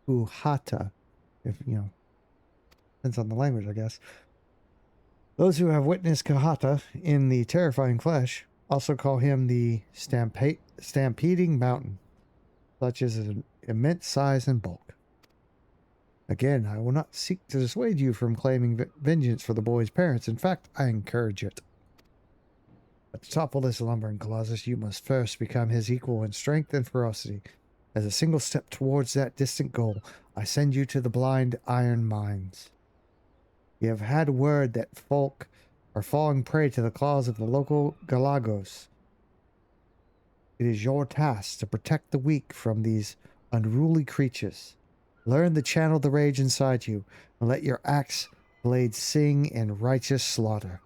S1: Kuhata? If you know. Depends on the language, I guess. Those who have witnessed Kahata in the terrifying flesh also call him the stampeding mountain, such as an immense size and bulk. Again, I will not seek to dissuade you from claiming vengeance for the boy's parents. In fact, I encourage it. But to topple this lumbering colossus, you must first become his equal in strength and ferocity. As a single step towards that distant goal, I send you to the blind iron mines. We have had word that folk are falling prey to the claws of the local Galagos. It is your task to protect the weak from these unruly creatures. Learn to channel the rage inside you and let your axe blade sing in righteous slaughter.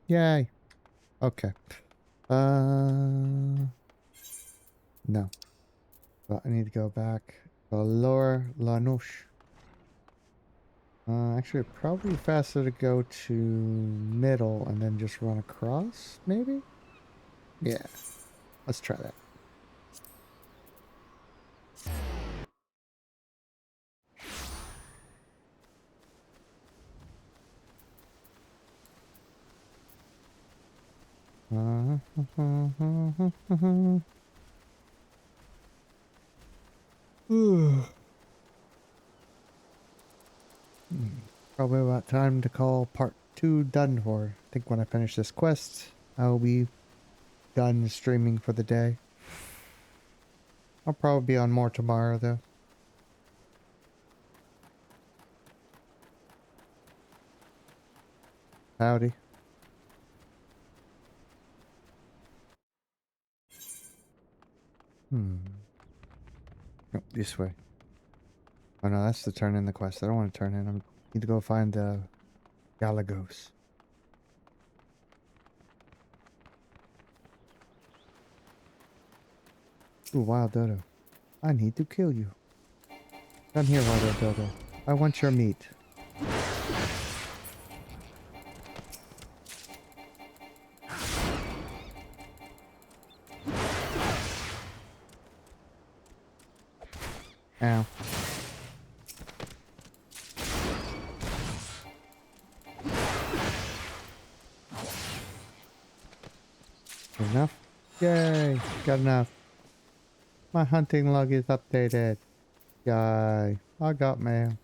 S1: Yay. Okay. No. But I need to go back. Lower Lanouche. Actually, probably faster to go to middle and then just run across, maybe? Yeah. Let's try that. Probably about time to call part 2 done for. I think when I finish this quest, I'll be done streaming for the day. I'll probably be on more tomorrow, though. Howdy. Oh, this way. Oh no, that's to turn in the quest. I don't want to turn in. I need to go find the Galagos. Ooh, wild dodo. I need to kill you. Come here, wild dodo. I want your meat. Ow. Enough? Yay! Got enough. My hunting log is updated. Yay. I got mail.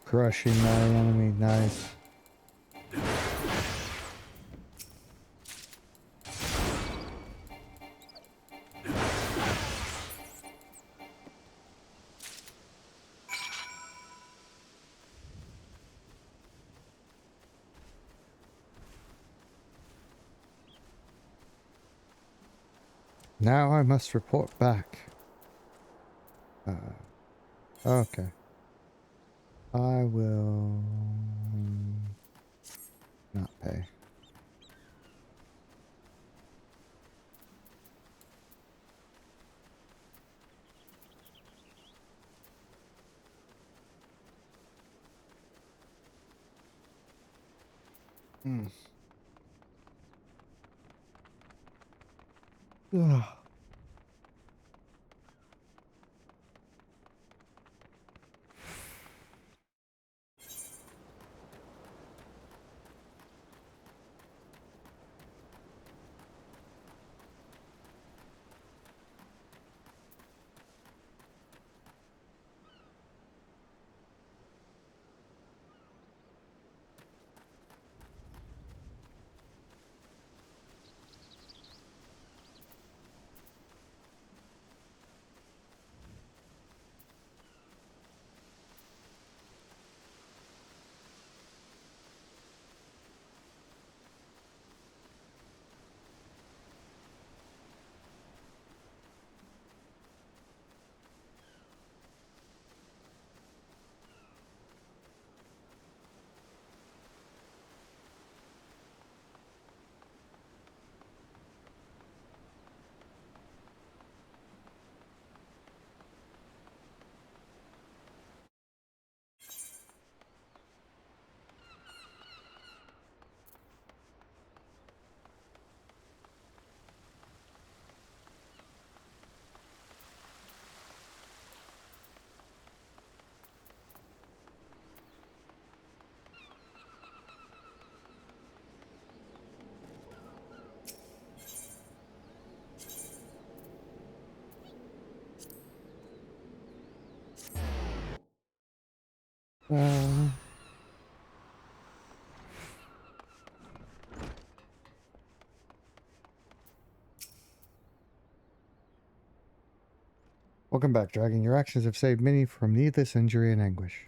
S1: Crushing my enemy. Nice. Now I must report back. Okay. I will not pay. Ugh. Uh, Welcome back, Dragon. Your actions have saved many from needless injury and anguish.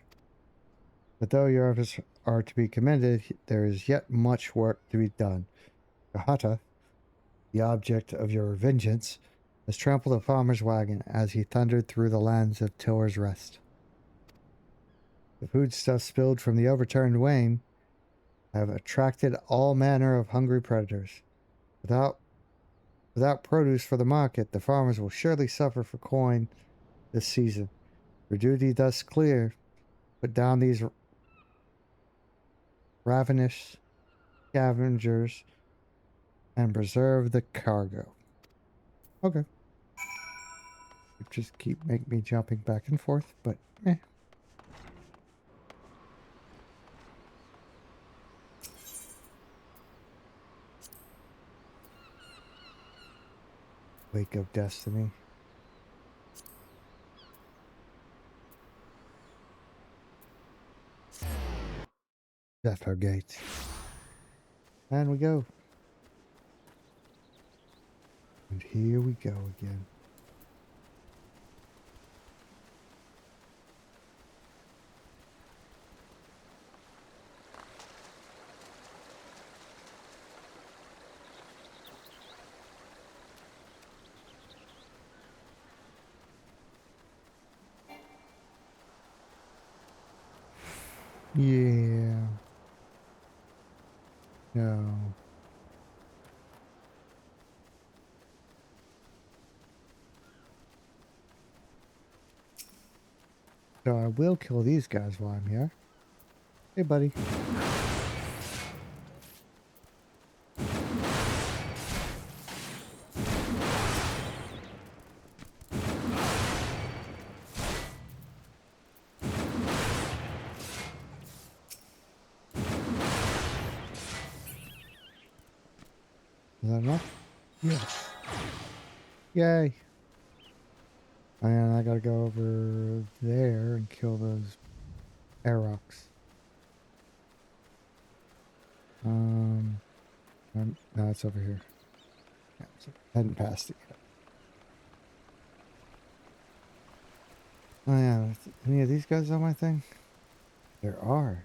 S1: But though your efforts are to be commended, there is yet much work to be done. Kahata, the object of your vengeance, has trampled a farmer's wagon as he thundered through the lands of Tiller's Rest. The foodstuffs spilled from the overturned wain have attracted all manner of hungry predators. Without produce for the market, the farmers will surely suffer for coin this season. Your duty thus clear, put down these ravenous scavengers and preserve the cargo. Okay. Just keep making me jumping back and forth, but eh. Wake of Destiny. Death Gate. And we go. And here we go again. Yeah. No. So I will kill these guys while I'm here. Hey, buddy. Is that enough? Yes. Yay. And I gotta go over there and kill those Aerox. No, it's over here. Yeah, so I hadn't passed it yet. Oh yeah, any of these guys on my thing? There are.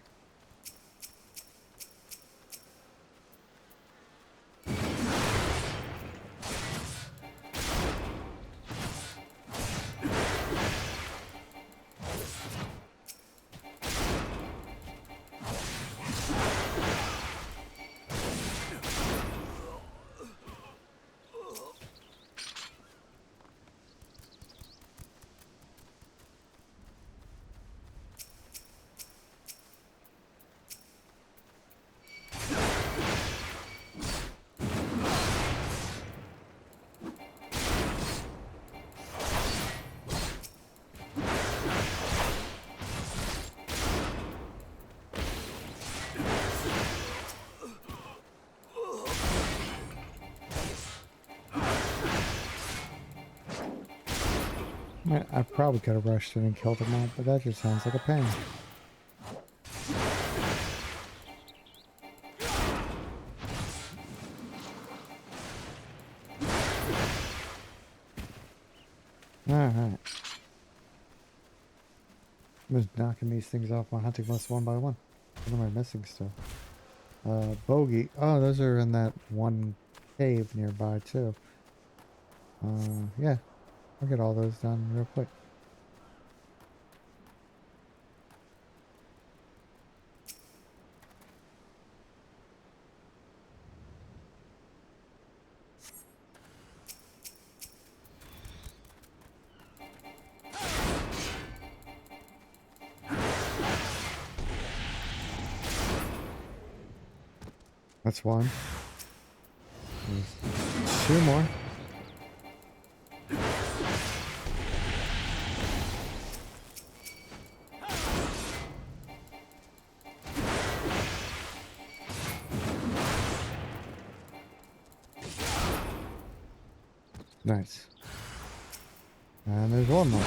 S1: I probably could have rushed in and killed them all, but that just sounds like a pain. Alright. I'm just knocking these things off my hunting list one by one. What am I missing still? Bogey. Oh, those are in that one cave nearby too. Yeah. I'll get all those done real quick. That's one. There's two more. Nice. And there's one more.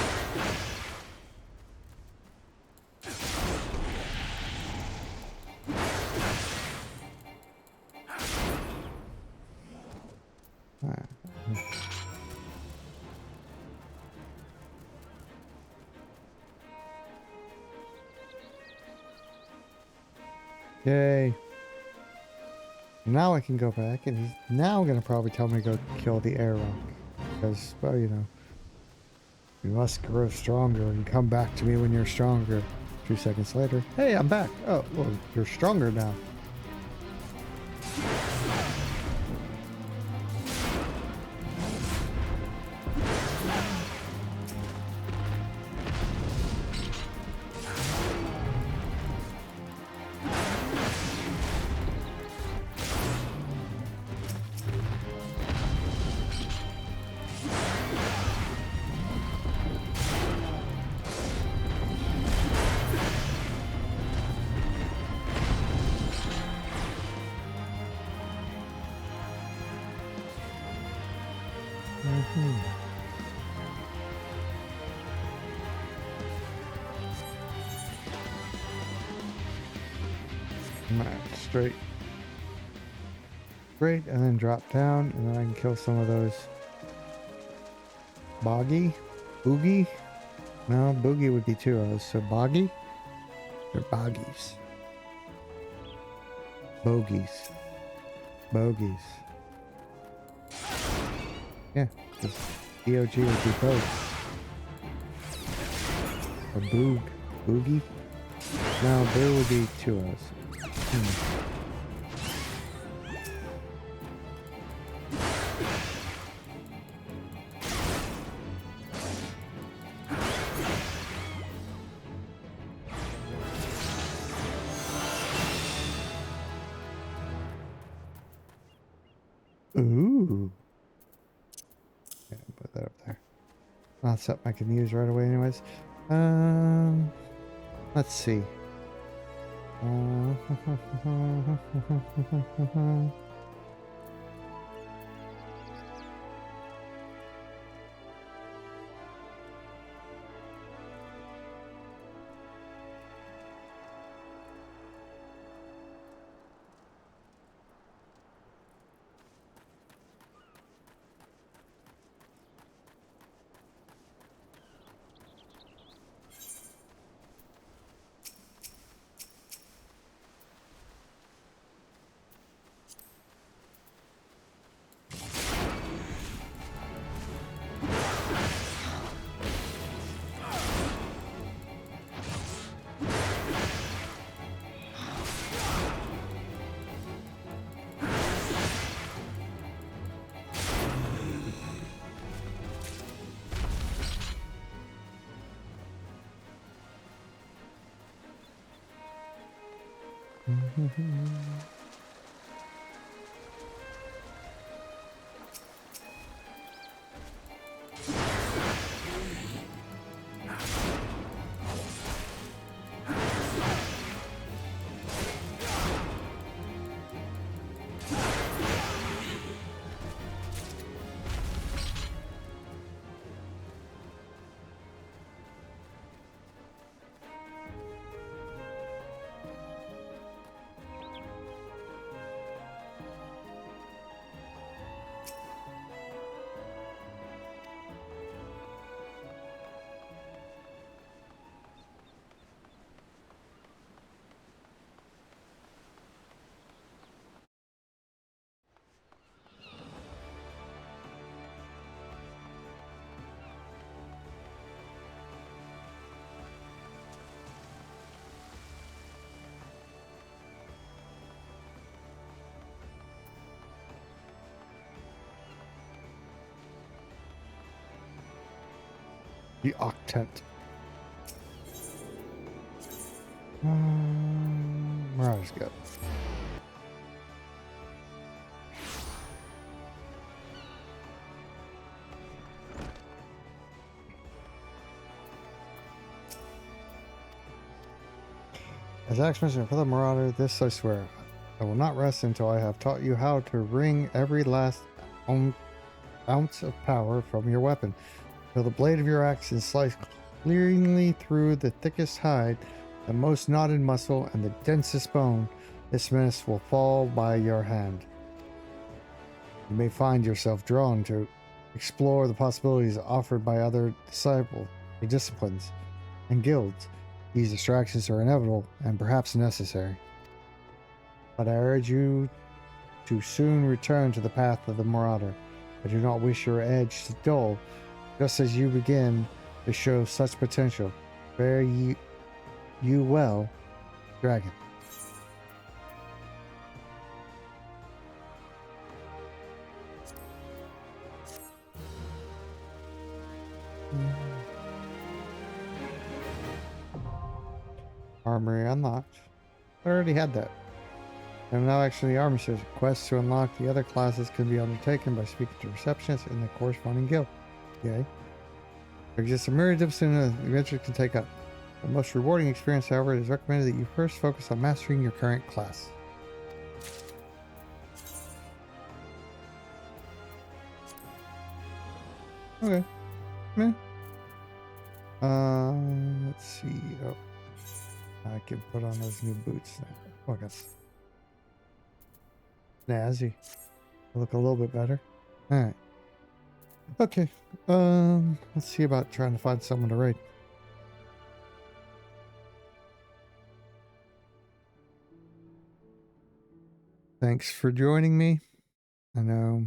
S1: Yay. Now I can go back, and he's now gonna probably tell me to go kill the air rock. Because, well, you know, you must grow stronger and come back to me when you're stronger. 2 seconds later, hey, I'm back. Oh, well, you're stronger now. Alright, straight, and then drop down, and then I can kill some of those. Boogie? No, Boogie would be 2 of those. So Boggy? They're Boggies. Bogies. Yeah, because BOG would be both. Or Boogie? No, Boo would be 2 of those. Ooh. Yeah, put that up there. Not something I can use right away anyways. Let's see. The Octet. Mirage Gut. As Axeman for the Marauder, this I swear, I will not rest until I have taught you how to wring every last ounce of power from your weapon. Till the blade of your axe is sliced cleanly through the thickest hide, the most knotted muscle, and the densest bone, this menace will fall by your hand. You may find yourself drawn to explore the possibilities offered by other disciplines and guilds. These distractions are inevitable and perhaps necessary. but I urge you to soon return to the path of the Marauder. I do not wish your edge to dull, just as you begin to show such potential. Fare you well, Dragon. Armory unlocked. I already had that. I'm now actually the army says quests to unlock the other classes can be undertaken by speaking to receptionists in the corresponding guild. Yay. There exists a myriad of adventures can take up. The most rewarding experience, however, it is recommended that you first focus on mastering your current class. Okay. Meh. Let's see. Oh, I can put on those new boots now. Oh, I got snazzy. Look a little bit better. All right. Okay. Let's see about trying to find someone to raid. Thanks for joining me. I know.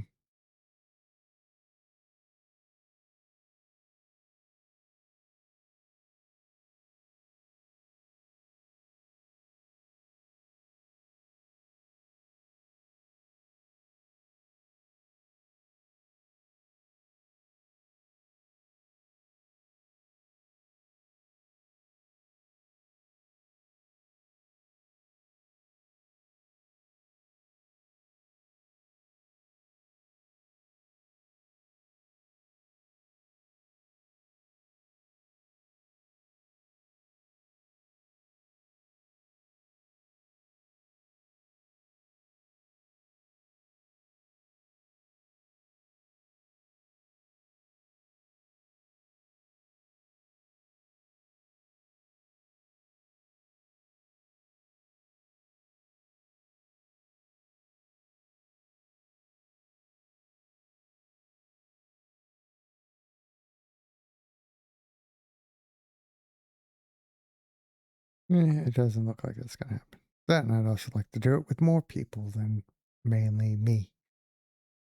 S1: It doesn't look like it's going to happen. That, and I'd also like to do it with more people than mainly me.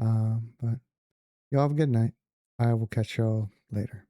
S1: But y'all have a good night. I will catch y'all later.